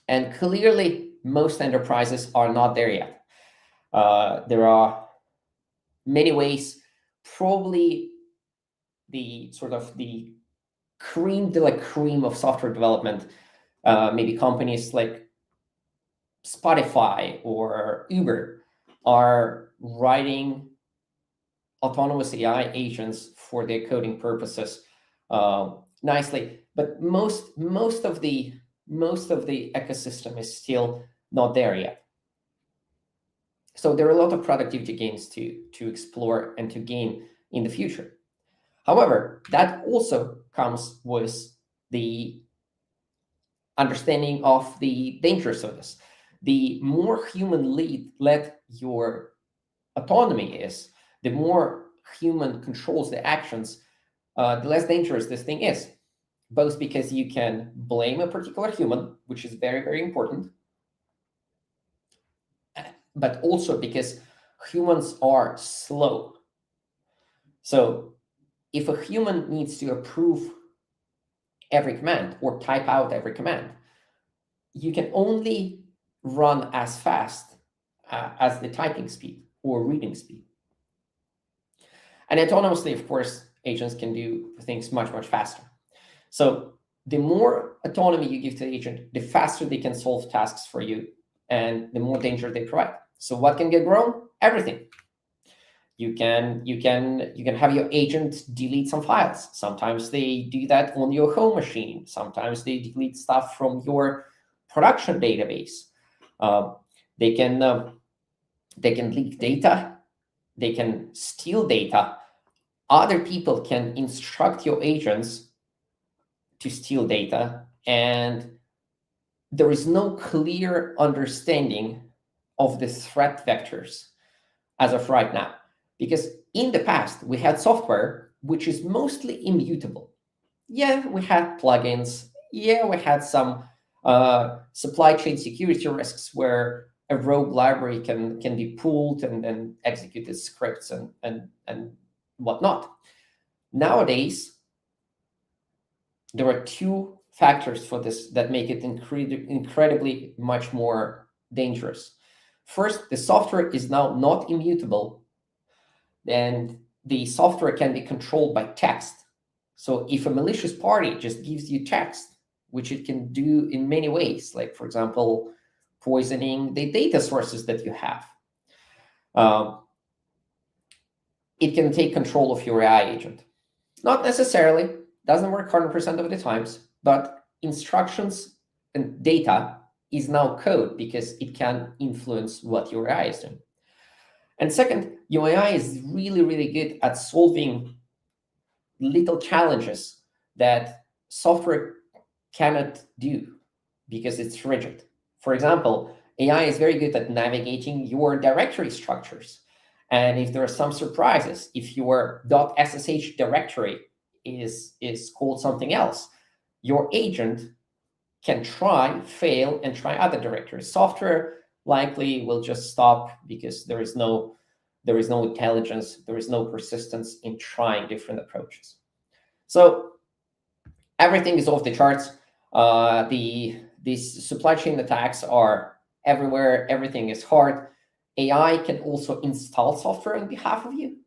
And clearly, most enterprises are not there yet. There are many ways. Probably the sort of the cream de la cream of software development, maybe companies like Spotify or Uber, are writing autonomous AI agents for their coding purposes nicely. But most of the ecosystem is still not there yet. So there are a lot of productivity gains to explore and to gain in the future. However, that also comes with the understanding of the dangers of this. The more human-led your autonomy is, the more human controls the actions, the less dangerous this thing is. Both because you can blame a particular human, which is very, very important, but also because humans are slow. So if a human needs to approve every command or type out every command, you can only run as fast as the typing speed or reading speed. And autonomously, of course, agents can do things much, much faster. So the more autonomy you give to the agent, the faster they can solve tasks for you and the more danger they provide. So what can get grown? Everything. You can have your agent delete some files. Sometimes they do that on your home machine. Sometimes they delete stuff from your production database. They can leak data. They can steal data. Other people can instruct your agents to steal data, and there is no clear understanding of the threat vectors as of right now. Because in the past, we had software which is mostly immutable. Yeah, we had plugins. Yeah, we had some supply chain security risks where a rogue library can be pulled and then executed scripts and whatnot. Nowadays, there are two factors for this that make it incredibly much more dangerous. First, the software is now not immutable, and the software can be controlled by text. So if a malicious party just gives you text, which it can do in many ways, like, for example, poisoning the data sources that you have. It can take control of your AI agent. Not necessarily, doesn't work 100% of the times, but instructions and data is now code because it can influence what your AI is doing. And second, your AI is really, really good at solving little challenges that software cannot do because it's rigid. For example, AI is very good at navigating your directory structures. And if there are some surprises, if your .ssh directory is called something else, your agent can try, fail, and try other directories. Software likely will just stop because there is no intelligence, there is no persistence in trying different approaches. So everything is off the charts. These supply chain attacks are everywhere. Everything is hard. AI can also install software on behalf of you,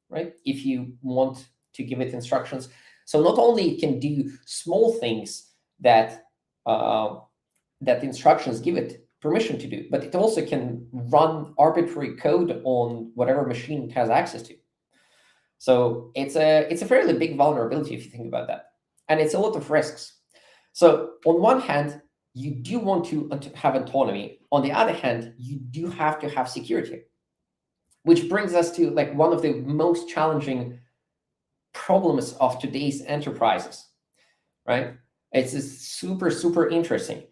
right? If you want to give it instructions. So not only it can do small things that that instructions give it permission to do, but it also can run arbitrary code on whatever machine it has access to. So it's a fairly big vulnerability if you think about that, and it's a lot of risks. So on one hand, you do want to have autonomy. On the other hand, you do have to have security, which brings us to like one of the most challenging problems of today's enterprises, right? It's super, super interesting.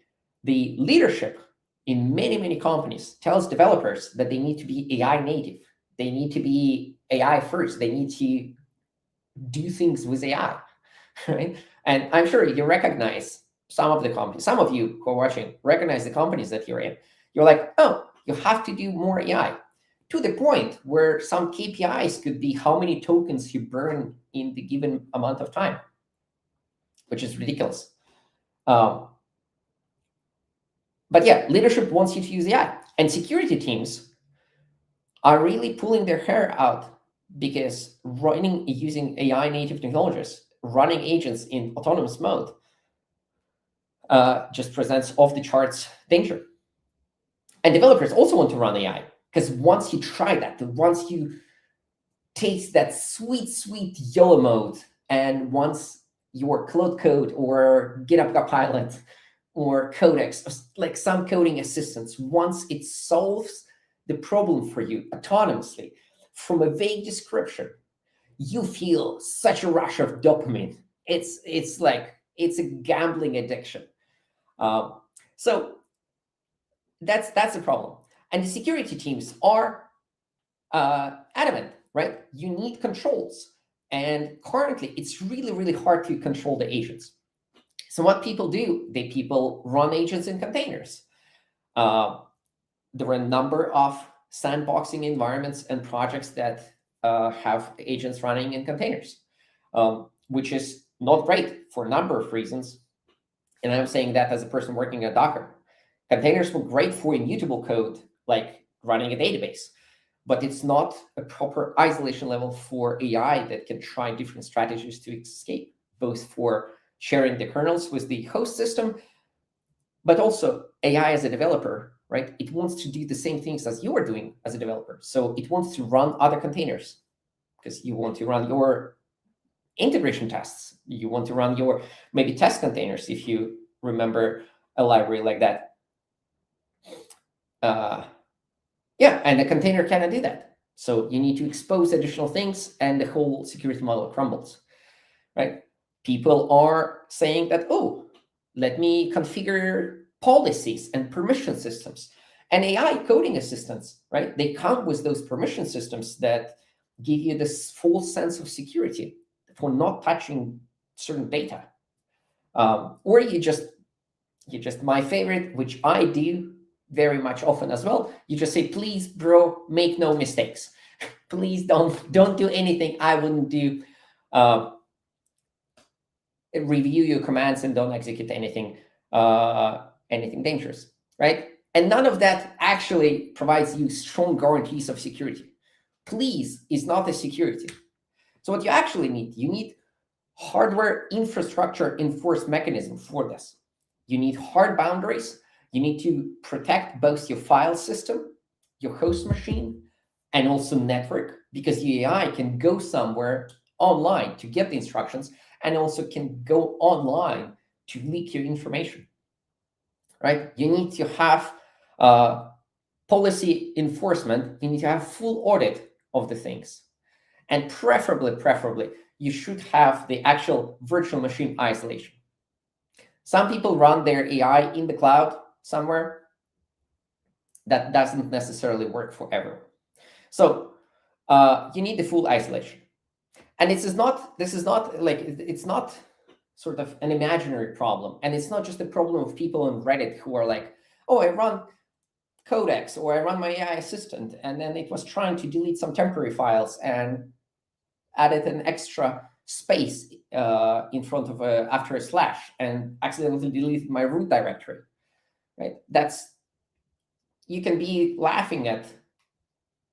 The leadership in many, many companies tells developers that they need to be AI native. They need to be AI first. They need to do things with AI, right? And I'm sure you recognize some of the companies, some of you who are watching recognize the companies that you're in. You're like, oh, you have to do more AI, to the point where some KPIs could be how many tokens you burn in the given amount of time, which is ridiculous. But yeah, leadership wants you to use AI, and security teams are really pulling their hair out because using AI native technologies, running agents in autonomous mode just presents off the charts danger. And developers also want to run AI, because once you try that, once you taste that sweet, sweet yellow mode, and once your Cloud Code or GitHub Copilot or Codex, or like some coding assistance, once it solves the problem for you autonomously from a vague description, you feel such a rush of dopamine. It's like, it's a gambling addiction. So that's the problem. And the security teams are adamant, right? You need controls. And currently, it's really, really hard to control the agents. So what people do, people run agents in containers. There are a number of sandboxing environments and projects that have agents running in containers, which is not great for a number of reasons. And I'm saying that as a person working at Docker. Containers were great for immutable code, like running a database, but it's not a proper isolation level for AI that can try different strategies to escape, both for sharing the kernels with the host system, but also AI as a developer, right? It wants to do the same things as you are doing as a developer. So it wants to run other containers because you want to run your integration tests. You want to run your maybe test containers, if you remember a library like that. Yeah, and the container cannot do that. So you need to expose additional things, and the whole security model crumbles, right? People are saying that, oh, let me configure policies and permission systems. And AI coding assistants, right? They come with those permission systems that give you this full sense of security for not touching certain data. Or you just, my favorite, which I do very much often as well, you just say, please, bro, make no mistakes. Please don't do anything I wouldn't do. Review your commands and don't execute anything dangerous, right? And none of that actually provides you strong guarantees of security. Please is not a security. So what you actually need, you need hardware infrastructure enforced mechanism for this. You need hard boundaries. You need to protect both your file system, your host machine, and also network, because the AI can go somewhere online to get the instructions and also can go online to leak your information, right? You need to have policy enforcement. You need to have full audit of the things. And preferably, you should have the actual virtual machine isolation. Some people run their AI in the cloud somewhere. That doesn't necessarily work for everyone. So you need the full isolation. And this is not like, it's not sort of an imaginary problem. And it's not just a problem of people on Reddit who are like, oh, I run Codex, or I run my AI assistant, and then it was trying to delete some temporary files and added an extra space in front of after a slash and accidentally deleted my root directory, right? You can be laughing at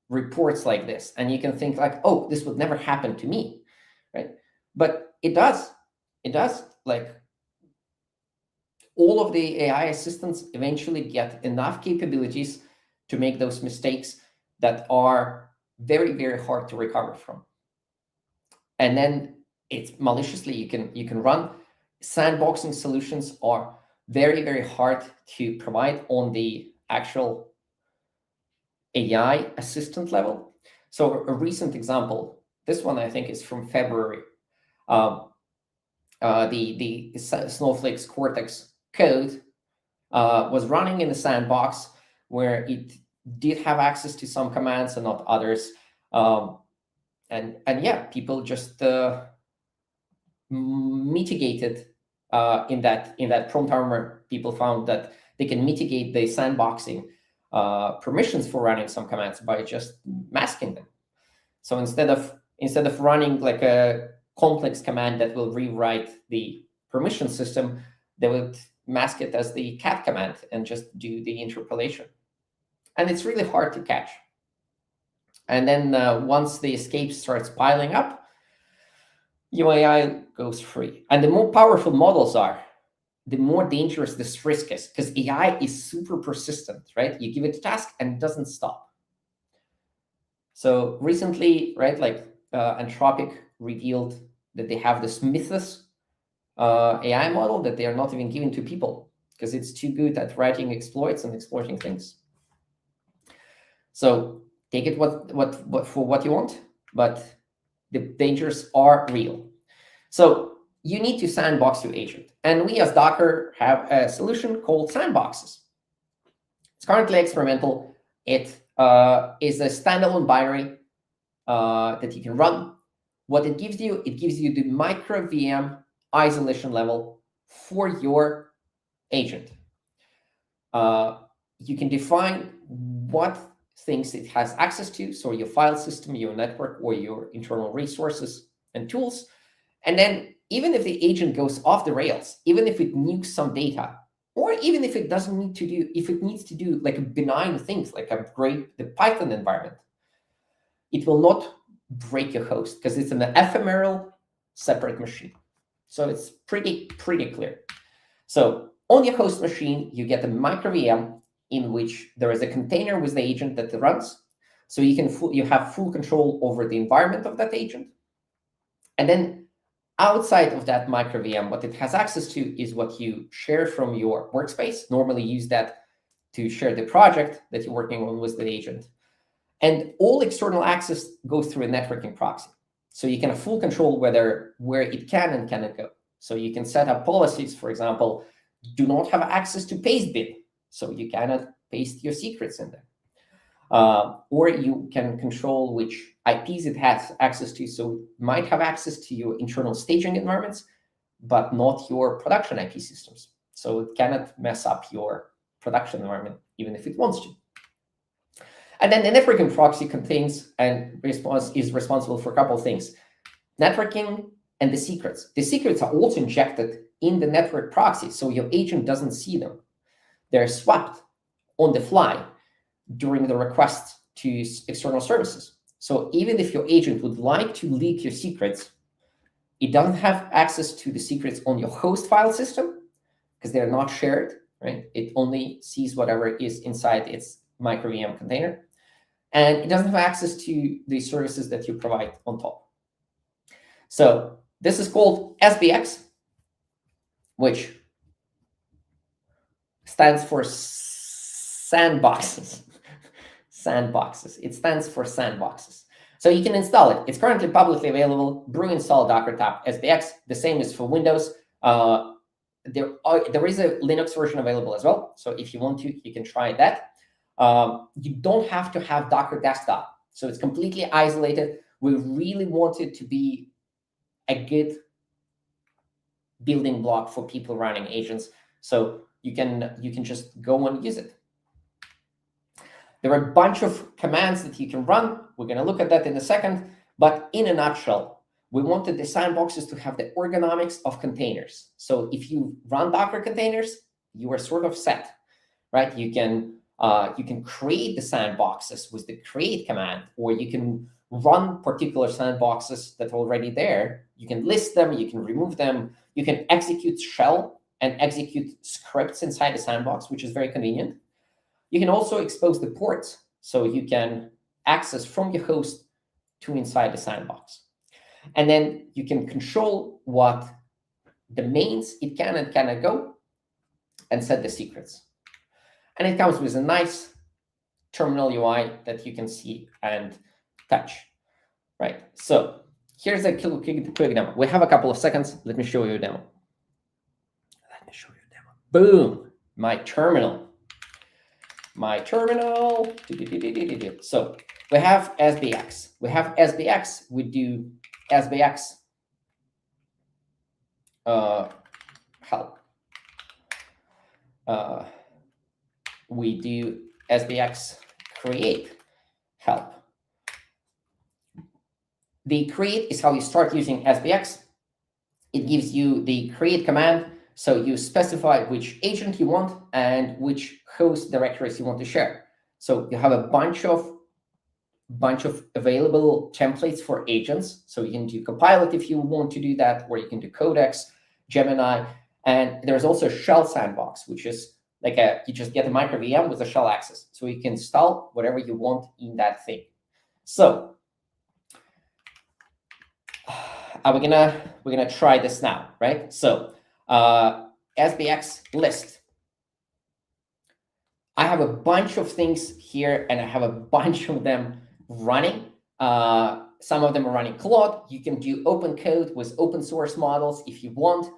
reports like this, and you can think like, oh, this would never happen to me, right? But it does. Like, all of the AI assistants eventually get enough capabilities to make those mistakes that are very, very hard to recover from. And then it's maliciously, you can run. Sandboxing solutions are very, very hard to provide on the actual AI assistant level. So a recent example, this one I think is from February. The Snowflake's Cortex code was running in the sandbox where it did have access to some commands and not others. And yeah, people just mitigated in that prompt armor. People found that they can mitigate the sandboxing permissions for running some commands by just masking them. So instead of running like a complex command that will rewrite the permission system, they would mask it as the cat command and just do the interpolation. And it's really hard to catch. And then once the escape starts piling up, your AI goes free. And the more powerful models are, the more dangerous this risk is, because AI is super persistent, right? You give it a task and it doesn't stop. So recently, right, like Anthropic revealed that they have this Mythos AI model that they are not even giving to people because it's too good at writing exploits and exploiting things. So take it for what you want, but the dangers are real. So you need to sandbox your agent. And we as Docker have a solution called Sandboxes. It's currently experimental. It is a standalone binary that you can run. What it gives you the micro VM isolation level for your agent. You can define what things it has access to, so your file system, your network, or your internal resources and tools. And then even if the agent goes off the rails, even if it nukes some data, or even if it doesn't need to do, if it needs to do like benign things, like upgrade the Python environment, it will not break your host because it's an ephemeral separate machine. So it's pretty clear. So on your host machine, you get a micro VM in which there is a container with the agent that runs. So you have full control over the environment of that agent. And then outside of that micro VM, what it has access to is what you share from your workspace. Normally use that to share the project that you're working on with the agent. And all external access goes through a networking proxy. So you can have full control where it can and cannot go. So you can set up policies, for example, do not have access to paste bin. So you cannot paste your secrets in there. Or you can control which IPs it has access to. So it might have access to your internal staging environments, but not your production IP systems. So it cannot mess up your production environment, even if it wants to. And then the networking proxy contains and is responsible for a couple of things. Networking and the secrets. The secrets are also injected in the network proxy, so your agent doesn't see them. They're swapped on the fly during the request to external services. So even if your agent would like to leak your secrets, It doesn't have access to the secrets on your host file system because they're not shared, right? It only sees whatever is inside its micro VM container. And it doesn't have access to the services that you provide on top. So this is called SBX, which stands for sandboxes. Sandboxes. It stands for sandboxes. So you can install it. It's currently publicly available. Brew install Docker tap SBX. The same is for Windows. There is a Linux version available as well. So if you want to, you can try that. You don't have to have Docker desktop. So it's completely isolated. We really want it to be a good building block for people running agents. So you can just go and use it. There are a bunch of commands that you can run. We're going to look at that in a second. But in a nutshell, we wanted the sandboxes to have the ergonomics of containers. So if you run Docker containers, you are sort of set, right? You can create the sandboxes with the create command, or you can run particular sandboxes that are already there. You can list them, you can remove them, you can execute shell and execute scripts inside the sandbox, which is very convenient. You can also expose the ports, so you can access from your host to inside the sandbox. And then you can control what domains it can and cannot go and set the secrets. And it comes with a nice terminal UI that you can see and touch, right? So here's a quick demo. We have a couple of seconds. Let me show you a demo. Boom, my terminal. So we have SBX. We do SBX help. We do SBX create help. The create is how you start using SBX. It gives you the create command. So you specify which agent you want and which host directories you want to share. So you have a bunch of available templates for agents. So you can do Copilot if you want to do that, or you can do Codex, Gemini, and there's also a shell sandbox, which is like you just get a micro VM with a shell access. So you can install whatever you want in that thing. So we're gonna try this now, right? So SBX list. I have a bunch of things here, and I have a bunch of them running. Some of them are running Claude. You can do open code with open source models if you want.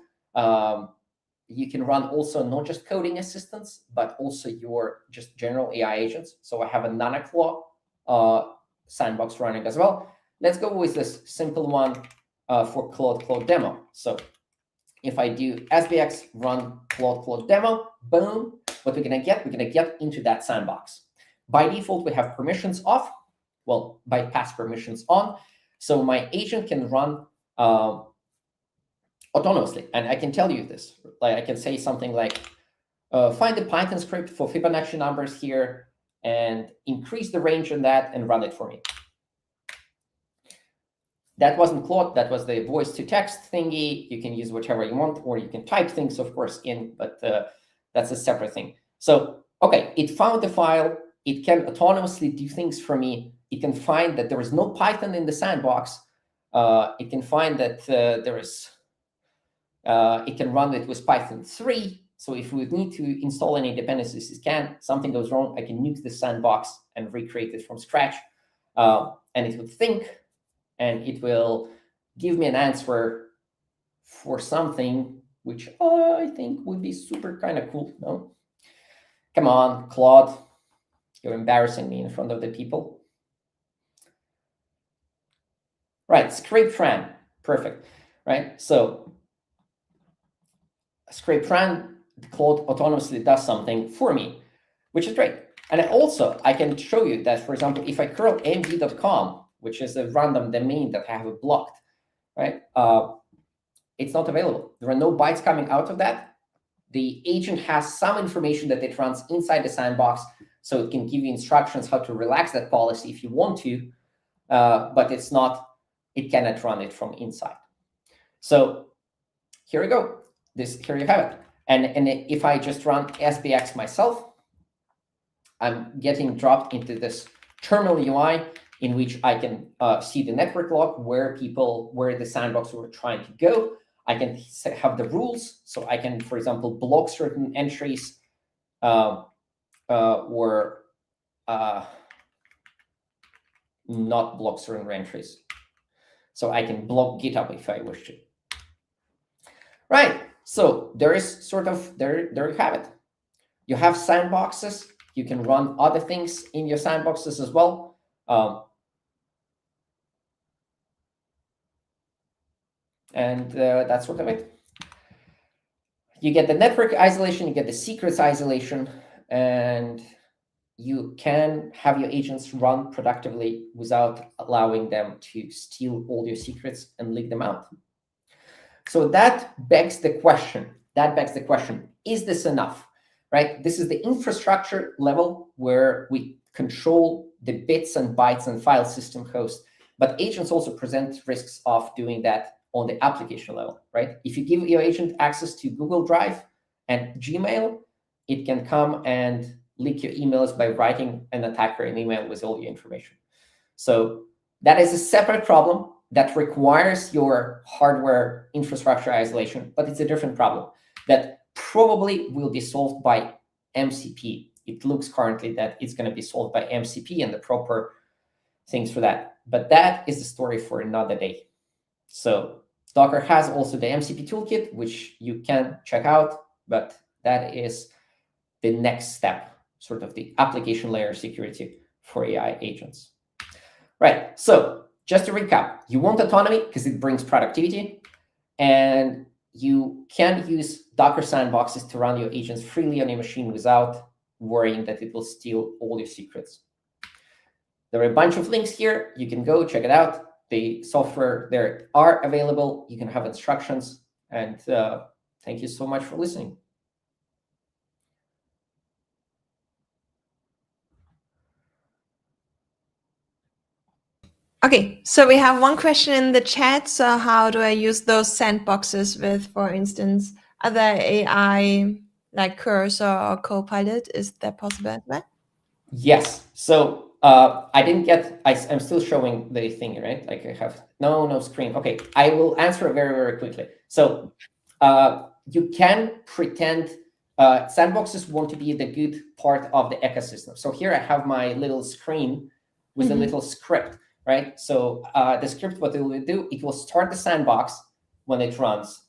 You can run also not just coding assistants, but also your just general AI agents. So I have a NanoClaw sandbox running as well. Let's go with this simple one for Claude demo. So if I do SBX run Claude demo, boom, what we're going to get into that sandbox. By default, we have permissions off. Well, bypass permissions on. So my agent can run autonomously. And I can tell you this. Like I can say something like, find the Python script for Fibonacci numbers here and increase the range in that and run it for me. That wasn't Claude, that was the voice to text thingy. You can use whichever you want, or you can type things, of course, in, but that's a separate thing. So, okay, it found the file. It can autonomously do things for me. It can find that there is no Python in the sandbox. It can find that it can run it with Python 3. So if we need to install any dependencies, it can. Something goes wrong, I can nuke the sandbox and recreate it from scratch. And it would think, and it will give me an answer for something which I think would be super kind of cool. No? Come on, Claude. You're embarrassing me in front of the people. Right, script ran. Perfect. Right, so script ran, Claude autonomously does something for me, which is great. And I can show you that, for example, if I curl md.com, which is a random domain that I have blocked, right? It's not available. There are no bytes coming out of that. The agent has some information that it runs inside the sandbox, so it can give you instructions how to relax that policy if you want to, but it cannot run it from inside. So here we go. Here you have it. And if I just run SBX myself, I'm getting dropped into this terminal UI in which I can see the network log, where the sandbox were trying to go. I can have the rules, so I can, for example, block certain entries or not block certain entries. So I can block GitHub if I wish to. Right. So there is there you have it. You have sandboxes. You can run other things in your sandboxes as well. And that's sort of it. You get the network isolation, you get the secrets isolation, and you can have your agents run productively without allowing them to steal all your secrets and leak them out. So that begs the question, is this enough, right? This is the infrastructure level where we control the bits and bytes and file system host, but agents also present risks of doing that on the application level, right? If you give your agent access to Google Drive and Gmail, it can come and leak your emails by writing an attacker an email with all your information. So that is a separate problem that requires your hardware infrastructure isolation, but it's a different problem that probably will be solved by MCP. It looks currently that it's going to be solved by MCP and the proper things for that. But that is the story for another day. So Docker has also the MCP toolkit, which you can check out, but that is the next step, sort of the application layer security for AI agents. Right, so just to recap, you want autonomy because it brings productivity, and you can use Docker sandboxes to run your agents freely on your machine without worrying that it will steal all your secrets. There are a bunch of links here. You can go check it out. The software there are available. You can have instructions. And thank you so much for listening. Okay, so we have one question in the chat. So how do I use those sandboxes with, for instance, other AI like Cursor or Copilot? Is that possible as well? Yes. So I didn't get, I'm still showing the thing, right? Like I have no screen. Okay, I will answer very, very quickly. So you can pretend sandboxes want to be the good part of the ecosystem. So here I have my little screen with a little script, right? So the script, what it will do, it will start the sandbox when it runs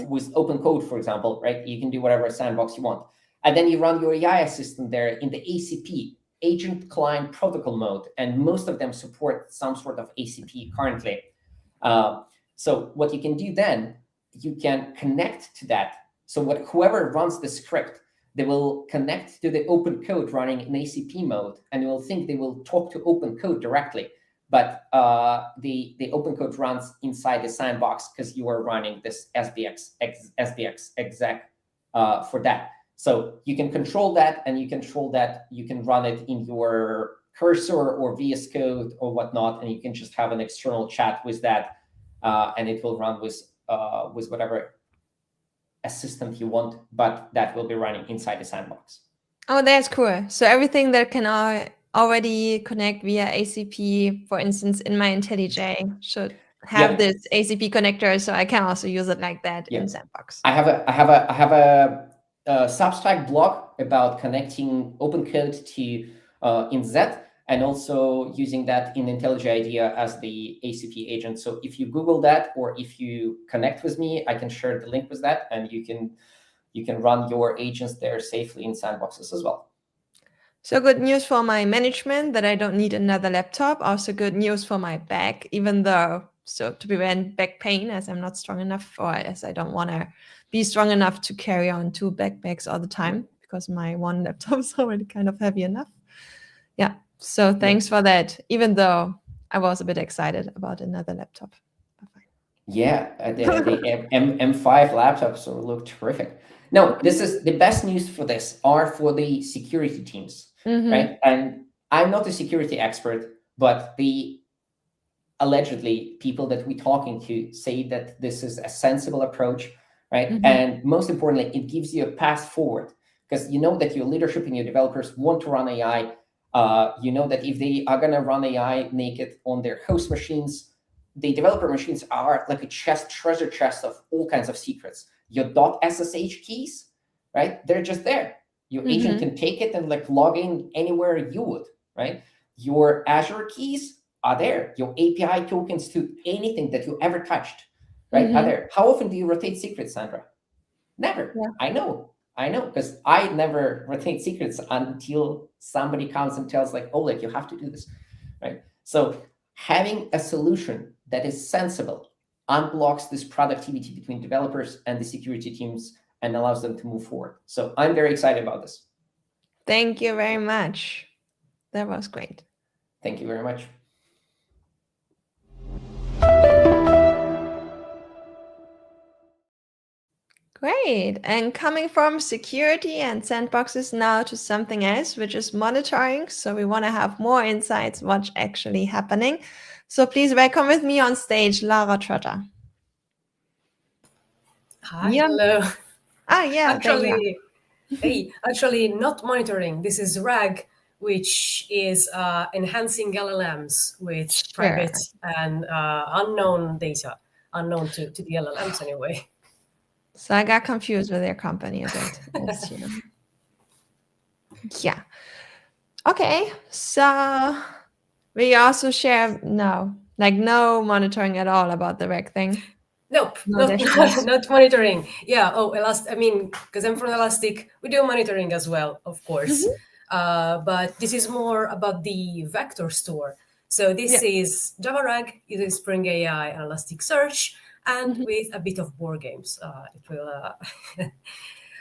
with open code, for example, right? You can do whatever sandbox you want. And then you run your AI assistant there in the ACP, Agent Client Protocol mode. And most of them support some sort of ACP currently. So what you can do then, you can connect to that. So whoever runs the script, they will connect to the open code running in ACP mode, and they will think they will talk to open code directly. But the open code runs inside the sandbox because you are running this SBX exec for that. So you can control that, and you can run it in your Cursor or VS Code or whatnot, and you can just have an external chat with that, and it will run with whatever assistant you want, but that will be running inside the sandbox. Oh, that's cool. So everything that can already connect via ACP, for instance, in my IntelliJ should have this ACP connector, so I can also use it like that in Sandbox. I have a Substack blog about connecting open code to InZ, and also using that in IntelliJ IDEA as the ACP agent. So if you Google that, or if you connect with me, I can share the link with that, and you can run your agents there safely in sandboxes as well. So good news for my management that I don't need another laptop. Also good news for my back, even though, so to prevent back pain, as I'm not strong enough, or as I don't want to be strong enough to carry on 2 backpacks all the time, because my one laptop is already kind of heavy enough. Yeah, so thanks for that, even though I was a bit excited about another laptop. Yeah, the M5 laptops look terrific. No, this is the best news for this are for the security teams, right? And I'm not a security expert, but the allegedly people that we're talking to say that this is a sensible approach, right? Mhm. And most importantly, it gives you a path forward, because you know that your leadership and your developers want to run AI. You know that if they are going to run AI naked on their host machines, the developer machines are like a treasure chest of all kinds of secrets. Your .ssh keys, right? They're just there. Your agent can take it and like log in anywhere you would, right? Your Azure keys are there. Your API tokens to anything that you ever touched, right, are there. How often do you rotate secrets, Sandra? Never. Yeah. I know, because I never rotate secrets until somebody comes and tells like, Oleg, you have to do this, right? So having a solution that is sensible unblocks this productivity between developers and the security teams and allows them to move forward. So I'm very excited about this. Thank you very much. That was great. Thank you very much. Great. And coming from security and sandboxes now to something else, which is monitoring. So we want to have more insights what's actually happening. So please welcome with me on stage, Lara Trotter. Hi, Yeah. hello. Yeah. Actually, not monitoring. This is RAG, which is enhancing LLMs with private and unknown data, unknown to the LLMs anyway. So I got confused with their company a bit. Yeah. Okay. So we also share no monitoring at all about the RAG thing. Nope, not monitoring. Yeah. Because I'm from Elastic, we do monitoring as well, of course. But this is more about the vector store. So this is Java RAG using Spring AI and Elasticsearch, and with a bit of board games. It will.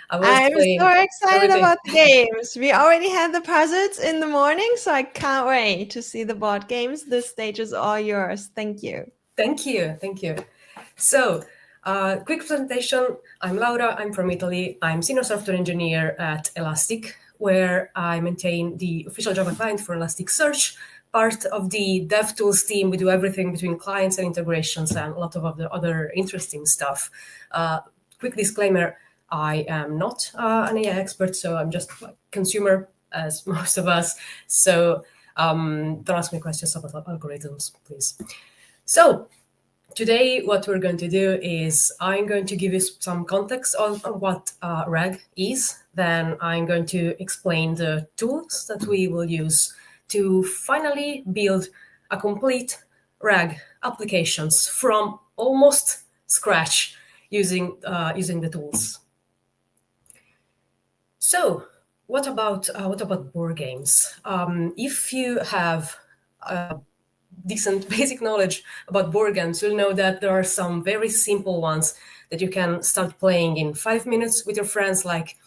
I'm so excited about the games. We already had the puzzles in the morning, so I can't wait to see the board games. This stage is all yours. Thank you. Thank you. So, quick presentation. I'm Laura. I'm from Italy. I'm senior software engineer at Elastic, where I maintain the official Java client for Elasticsearch. Part of the DevTools team, we do everything between clients and integrations and a lot of other interesting stuff. Quick disclaimer, I am not an AI expert, so I'm just a consumer, as most of us. So don't ask me questions about algorithms, please. So today, what we're going to do is I'm going to give you some context on what RAG is. Then I'm going to explain the tools that we will use to finally build a complete RAG applications from almost scratch using the tools. So, what about board games? If you have decent basic knowledge about board games, you'll know that there are some very simple ones that you can start playing in 5 minutes with your friends, like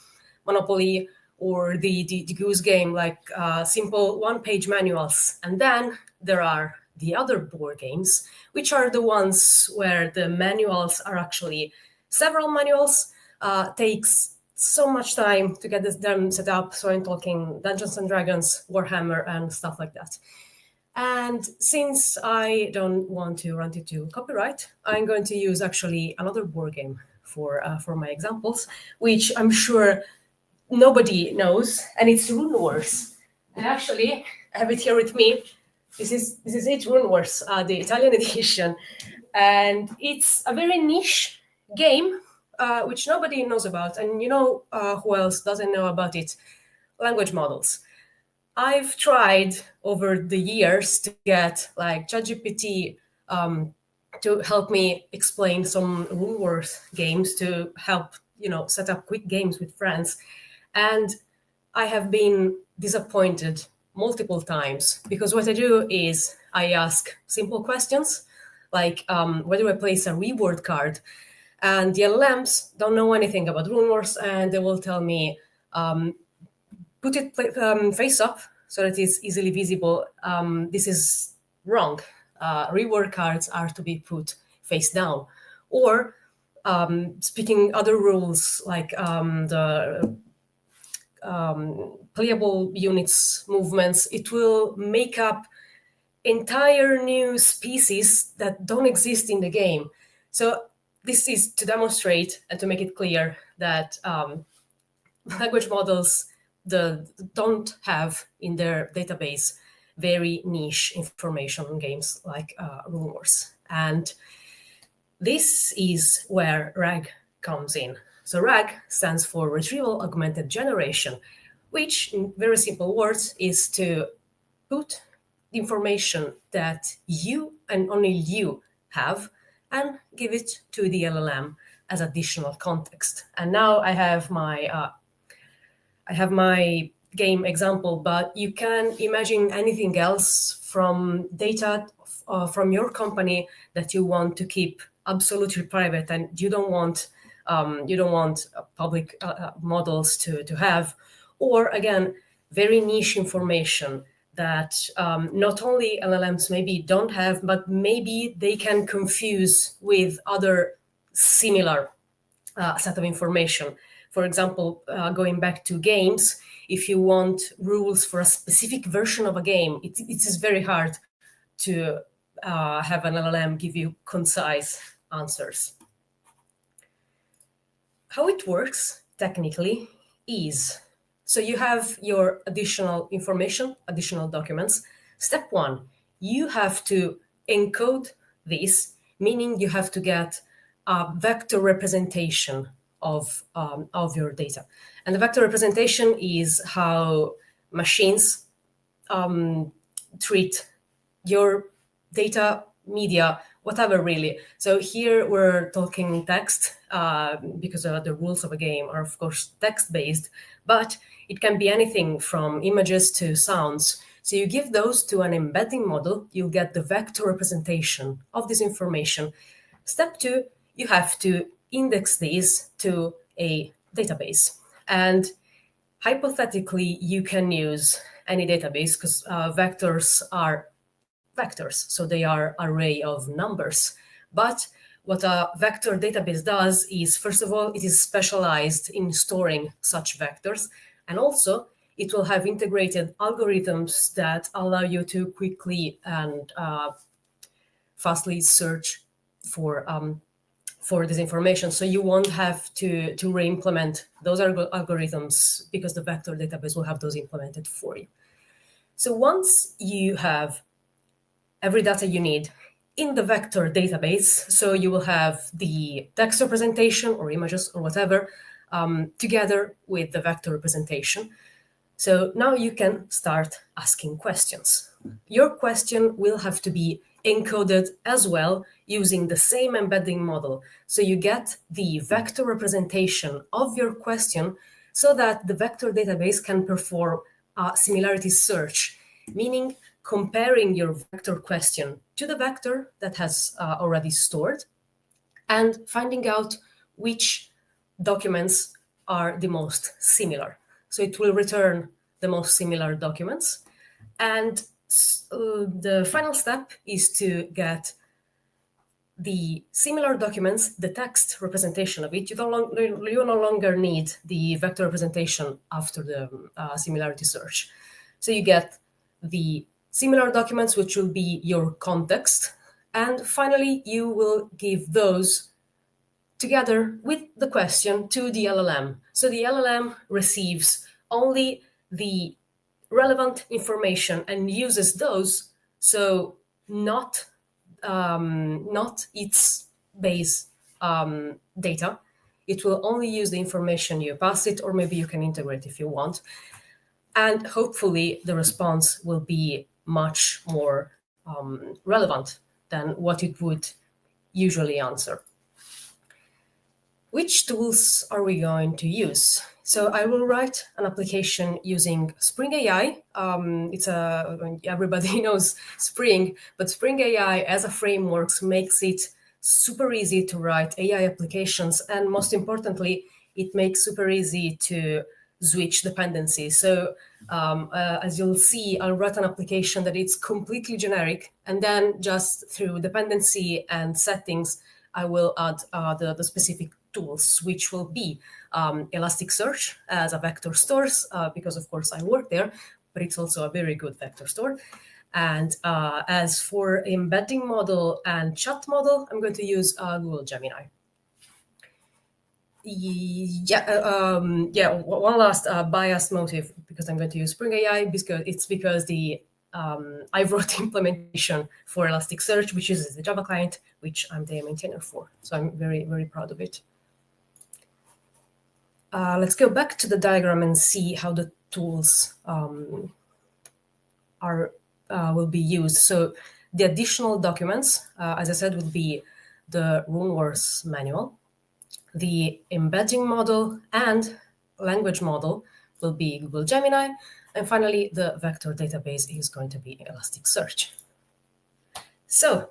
Monopoly, or the Goose Game, like simple one-page manuals. And then there are the other board games, which are the ones where the manuals are actually several manuals, takes so much time to get them set up. So I'm talking Dungeons and Dragons, Warhammer, and stuff like that. And since I don't want to run into copyright, I'm going to use actually another board game for my examples, which I'm sure nobody knows, and it's Rune Wars. And actually, I have it here with me. This is it, Rune Wars, the Italian edition, and it's a very niche game which nobody knows about. And you know who else doesn't know about it? Language models. I've tried over the years to get like ChatGPT to help me explain some Rune Wars games to help set up quick games with friends. And I have been disappointed multiple times, because what I do is I ask simple questions like, where do I place a reward card? And the LLMs don't know anything about Rune Wars, and they will tell me, put it face up so that it's easily visible. This is wrong. Reward cards are to be put face down. Or speaking other rules like the playable units movements, it will make up entire new species that don't exist in the game. So this is to demonstrate and to make it clear that language models don't have in their database very niche information on games like rumors. And this is where RAG comes in. So RAG stands for Retrieval Augmented Generation, which in very simple words is to put information that you and only you have and give it to the LLM as additional context. And now I have my game example, but you can imagine anything else from data from your company that you want to keep absolutely private, and you don't want public models to have, or again, very niche information that not only LLMs maybe don't have, but maybe they can confuse with other similar set of information. For example, going back to games, if you want rules for a specific version of a game, it is very hard to have an LLM give you concise answers. How it works technically is, so you have your additional information, additional documents. Step one, you have to encode this, meaning you have to get a vector representation of your data. And the vector representation is how machines treat your data, media, whatever really. So here we're talking text because the rules of a game are of course text-based, but it can be anything from images to sounds. So you give those to an embedding model, you'll get the vector representation of this information. Step two, you have to index these to a database. And hypothetically, you can use any database because vectors are vectors, so they are an array of numbers. But what a vector database does is, first of all, it is specialized in storing such vectors, and also it will have integrated algorithms that allow you to quickly and fastly search for this information. So you won't have to re-implement those algorithms because the vector database will have those implemented for you. So once you have every data you need in the vector database, so you will have the text representation or images or whatever together with the vector representation. So now you can start asking questions. Your question will have to be encoded as well using the same embedding model. So you get the vector representation of your question so that the vector database can perform a similarity search, meaning comparing your vector question to the vector that has already stored and finding out which documents are the most similar. So it will return the most similar documents. And the final step is to get the similar documents, the text representation of it. You no longer need the vector representation after the similarity search. So you get the similar documents, which will be your context. And finally, you will give those together with the question to the LLM. So the LLM receives only the relevant information and uses those, so not its base data. It will only use the information you pass it, or maybe you can integrate if you want. And hopefully the response will be much more relevant than what it would usually answer. Which tools are we going to use? So I will write an application using Spring AI. Everybody knows Spring, but Spring AI as a framework makes it super easy to write AI applications. And most importantly, it makes super easy to switch dependencies. So as you'll see, I'll write an application that is completely generic. And then just through dependency and settings, I will add the specific tools, which will be Elasticsearch as a vector store, because of course I work there, but it's also a very good vector store. And as for embedding model and chat model, I'm going to use Google Gemini. One last biased motive, because I'm going to use Spring AI, because I wrote the implementation for Elasticsearch, which uses the Java client, which I'm the maintainer for. So I'm very, very proud of it. Let's go back to the diagram and see how the tools will be used. So the additional documents, as I said, would be the RuneWorks manual. The embedding model and language model will be Google Gemini. And finally, the vector database is going to be Elasticsearch. So,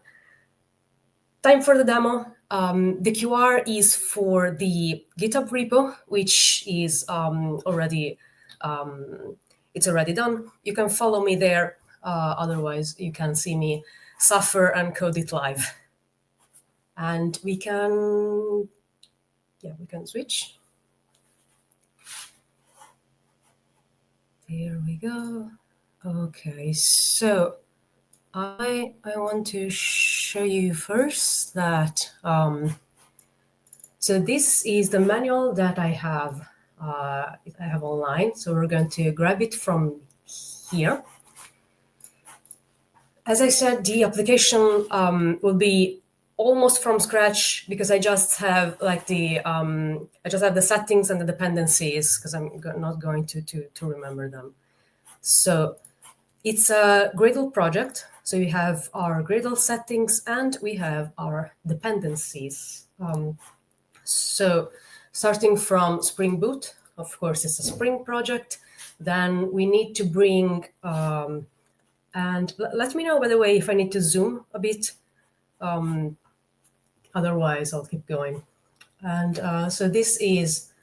time for the demo. The QR is for the GitHub repo, which is already done. You can follow me there. Otherwise, you can see me suffer and code it live. And we can switch. There we go. Okay, so I want to show you first that so this is the manual that I have online. So we're going to grab it from here. As I said, the application will be almost from scratch, because I just have the settings and the dependencies, because I'm not going to remember them. So it's a Gradle project. So we have our Gradle settings and we have our dependencies. So starting from Spring Boot, of course, it's a Spring project. Then we need to bring, and let me know, by the way, if I need to zoom a bit. Otherwise, I'll keep going. And so this is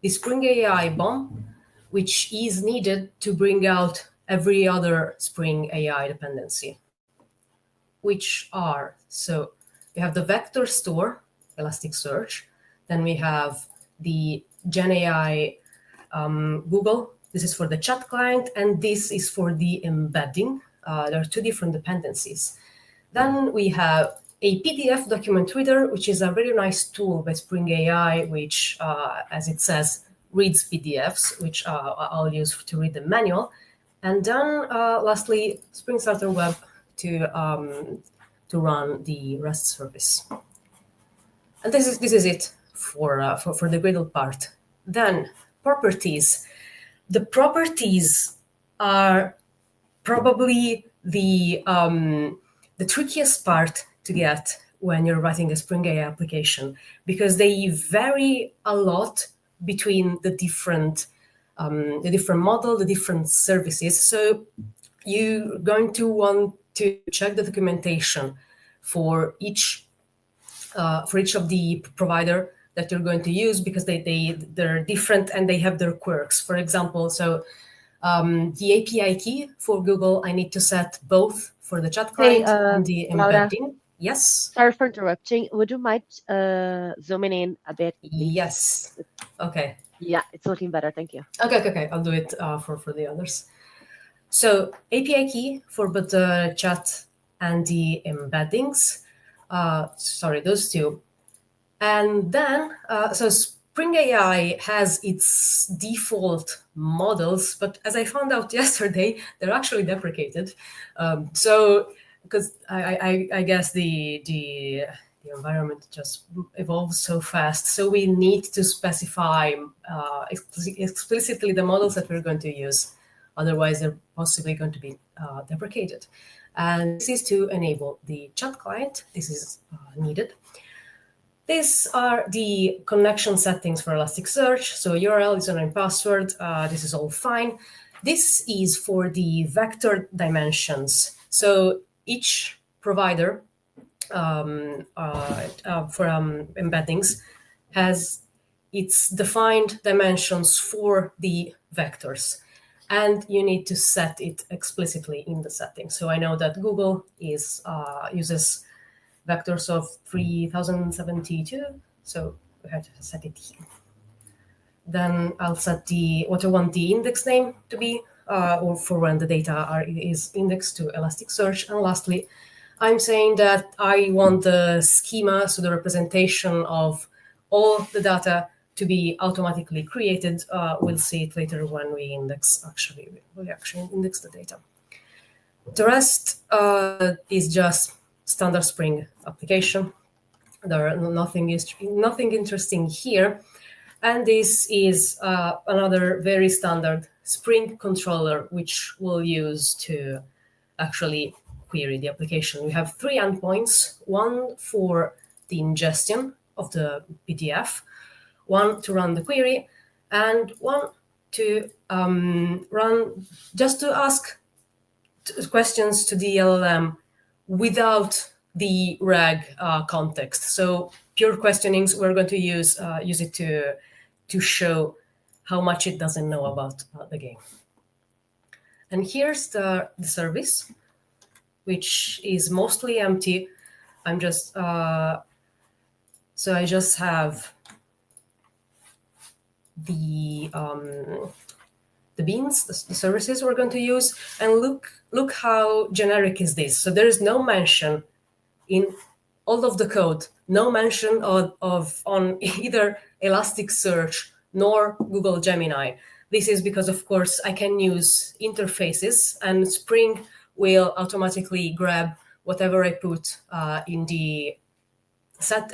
the Spring AI BOM, which is needed to bring out every other Spring AI dependency, which are, so we have the vector store, Elasticsearch, then we have the Gen AI Google. This is for the chat client, and this is for the embedding. There are two different dependencies. Then we have a PDF document reader, which is a very nice tool by Spring AI, which, as it says, reads PDFs, which I'll use to read the manual. And then, lastly, Spring Starter Web to run the REST service. And this is it for the Gradle part. Then properties. The properties are probably the trickiest part to get when you're writing a Spring AI application, because they vary a lot between the different model, the different services. So you're going to want to check the documentation for each of the provider that you're going to use, because they're different and they have their quirks. For example, so the API key for Google, I need to set both for the chat client and the embedding. Laura, yes? Sorry for interrupting. Would you mind zooming in a bit, please? Yes. Okay. Yeah, it's looking better. Thank you. Okay. I'll do it for the others. So API key for both the chat and the embeddings. Sorry, those two. And then, so Spring AI has its default models, but as I found out yesterday, they're actually deprecated. So, because I guess the environment just evolves so fast, so we need to specify explicitly the models that we're going to use. Otherwise, they're possibly going to be deprecated. And this is to enable the chat client. This is needed. These are the connection settings for Elasticsearch. So URL, username, password. This is all fine. This is for the vector dimensions. So each provider for embeddings has its defined dimensions for the vectors. And you need to set it explicitly in the settings. So I know that Google uses vectors of 3072, so we have to set it here. Then I'll set what I want the index name to be. or for when the data is indexed to Elasticsearch. And lastly, I'm saying that I want the schema, so the representation of all the data, to be automatically created. We'll see it later when we actually index the data. The rest is just standard Spring application. There are nothing interesting here. And this is another very standard Spring controller, which we'll use to actually query the application. We have 3 endpoints, one for the ingestion of the PDF, one to run the query, and one to run just to ask questions to the LLM without the RAG context. So pure questionings, we're going to use it to show how much it doesn't know about the game. And here's the service, which is mostly empty. I'm just so I just have the beans, the services we're going to use, and look how generic is this. So there is no mention in all of the code, no mention on either Elasticsearch nor Google Gemini. This is because, of course, I can use interfaces, and Spring will automatically grab whatever I put in the set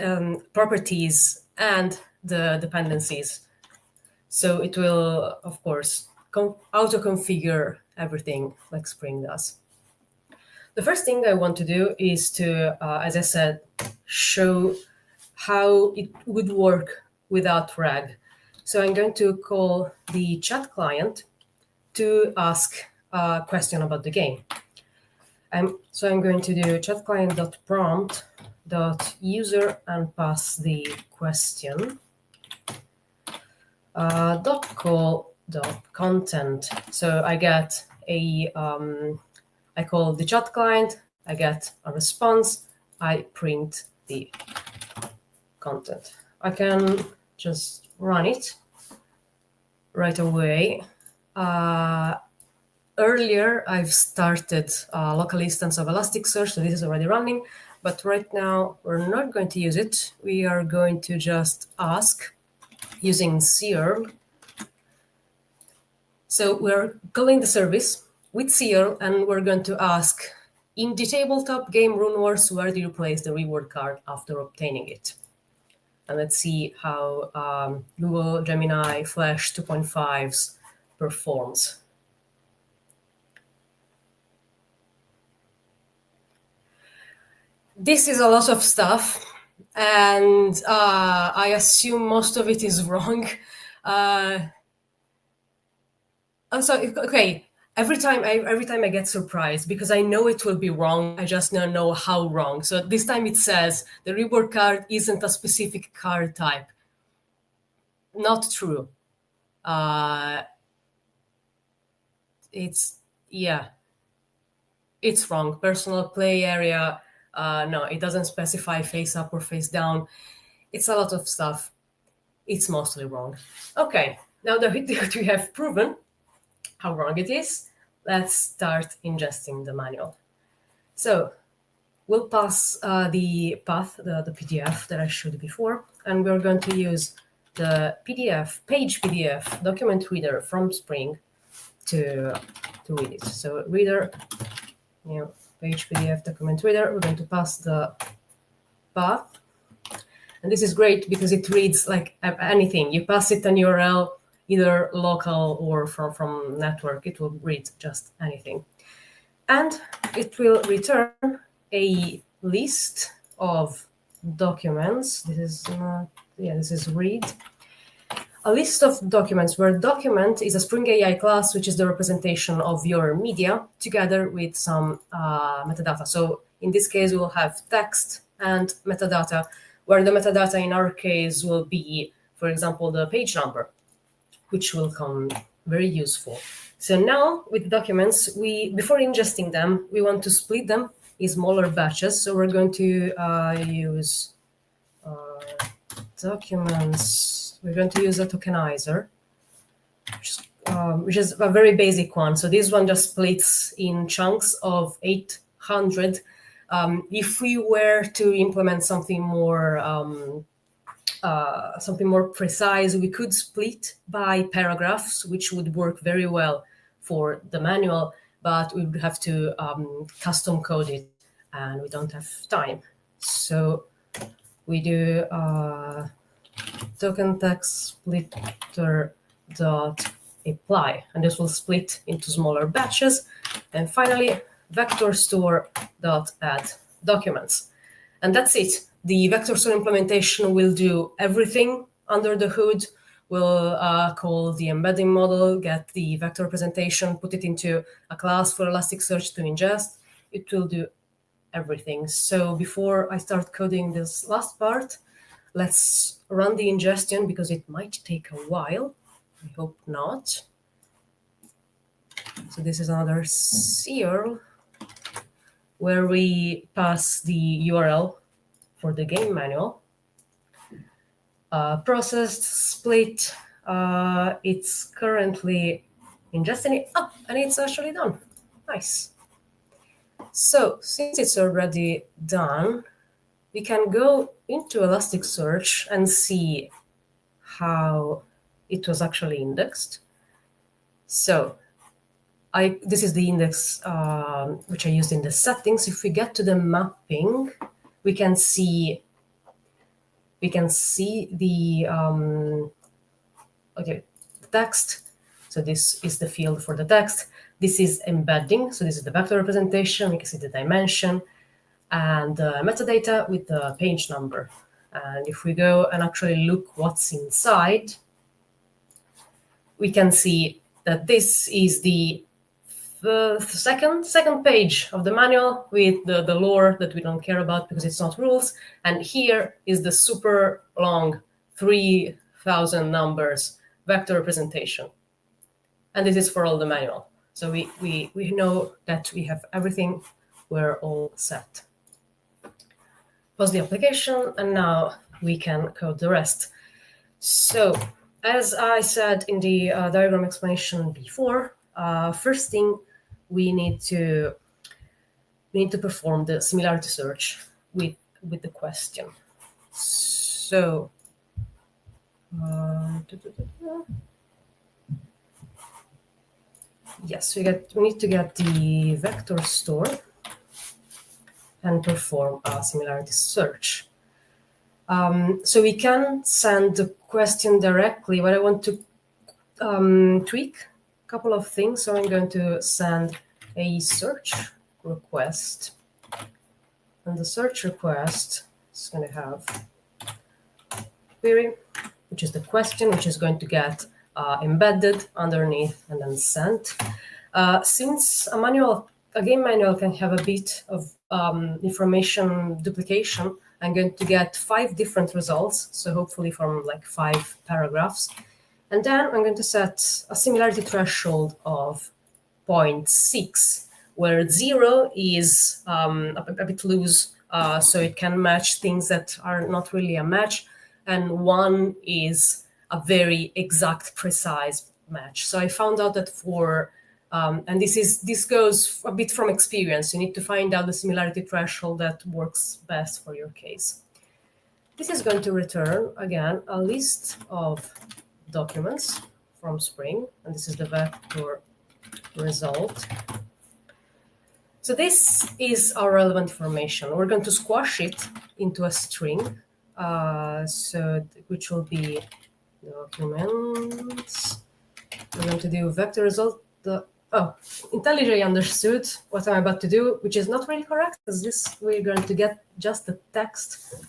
properties and the dependencies. So it will, of course, auto-configure everything like Spring does. The first thing I want to do is to, as I said, show how it would work without RAG. So I'm going to call the chat client to ask a question about the game. So I'm going to do chat client.prompt.user and pass the question. .call.content. So I get I call the chat client, I get a response, I print the content. I can just run it right away. Earlier, I've started a local instance of Elasticsearch, so this is already running, but right now we're not going to use it. We are going to just ask using CRL. So we're calling the service with CRL, and we're going to ask, in the tabletop game Rune Wars, where do you place the reward card after obtaining it? And let's see how Google Gemini Flash 2.5's performs. This is a lot of stuff, and I assume most of it is wrong. Okay. Every time I get surprised because I know it will be wrong. I just don't know how wrong. So this time it says the reward card isn't a specific card type. Not true. It's wrong. Personal play area. No, it doesn't specify face up or face down. It's a lot of stuff. It's mostly wrong. Okay, now that we have proven how wrong it is, let's start ingesting the manual. So we'll pass the path, the PDF that I showed before, and we're going to use the page PDF document reader from Spring to read it. So reader, page PDF document reader, we're going to pass the path. And this is great because it reads like anything. You pass it an URL, either local or from network, it will read just anything. And it will return a list of documents. This is read. A list of documents where document is a Spring AI class, which is the representation of your media together with some metadata. So in this case, we will have text and metadata, where the metadata in our case will be, for example, the page number, which will come very useful. So now with documents, before ingesting them, we want to split them in smaller batches. So we're going to use documents. We're going to use a tokenizer. which is a very basic one. So this one just splits in chunks of 800. If we were to implement something more precise, we could split by paragraphs, which would work very well for the manual, but we would have to custom code it, and we don't have time. So we do token text splitter dot apply, and this will split into smaller batches. And finally, vector store dot add documents, and that's it. The vector store implementation will do everything under the hood. We'll call the embedding model, get the vector representation, put it into a class for Elasticsearch to ingest. It will do everything. So before I start coding this last part, let's run the ingestion because it might take a while. I hope not. So this is another CURL where we pass the URL for the game manual. Processed, split, it's currently ingesting it up, and it's actually done. Nice. So since it's already done, we can go into Elasticsearch and see how it was actually indexed. So this is the index which I used in the settings. If we get to the mapping, we can see the text. So this is the field for the text. This is embedding. So this is the vector representation. We can see the dimension and metadata with the page number. And if we go and actually look what's inside, we can see that this is the second page of the manual with the lore that we don't care about because it's not rules. And here is the super long 3,000 numbers vector representation. And this is for all the manual. So we know that we have everything. We're all set. Pause the application, and now we can code the rest. So as I said in the diagram explanation before, first thing we need to perform the similarity search with the question. So yes, we need to get the vector store and perform a similarity search. So we can send the question directly, but I want to tweak a couple of things. So I'm going to send a search request. And the search request is going to have query, which is the question, which is going to get embedded underneath and then sent. Since a game manual can have a bit of information duplication, I'm going to get 5 different results, so hopefully from like 5 paragraphs. And then I'm going to set a similarity threshold of 0.6, where 0 is a bit loose, so it can match things that are not really a match, and 1 is a very exact, precise match. So I found out that for and this goes a bit from experience. You need to find out the similarity threshold that works best for your case. This is going to return, again, a list of documents from Spring, and this is the vector result. So this is our relevant information. We're going to squash it into a string, which will be documents. We're going to do vector result. IntelliJ understood what I'm about to do, which is not really correct, because we're going to get just the text.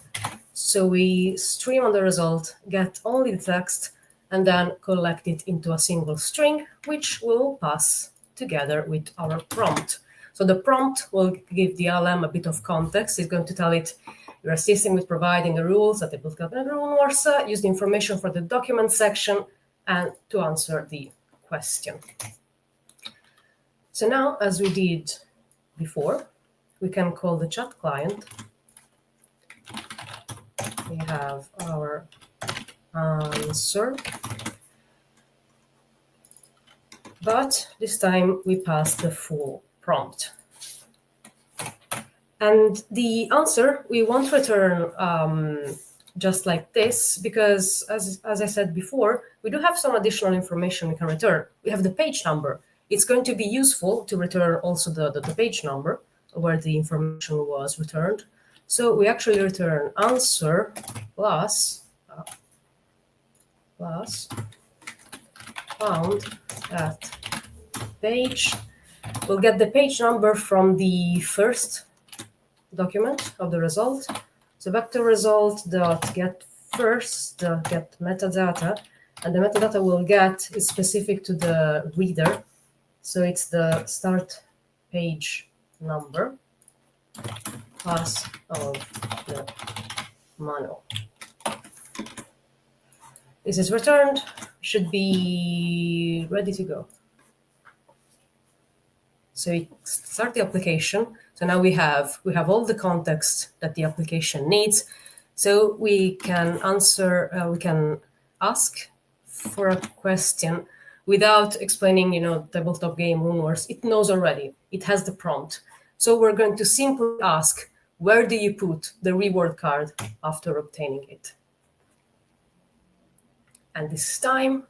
So we stream on the result, get only the text, and then collect it into a single string, which will pass together with our prompt. So the prompt will give the LLM a bit of context. It's going to tell it, you're assisting with providing the rules that the bootcamp and use the information for the document section and to answer the question. So now, as we did before, we can call the chat client. We have our answer. but this time we pass the full prompt. And the answer we won't return just like this, because as I said before, we do have some additional information we can return. We have the page number. It's going to be useful to return also the page number where the information was returned. So we actually return answer plus found at page. We'll get the page number from the first document of the result. So vector result dot get first dot get metadata, and the metadata we'll get is specific to the reader. So it's the start page number plus of the manual. This is returned, should be ready to go. So we start the application. So now we have all the context that the application needs. So we can answer, we can ask for a question without explaining, tabletop game rumors. It knows already. It has the prompt. So we're going to simply ask, where do you put the reward card after obtaining it? And this time,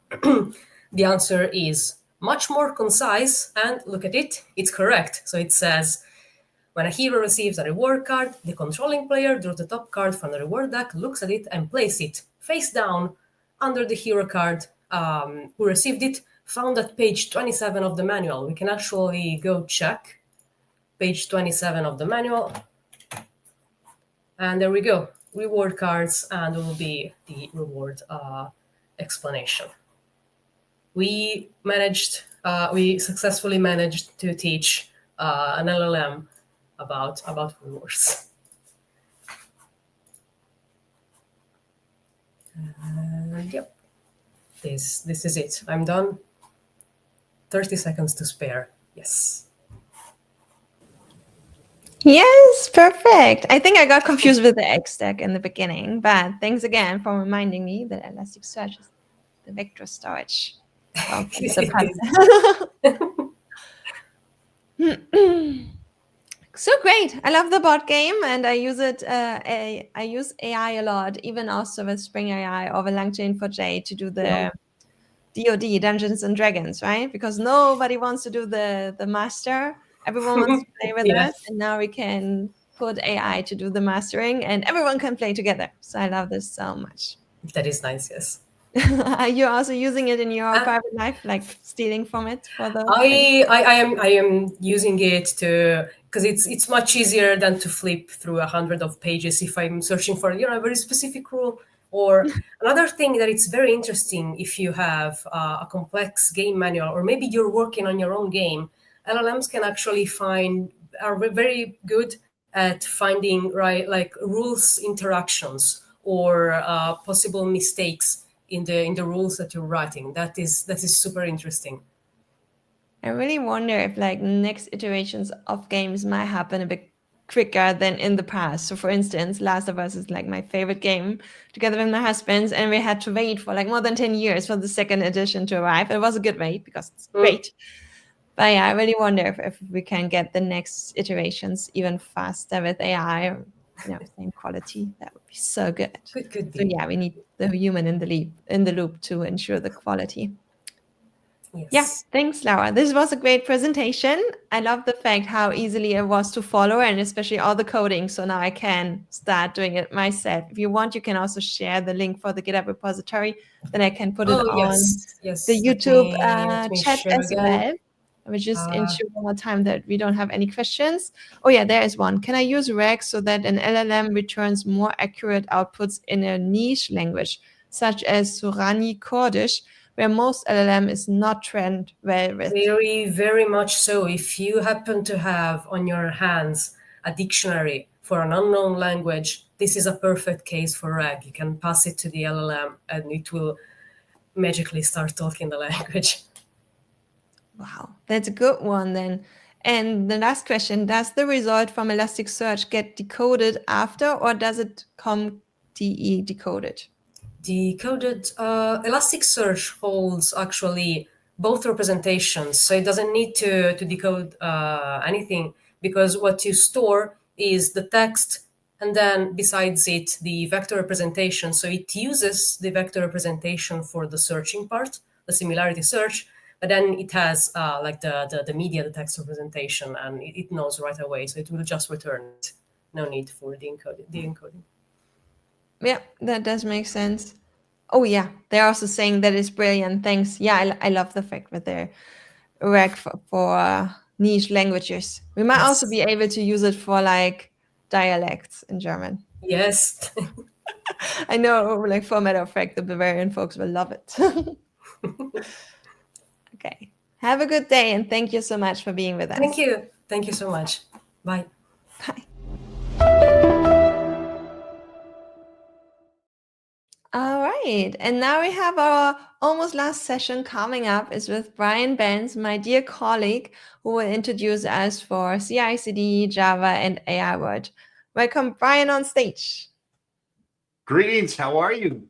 the answer is much more concise, and look at it, it's correct. So it says, when a hero receives a reward card, the controlling player draws the top card from the reward deck, looks at it, and places it face down under the hero card who received it, found at page 27 of the manual. We can actually go check page 27 of the manual. And there we go, reward cards, and there will be the reward explanation. We successfully managed to teach an LLM about rumors. And yep, this is it. I'm done. 30 seconds to spare. Yes. Yes, perfect. I think I got confused with the X stack in the beginning, but thanks again for reminding me that Elasticsearch is the vector storage. So great. I love the bot game, and I use it. I use AI a lot, even also with Spring AI or with LangChain4j to do the DoD, Dungeons and Dragons, right? Because nobody wants to do the master. Everyone wants to play with us, and now we can put AI to do the mastering, and everyone can play together. So I love this so much. That is nice, yes. Are you also using it in your private life, like stealing from it for the? I am using it because it's much easier than to flip through 100 of pages if I'm searching for a very specific rule. Or another thing that it's very interesting if you have a complex game manual, or maybe you're working on your own game. LLMs can actually are very good at finding rules interactions or possible mistakes in the rules that you're writing. That is super interesting. I really wonder if next iterations of games might happen a bit quicker than in the past. So for instance, Last of Us is my favorite game together with my husband, and we had to wait for more than 10 years for the second edition to arrive. It was a good wait because it's great. But yeah, I really wonder if we can get the next iterations even faster with AI, same quality. That would be so good. Could be. So yeah, we need the human in the loop to ensure the quality. Yes. Yeah, thanks, Laura. This was a great presentation. I love the fact how easily it was to follow, and especially all the coding. So now I can start doing it myself. If you want, you can also share the link for the GitHub repository. Then I can put it on the YouTube chat as well. I will just ensure one more time that we don't have any questions. Oh yeah, there is one. Can I use RAG so that an LLM returns more accurate outputs in a niche language, such as Surani Kurdish, where most LLM is not trained well with? Very, very much so. If you happen to have on your hands a dictionary for an unknown language, this is a perfect case for RAG. You can pass it to the LLM and it will magically start talking the language. Wow, that's a good one then. And the last question, does the result from Elasticsearch get decoded after, or does it come decoded? Decoded. Elasticsearch holds actually both representations. So it doesn't need to decode anything, because what you store is the text, and then besides it, the vector representation. So it uses the vector representation for the searching part, the similarity search, but then it has like the media, the text representation, and it knows right away. So it will just return it. No need for the encoding. Yeah, that does make sense. Oh yeah, they're also saying that is brilliant. Thanks. Yeah, I love the fact that they're rec for niche languages. We might also be able to use it for like dialects in German. Yes. I know, like, for a matter of fact, the Bavarian folks will love it. Okay. Have a good day, and thank you so much for being with us. Thank you. Thank you so much. Bye. Bye. All right. And now we have our almost last session coming up. Is with Brian Benz, my dear colleague, who will introduce us for CI/CD, Java, and AI World. Welcome, Brian, on stage. Greetings. How are you?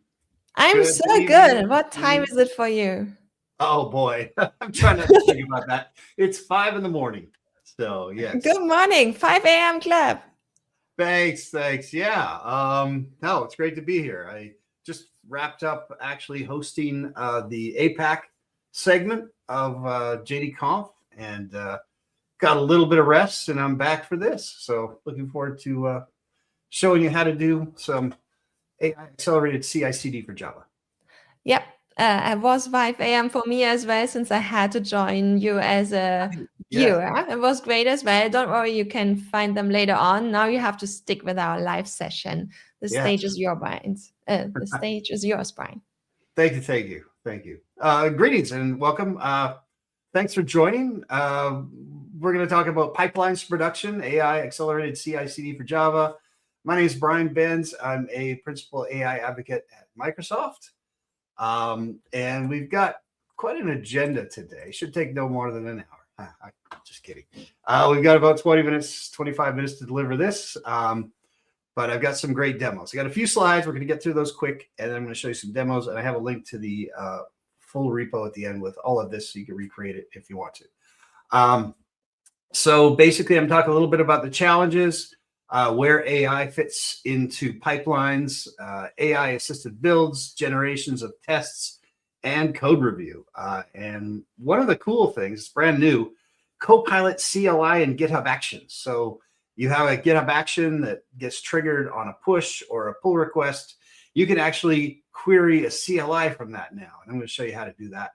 I'm Good so evening. good. What time is it for you? Oh boy, I'm trying not to think about that. It's 5 a.m. So yes. Good morning. 5 a.m. club. Thanks. Yeah. No, it's great to be here. I just wrapped up actually hosting the APAC segment of JDConf, and got a little bit of rest, and I'm back for this. So looking forward to showing you how to do some AI accelerated CI/CD for Java. Yep. It was 5 a.m. for me as well, since I had to join you as a viewer. Yeah. It was great as well. Don't worry, you can find them later on. Now you have to stick with our live session. The stage is yours, Brian. The stage is yours, Brian. Thank you. Greetings and welcome. Thanks for joining. We're going to talk about pipelines production, AI accelerated CI/CD for Java. My name is Brian Benz. I'm a principal AI advocate at Microsoft. And we've got quite an agenda today. Should take no more than an hour. Just kidding. We've got about 25 minutes to deliver this. But I've got some great demos. I got a few slides. We're going to get through those quick, and then I'm going to show you some demos. And I have a link to the full repo at the end with all of this, so you can recreate it if you want to. So basically, I'm talking a little bit about the challenges, where AI fits into pipelines, AI-assisted builds, generations of tests, and code review. And one of the cool things, it's brand new, Copilot CLI and GitHub Actions. So you have a GitHub action that gets triggered on a push or a pull request. You can actually query a CLI from that now. And I'm going to show you how to do that.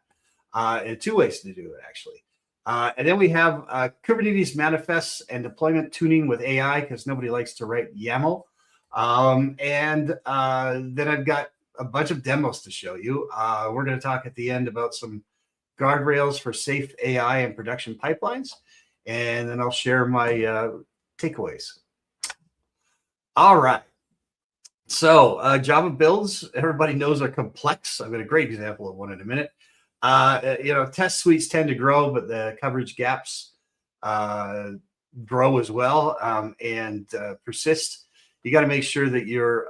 And 2 ways to do it, actually. And then we have Kubernetes manifests and deployment tuning with AI, because nobody likes to write YAML. Then I've got a bunch of demos to show you. We're going to talk at the end about some guardrails for safe AI and production pipelines. And then I'll share my takeaways. All right. So Java builds, everybody knows, are complex. I've got a great example of one in a minute. Test suites tend to grow, but the coverage gaps grow as well and persist. You got to make sure that you're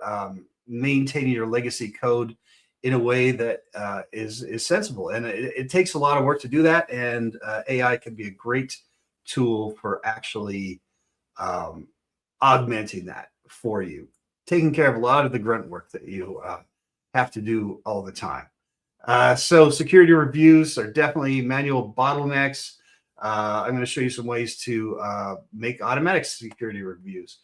maintaining your legacy code in a way that is sensible. And it takes a lot of work to do that. And AI can be a great tool for actually augmenting that for you, taking care of a lot of the grunt work that you have to do all the time. So security reviews are definitely manual bottlenecks. I'm going to show you some ways to make automatic security reviews.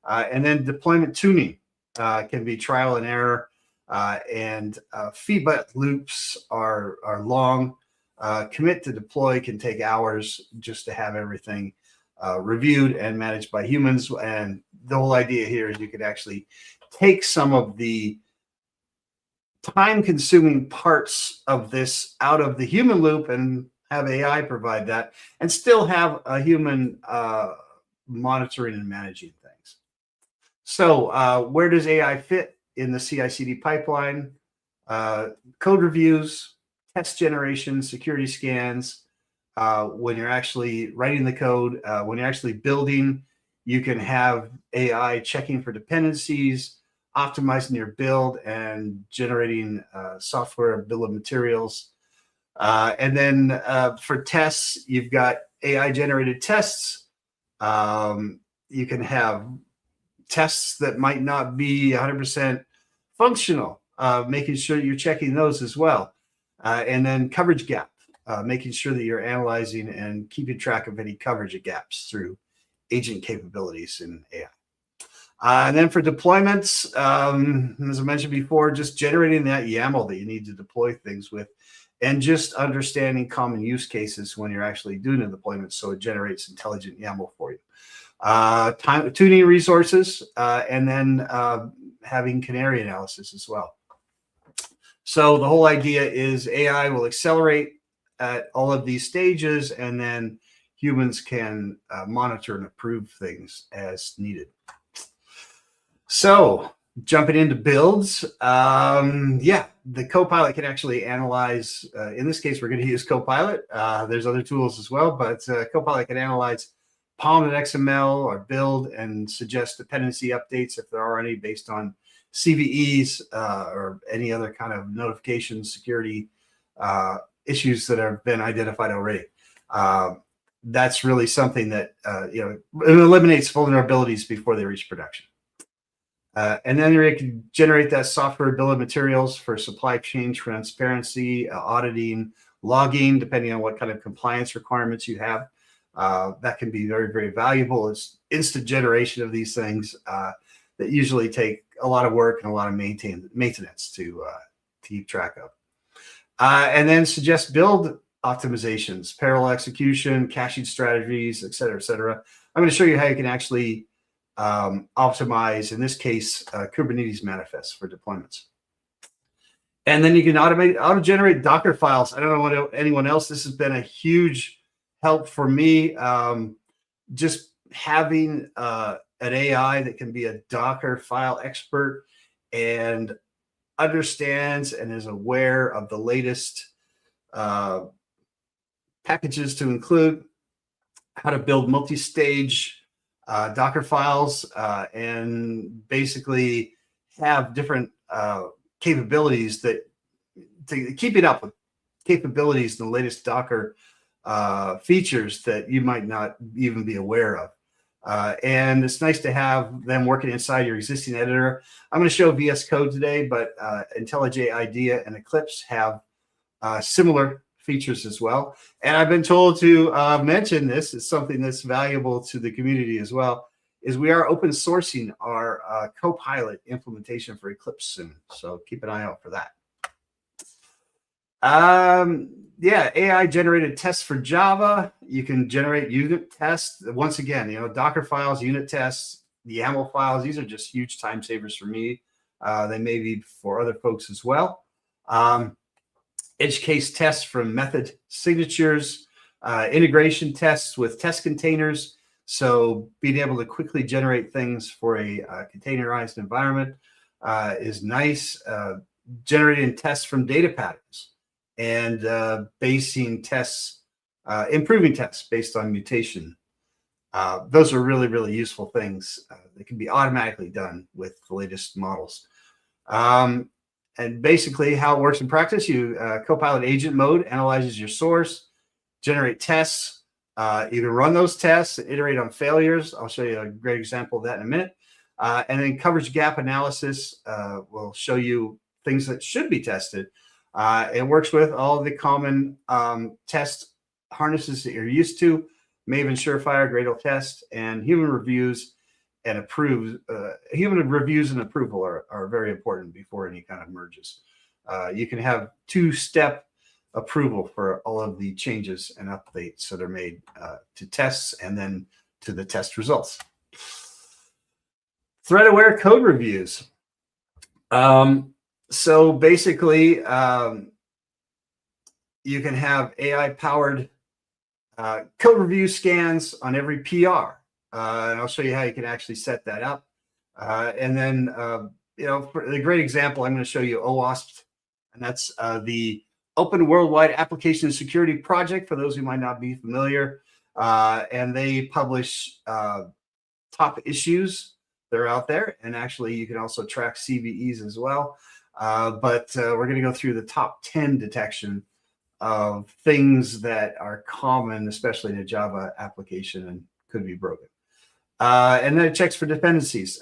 And then deployment tuning can be trial and error. And feedback loops are long. Commit to deploy can take hours just to have everything reviewed and managed by humans. And the whole idea here is you could actually take some of the time-consuming parts of this out of the human loop and have AI provide that, and still have a human monitoring and managing things. So where does AI fit in the CI/CD pipeline? Code reviews, test generation, security scans. When you're actually writing the code, when you're actually building, you can have AI checking for dependencies, optimizing your build, and generating software bill of materials. And then for tests, you've got AI generated tests. You can have tests that might not be 100% functional, making sure you're checking those as well. And then coverage gap, making sure that you're analyzing and keeping track of any coverage gaps through agent capabilities in AI. And then for deployments, as I mentioned before, just generating that YAML that you need to deploy things with, and just understanding common use cases when you're actually doing a deployment, so it generates intelligent YAML for you. Tuning resources, and then having canary analysis as well. So the whole idea is AI will accelerate at all of these stages, and then humans can monitor and approve things as needed. So jumping into builds, yeah, the Copilot can actually analyze, in this case, we're going to use Copilot. There's other tools as well, but Copilot can analyze POM and XML or build and suggest dependency updates if there are any based on CVEs or any other kind of notification security issues that have been identified already. That's really something that, it eliminates vulnerabilities before they reach production. And then you can generate that software bill of materials for supply chain transparency, auditing, logging, depending on what kind of compliance requirements you have. That can be very, very valuable. It's instant generation of these things that usually take a lot of work and a lot of maintenance to keep track of. And then suggest build optimizations, parallel execution, caching strategies, et cetera, et cetera. I'm going to show you how you can actually optimize, in this case, Kubernetes manifests for deployments. And then you can auto-generate Docker files. I don't know what anyone else, this has been a huge help for me. Just having an AI that can be a Docker file expert and understands and is aware of the latest packages to include, how to build multi-stage Docker files, and basically have different capabilities that keeping up with capabilities in the latest Docker features that you might not even be aware of. And it's nice to have them working inside your existing editor. I'm going to show VS Code today, but IntelliJ IDEA and Eclipse have similar features as well. And I've been told to mention this, is something that's valuable to the community as well, is we are open sourcing our Copilot implementation for Eclipse soon. So keep an eye out for that. Yeah, AI generated tests for Java. You can generate unit tests. Once again, Docker files, unit tests, the YAML files. These are just huge time savers for me. They may be for other folks as well. Edge case tests from method signatures, integration tests with test containers. So being able to quickly generate things for a containerized environment is nice. Generating tests from data patterns and basing tests, improving tests based on mutation. Those are really, really useful things that can be automatically done with the latest models. And basically how it works in practice, you Copilot agent mode analyzes your source, generate tests, you can run those tests, iterate on failures. I'll show you a great example of that in a minute. And then coverage gap analysis will show you things that should be tested. It works with all the common test harnesses that you're used to, Maven, Surefire, Gradle Test, and human reviews and approves. Human reviews and approval are very important before any kind of merges. You can have two-step approval for all of the changes and updates that are made to tests and then to the test results. Threat-aware code reviews. So basically, you can have AI-powered code review scans on every PR. And I'll show you how you can actually set that up. And then, for a great example, I'm going to show you OWASP, and that's the Open Worldwide Application Security Project, for those who might not be familiar. And they publish top issues that are out there. And actually, you can also track CVEs as well. But we're going to go through the top 10 detection of things that are common, especially in a Java application, and could be broken. And then it checks for dependencies.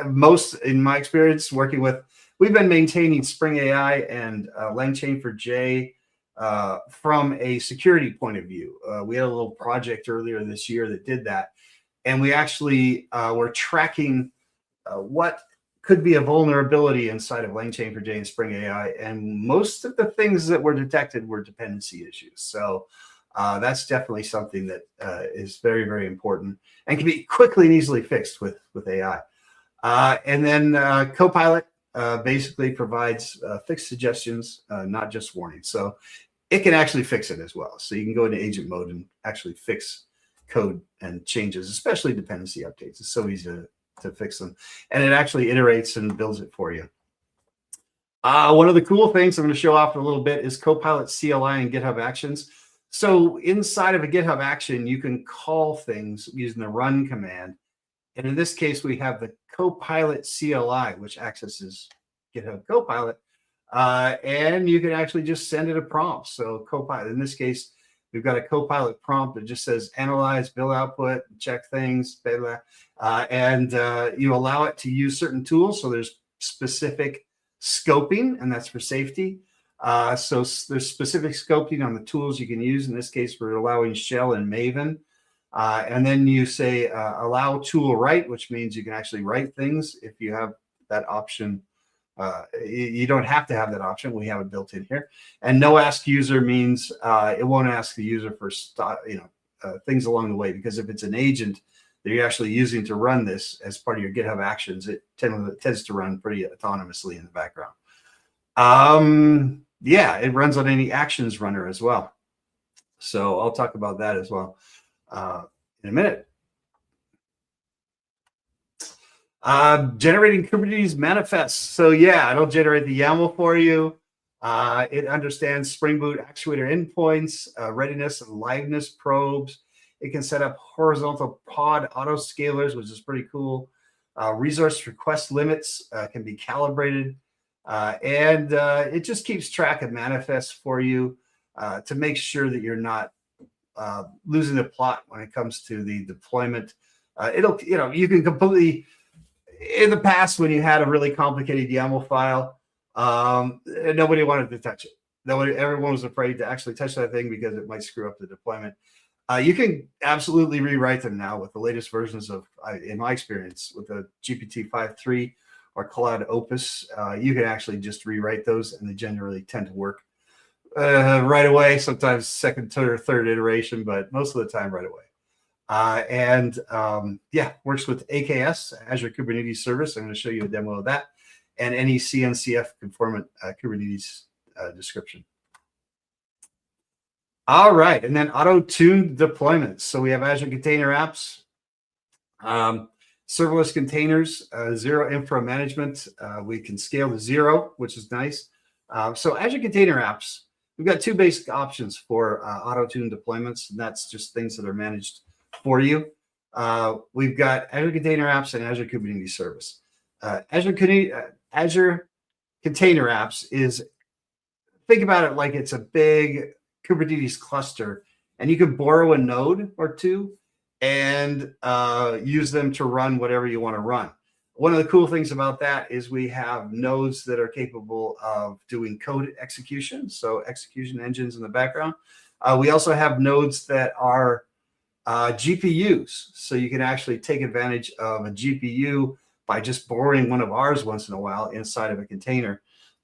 Most, in my experience, working with, we've been maintaining Spring AI and LangChain4j from a security point of view. We had a little project earlier this year that did that. And we actually were tracking what could be a vulnerability inside of LangChain4j and Spring AI. And most of the things that were detected were dependency issues. So that's definitely something that is very, very important and can be quickly and easily fixed with AI. And then Copilot basically provides fixed suggestions, not just warnings. So it can actually fix it as well. So you can go into agent mode and actually fix code and changes, especially dependency updates. It's so easy to fix them. And it actually iterates and builds it for you. One of the cool things I'm going to show off a little bit is Copilot CLI and GitHub Actions. So inside of a GitHub action, you can call things using the run command. And in this case, we have the Copilot CLI, which accesses GitHub Copilot. And you can actually just send it a prompt. So Copilot, in this case, we've got a Copilot prompt that just says analyze, build output, check things, blah, blah. And you allow it to use certain tools. So there's specific scoping, and that's for safety. So there's specific scoping on the tools you can use. In this case, we're allowing Shell and Maven. And then you say allow tool write, which means you can actually write things if you have that option. You don't have to have that option. We have it built in here. And no ask user means it won't ask the user for things along the way, because if it's an agent that you're actually using to run this as part of your GitHub Actions, it tends to run pretty autonomously in the background. Yeah, it runs on any actions runner as well. So I'll talk about that as well in a minute. Generating Kubernetes manifests. So yeah, it'll generate the YAML for you. It understands Spring Boot actuator endpoints, readiness and liveness probes. It can set up horizontal pod autoscalers, which is pretty cool. Resource request limits can be calibrated. And it just keeps track of manifests for you to make sure that you're not losing the plot when it comes to the deployment. You can completely, in the past, when you had a really complicated YAML file, nobody wanted to touch it. Everyone was afraid to actually touch that thing because it might screw up the deployment. You can absolutely rewrite them now with the latest versions of, in my experience, with the GPT 5.3 or Claude Opus. You can actually just rewrite those, and they generally tend to work right away, sometimes second or third iteration, but most of the time right away. Yeah, works with AKS, Azure Kubernetes Service. I'm going to show you a demo of that, and any CNCF conformant Kubernetes description. All right, and then auto-tuned deployments. So we have Azure Container Apps, serverless containers, zero infra management. We can scale to 0, which is nice. So Azure Container Apps, we've got 2 basic options for auto-tuned deployments, and that's just things that are managed for you. We've got Azure Container Apps and Azure Kubernetes Service. Azure Container Apps is, think about it like it's a big Kubernetes cluster, and you can borrow a node or 2 and use them to run whatever you want to run. One of the cool things about that is we have nodes that are capable of doing code execution, so execution engines in the background. We also have nodes that are GPUs, so you can actually take advantage of a GPU by just borrowing one of ours once in a while inside of a container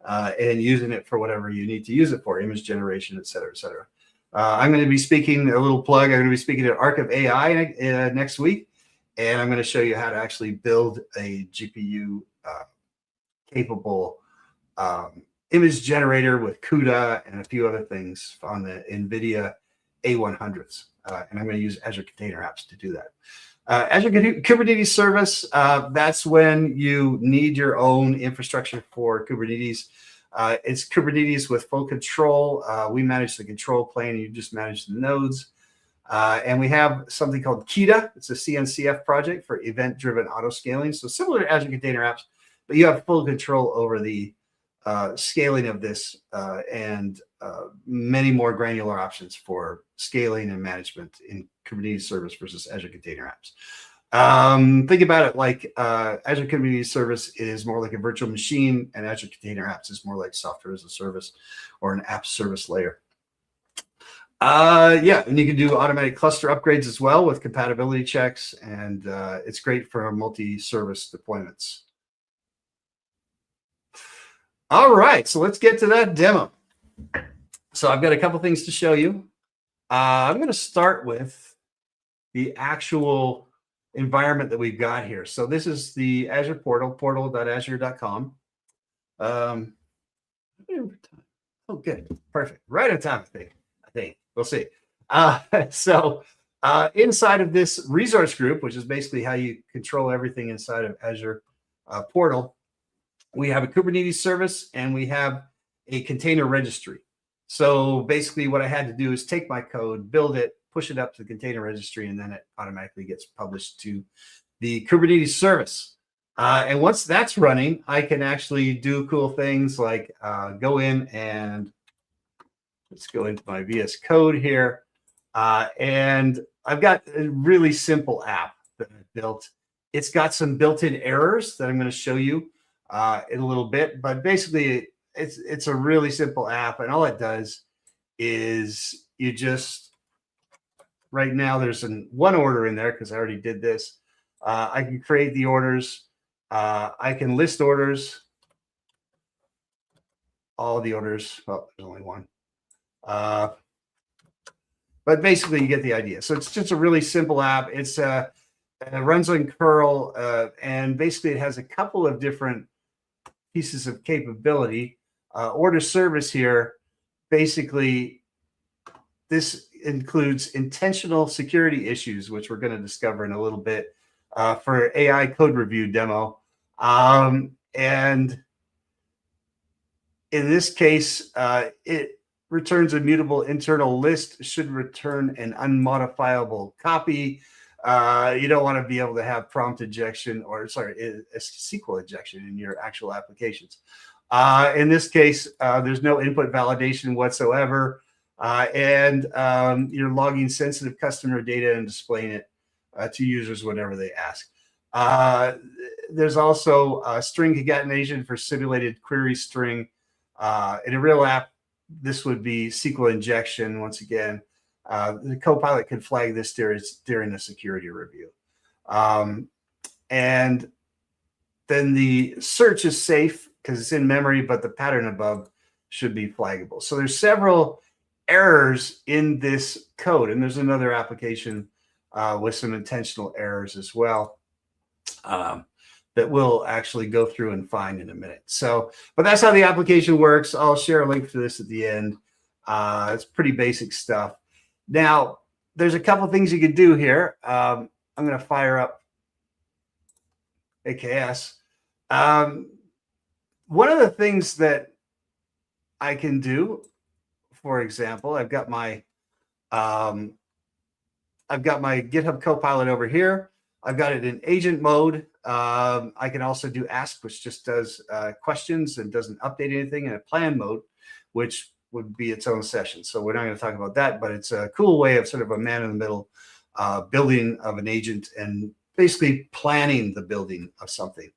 and using it for whatever you need to use it for, image generation, et cetera, et cetera. I'm going to be speaking, a little plug, I'm going to be speaking at Arc of AI next week, and I'm going to show you how to actually build a GPU capable image generator with CUDA and a few other things on the NVIDIA A100s. And I'm going to use Azure Container Apps to do that. Azure Kubernetes Service, that's when you need your own infrastructure for Kubernetes. It's Kubernetes with full control. We manage the control plane, you just manage the nodes. And we have something called KEDA. It's a CNCF project for event-driven auto-scaling. So similar to Azure Container Apps, but you have full control over the scaling of this and many more granular options for scaling and management in Kubernetes Service versus Azure Container Apps. Think about it like Azure Kubernetes Service is more like a virtual machine, and Azure Container Apps is more like software as a service or an app service layer. Yeah, and you can do automatic cluster upgrades as well with compatibility checks, and it's great for multi-service deployments. All right, so let's get to that demo. So I've got a couple things to show you. I'm going to start with the actual environment that we've got here. So this is the Azure portal, portal.azure.com. Oh, good, perfect, right on time, I think. We'll see. Inside of this resource group, which is basically how you control everything inside of Azure portal, we have a Kubernetes service and we have a container registry. So basically what I had to do is take my code, build it, push it up to the container registry, and then it automatically gets published to the Kubernetes service. And once that's running, I can actually do cool things like go in and let's go into my VS Code here. And I've got a really simple app that I built. It's got some built-in errors that I'm going to show you in a little bit, but basically it's a really simple app, and all it does is you just, right now there's one order in there because I already did this. I can create the orders. I can list orders, all the orders. Well, there's only one. But basically you get the idea. So it's just a really simple app. It runs on curl, and basically it has a couple of different pieces of capability. Order service here, basically this includes intentional security issues, which we're going to discover in a little bit for AI code review demo. And in this case, it returns a mutable internal list, should return an unmodifiable copy. You don't want to be able to have prompt injection or, sorry, a SQL injection in your actual applications. In this case, there's no input validation whatsoever, and you're logging sensitive customer data and displaying it to users whenever they ask. There's also a string concatenation for simulated query string. In a real app, this would be SQL injection. Once again, the Copilot can flag this during a security review. And then the search is safe because it's in memory, but the pattern above should be flaggable. So there's several errors in this code, and there's another application with some intentional errors as well that we'll actually go through and find in a minute. So, but that's how the application works. I'll share a link to this at the end. It's pretty basic stuff. Now, there's a couple things you can do here. I'm going to fire up AKS. One of the things that I can do, for example, I've got my GitHub Copilot over here. I've got it in agent mode. I can also do ask, which just does questions and doesn't update anything, and a plan mode, which would be its own session. So we're not going to talk about that, but it's a cool way of sort of a man-in-the-middle building of an agent and basically planning the building of something.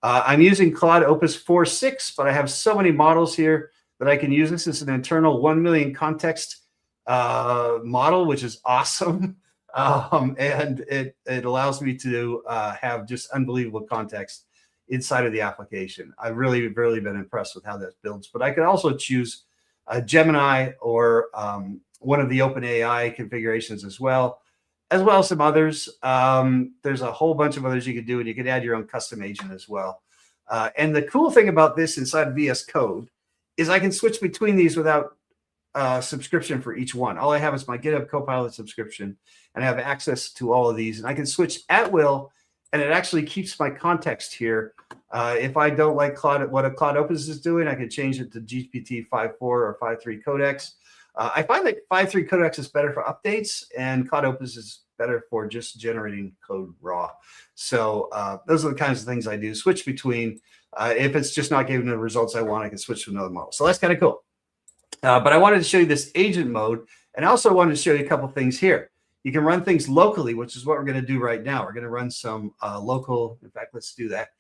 I'm using Claude Opus 4.6, but I have so many models here that I can use. This is an internal 1 million context model, which is awesome. And it allows me to have just unbelievable context inside of the application. I've really been impressed with how that builds. But I could also choose Gemini or one of the OpenAI configurations as well as some others. There's a whole bunch of others you could do, and you could add your own custom agent as well. And the cool thing about this inside of VS Code is I can switch between these without subscription for each one. All I have is my GitHub Copilot subscription, and I have access to all of these, and I can switch at will, and it actually keeps my context here. If I don't like what a Claude Opus is doing, I can change it to GPT 5.4 or 5.3 codecs. I find that 5.3 codecs is better for updates, and Claude Opus is better for just generating code raw. So those are the kinds of things I do. Switch between. If it's just not giving the results I want, I can switch to another model. So that's kind of cool. But I wanted to show you this agent mode, and I also wanted to show you a couple things here. You can run things locally, which is what we're going to do right now. We're going to run some local. In fact, let's do that.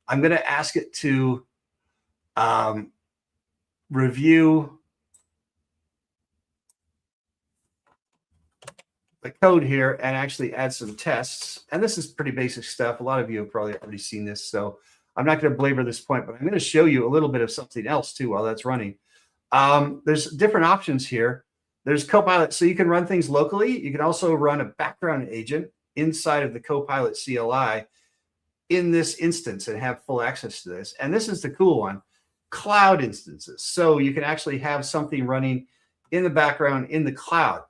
I'm going to ask it to review the code here and actually add some tests. And this is pretty basic stuff. A lot of you have probably already seen this, so I'm not going to belabor this point, but I'm going to show you a little bit of something else too while that's running. There's different options here. There's Copilot, so you can run things locally. You can also run a background agent inside of the Copilot CLI in this instance and have full access to this. And this is the cool one, cloud instances. So you can actually have something running in the background in the cloud,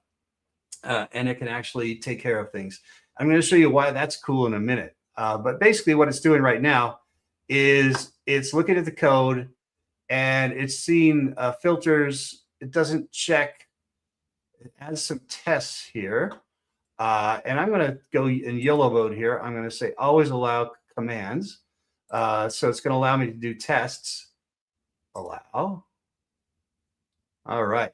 and it can actually take care of things. I'm going to show you why that's cool in a minute. But basically what it's doing right now is it's looking at the code and it's seeing filters. It doesn't check. It adds some tests here. And I'm going to go in yellow mode here. I'm going to say always allow commands. So it's going to allow me to do tests. Allow. All right.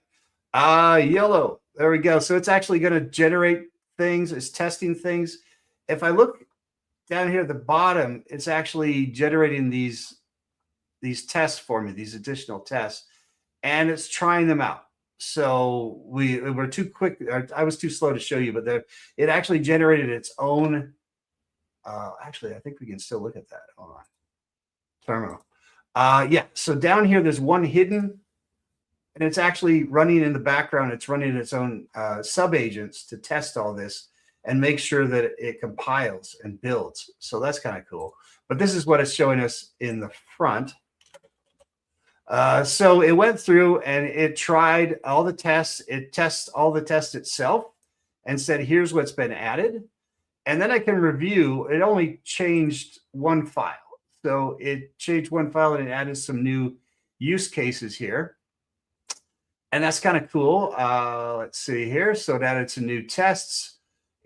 Yellow. There we go. So it's actually going to generate things. It's testing things. If I look down here at the bottom, it's actually generating these tests for me, these additional tests, and it's trying them out. So we're too quick. I was too slow to show you, but it actually generated its own. Actually, I think we can still look at that. Hold on. Terminal. Yeah. So down here, there's one hidden, and it's actually running in the background. It's running its own sub-agents to test all this and make sure that it compiles and builds. So that's kind of cool. But this is what it's showing us in the front. So it went through and it tried all the tests. It tests all the tests itself and said, here's what's been added. And then I can review. It only changed one file. So it changed one file and it added some new use cases here. And that's kind of cool. Let's see here. So it added some new tests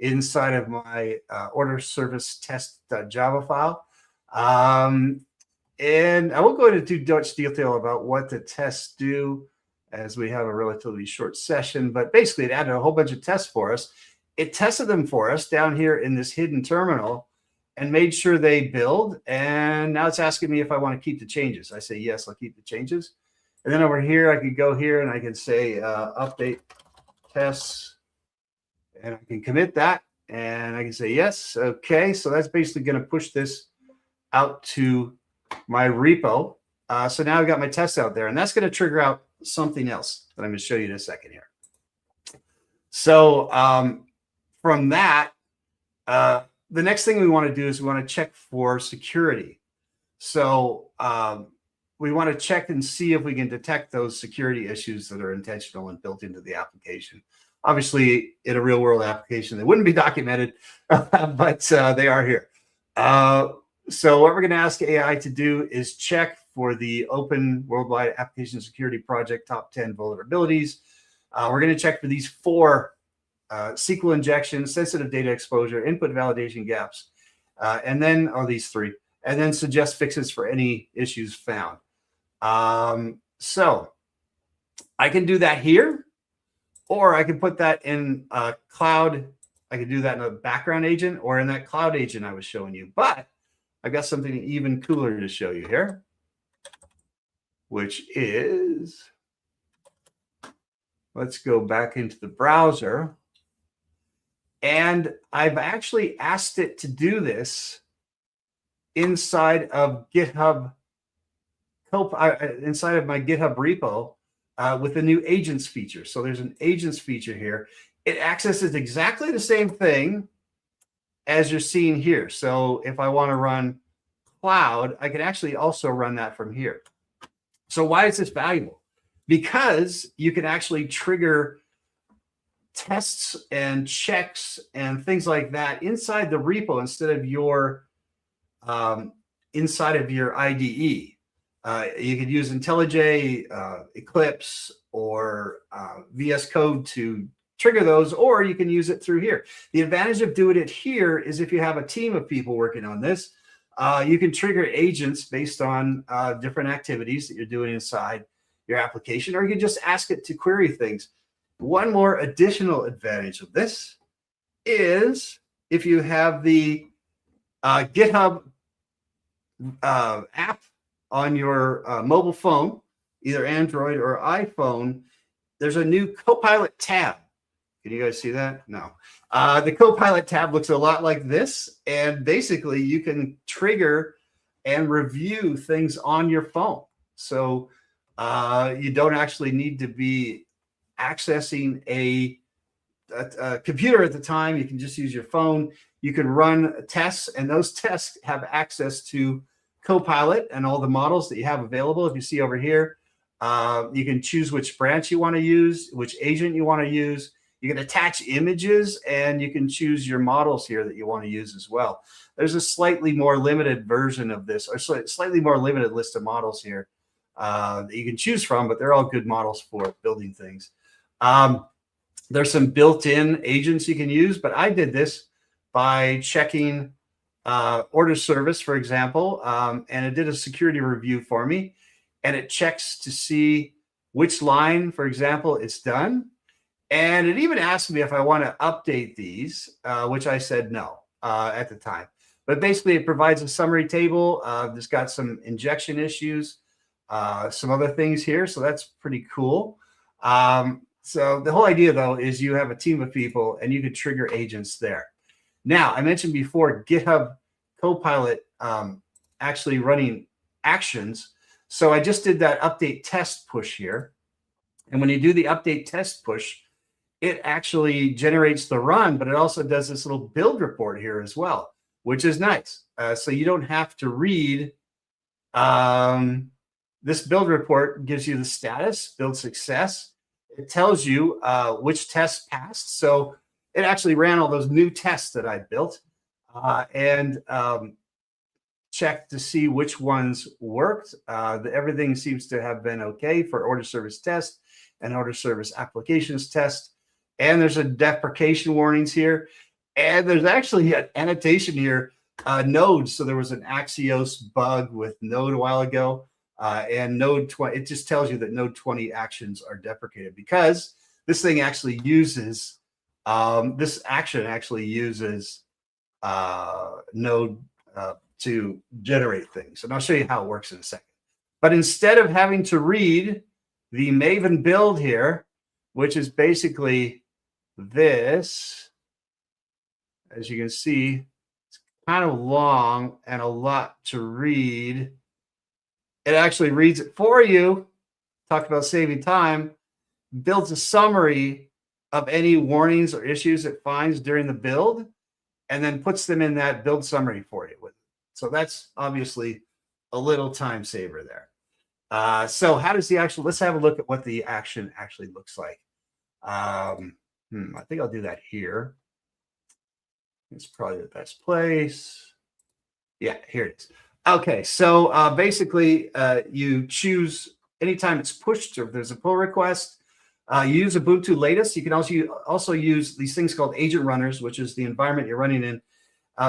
inside of my order service test.java file. And I won't go into too much detail about what the tests do as we have a relatively short session, but basically it added a whole bunch of tests for us. It tested them for us down here in this hidden terminal and made sure they build. And now it's asking me if I want to keep the changes. I say, yes, I'll keep the changes. And then over here, I could go here and I can say update tests, and I can commit that. And I can say, yes, okay. So that's basically going to push this out to my repo. So now I've got my tests out there, and that's going to trigger out something else that I'm going to show you in a second here. So from that, the next thing we want to do is we want to check for security. So we want to check and see if we can detect those security issues that are intentional and built into the application. Obviously, in a real world application, they wouldn't be documented, but they are here. So what we're going to ask AI to do is check for the Open Worldwide Application Security Project top 10 vulnerabilities. We're going to check for these 4 SQL injections, sensitive data exposure, input validation gaps, and then these 3, and then suggest fixes for any issues found. So I can do that here, or I can put that in a cloud. I can do that in a background agent or in that cloud agent I was showing you. But I've got something even cooler to show you here, which is, let's go back into the browser. And I've actually asked it to do this inside of GitHub, inside of my GitHub repo with the new agents feature. So there's an agents feature here. It accesses exactly the same thing as you're seeing here. So if I want to run cloud, I can actually also run that from here. So why is this valuable? Because you can actually trigger tests and checks and things like that inside the repo instead of your inside of your IDE. You could use IntelliJ, Eclipse, or VS Code to trigger those, or you can use it through here. The advantage of doing it here is if you have a team of people working on this, you can trigger agents based on different activities that you're doing inside, your application, or you can just ask it to query things. One more additional advantage of this is if you have the GitHub app on your mobile phone, either Android or iPhone, there's a new Copilot tab. Can you guys see that? No. The Copilot tab looks a lot like this, and basically you can trigger and review things on your phone. So you don't actually need to be accessing a computer at the time. You can just use your phone. You can run tests, and those tests have access to Copilot and all the models that you have available. If you see over here, you can choose which branch you want to use, which agent you want to use. You can attach images, and you can choose your models here that you want to use as well. There's a slightly more limited version of this, or slightly more limited list of models here that you can choose from, but they're all good models for building things. There's some built-in agents you can use, but I did this by checking order service, for example, and it did a security review for me, and it checks to see which line, for example, it's done. And it even asked me if I want to update these, which I said no at the time. But basically, it provides a summary table. It's got some injection issues, some other things here. So that's pretty cool. So the whole idea, though, is you have a team of people, and you can trigger agents there. Now, I mentioned before GitHub Copilot actually running actions. So I just did that update test push here. And when you do the update test push, it actually generates the run, but it also does this little build report here as well, which is nice. So you don't have to read. This build report gives you the status, build success. It tells you which tests passed. So it actually ran all those new tests that I built and checked to see which ones worked. Everything seems to have been okay for order service test and order service applications test. And there's a deprecation warnings here. And there's actually an annotation here, nodes. So there was an Axios bug with Node a while ago. And Node 20, it just tells you that Node 20 actions are deprecated because this thing actually uses, this action actually uses Node to generate things. And I'll show you how it works in a second. But instead of having to read the Maven build here, which is basically this, as you can see, it's kind of long and a lot to read. It actually reads it for you. Talk about saving time. Builds a summary of any warnings or issues it finds during the build, and then puts them in that build summary for you. So that's obviously a little time saver there. So how does the actual, let's have a look at what the action actually looks like. I think I'll do that here. It's probably the best place. Yeah, here it is. Okay, so basically you choose anytime it's pushed or if there's a pull request, you use Ubuntu latest. You can also use these things called agent runners, which is the environment you're running in.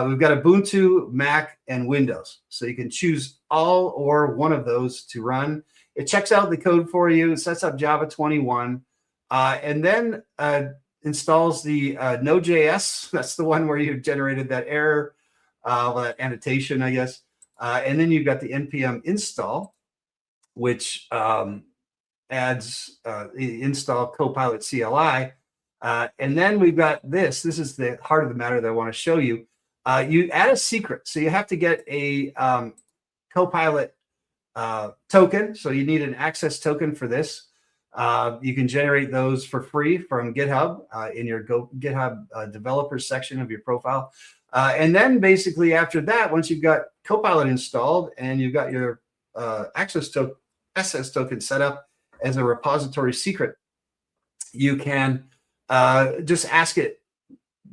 We've got Ubuntu, Mac, and Windows. So you can choose all or one of those to run. It checks out the code for you, sets up Java 21, and then installs the Node.js. That's the one where you generated that error, that annotation, I guess. And then you've got the npm install, which adds install Copilot CLI. And then we've got this. This is the heart of the matter that I want to show you. You add a secret. So you have to get a Copilot token. So you need an access token for this. You can generate those for free from GitHub in your GitHub developer section of your profile. And then basically after that, once you've got Copilot installed and you've got your access token set up as a repository secret, you can just ask it.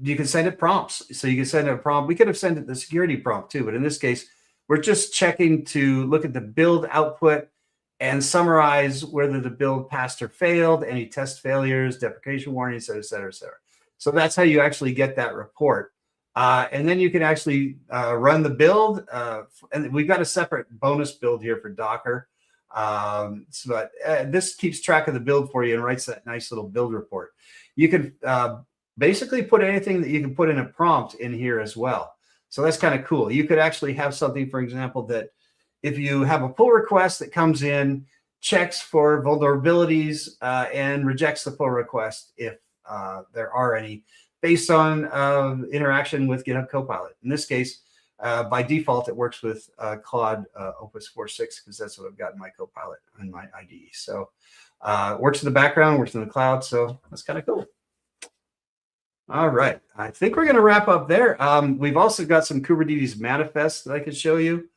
You can send it prompts. So you can send it a prompt. We could have sent it the security prompt too, but in this case, we're just checking to look at the build output and summarize whether the build passed or failed, any test failures, deprecation warnings, et cetera, et cetera. So that's how you actually get that report. And then you can actually run the build. And we've got a separate bonus build here for Docker. This keeps track of the build for you and writes that nice little build report. You can basically put anything that you can put in a prompt in here as well. So that's kind of cool. You could actually have something, for example, that if you have a pull request that comes in, checks for vulnerabilities and rejects the pull request if there are any, based on interaction with GitHub Copilot. In this case, by default, it works with Claude Opus 4.6 because that's what I've got in my Copilot and my IDE. So it works in the background, works in the cloud. So that's kind of cool. All right. I think we're going to wrap up there. We've also got some Kubernetes manifests that I could show you.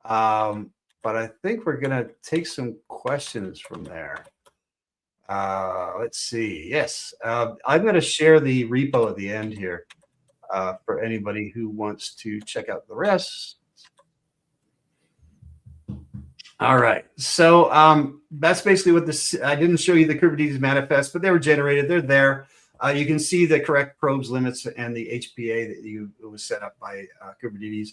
But I think we're going to take some questions from there. Let's see. Yes. I'm going to share the repo at the end here for anybody who wants to check out the rest. All right. So that's basically what this, I didn't show you the Kubernetes manifest, but they were generated. They're there. You can see the correct probes limits and the HPA that was set up by Kubernetes.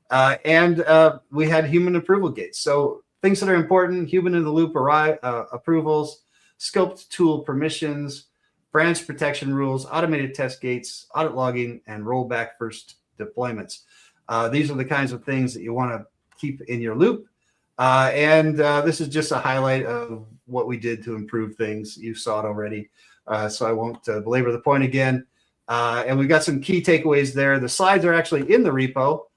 And we had human approval gates. So things that are important: human in the loop approvals, scoped tool permissions, branch protection rules, automated test gates, audit logging, and rollback first deployments. These are the kinds of things that you want to keep in your loop. And this is just a highlight of what we did to improve things. You saw it already. So I won't belabor the point again. And we've got some key takeaways there. The slides are actually in the repo.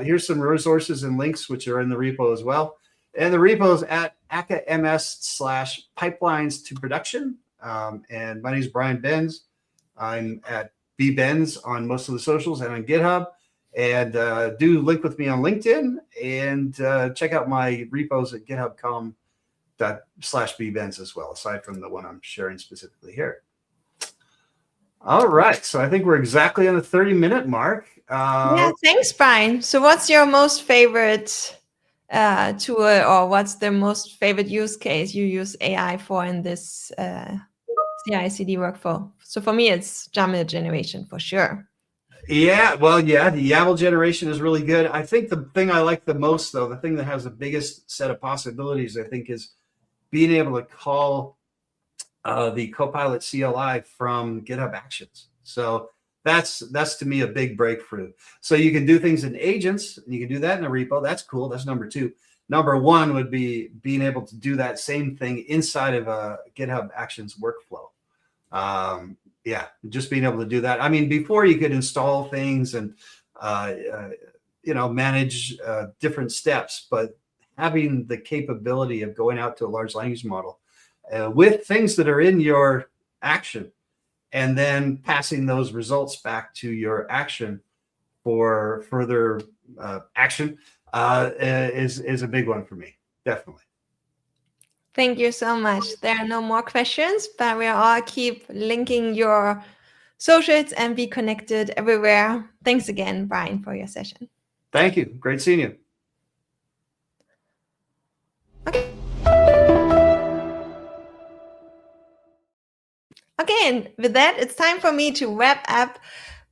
Here's some resources and links, which are in the repo as well. And the repo is at aka.ms/pipelines to production. And my name is Brian Benz. I'm at bbenz on most of the socials and on GitHub. And do link with me on LinkedIn and check out my repos at github.com/bbenz as well, aside from the one I'm sharing specifically here. All right, so I think we're exactly on the 30-minute mark. Yeah, thanks, Brian. So what's your most favorite tool, or what's the most favorite use case you use AI for in this CI/CD workflow? So for me, it's YAML generation for sure. Yeah, well, yeah, the YAML generation is really good. I think the thing I like the most, though, the thing that has the biggest set of possibilities, I think, is being able to call the Copilot CLI from GitHub Actions. So that's to me a big breakthrough. So you can do things in agents, and you can do that in a repo. That's cool. That's number two. Number one would be being able to do that same thing inside of a GitHub Actions workflow. Yeah, just being able to do that. I mean, before you could install things and manage different steps, but having the capability of going out to a large language model with things that are in your action, and then passing those results back to your action for further action is a big one for me, definitely. Thank you so much. There are no more questions, but we'll all keep linking your socials and be connected everywhere. Thanks again, Brian, for your session. Thank you. Great seeing you. Okay, and with that, it's time for me to wrap up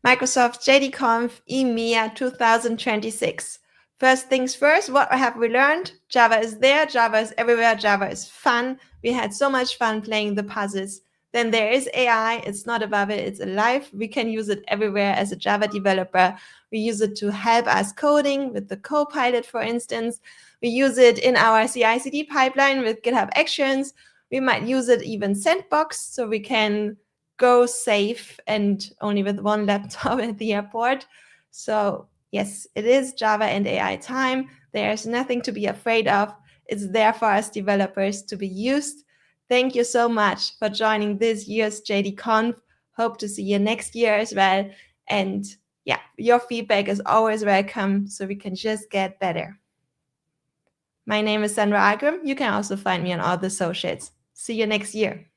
Microsoft JDConf EMEA 2026. First things first, what have we learned? Java is there, Java is everywhere, Java is fun. We had so much fun playing the puzzles. Then there is AI, it's not above it, it's alive. We can use it everywhere as a Java developer. We use it to help us coding with the Copilot, for instance. We use it in our CI/CD pipeline with GitHub Actions. We might use it even sandbox, so we can go safe and only with one laptop at the airport. So yes, it is Java and AI time. There's nothing to be afraid of. It's there for us developers to be used. Thank you so much for joining this year's JDConf. Hope to see you next year as well. And yeah, your feedback is always welcome, so we can just get better. My name is Sandra Agrim. You can also find me on all the socials. See you next year.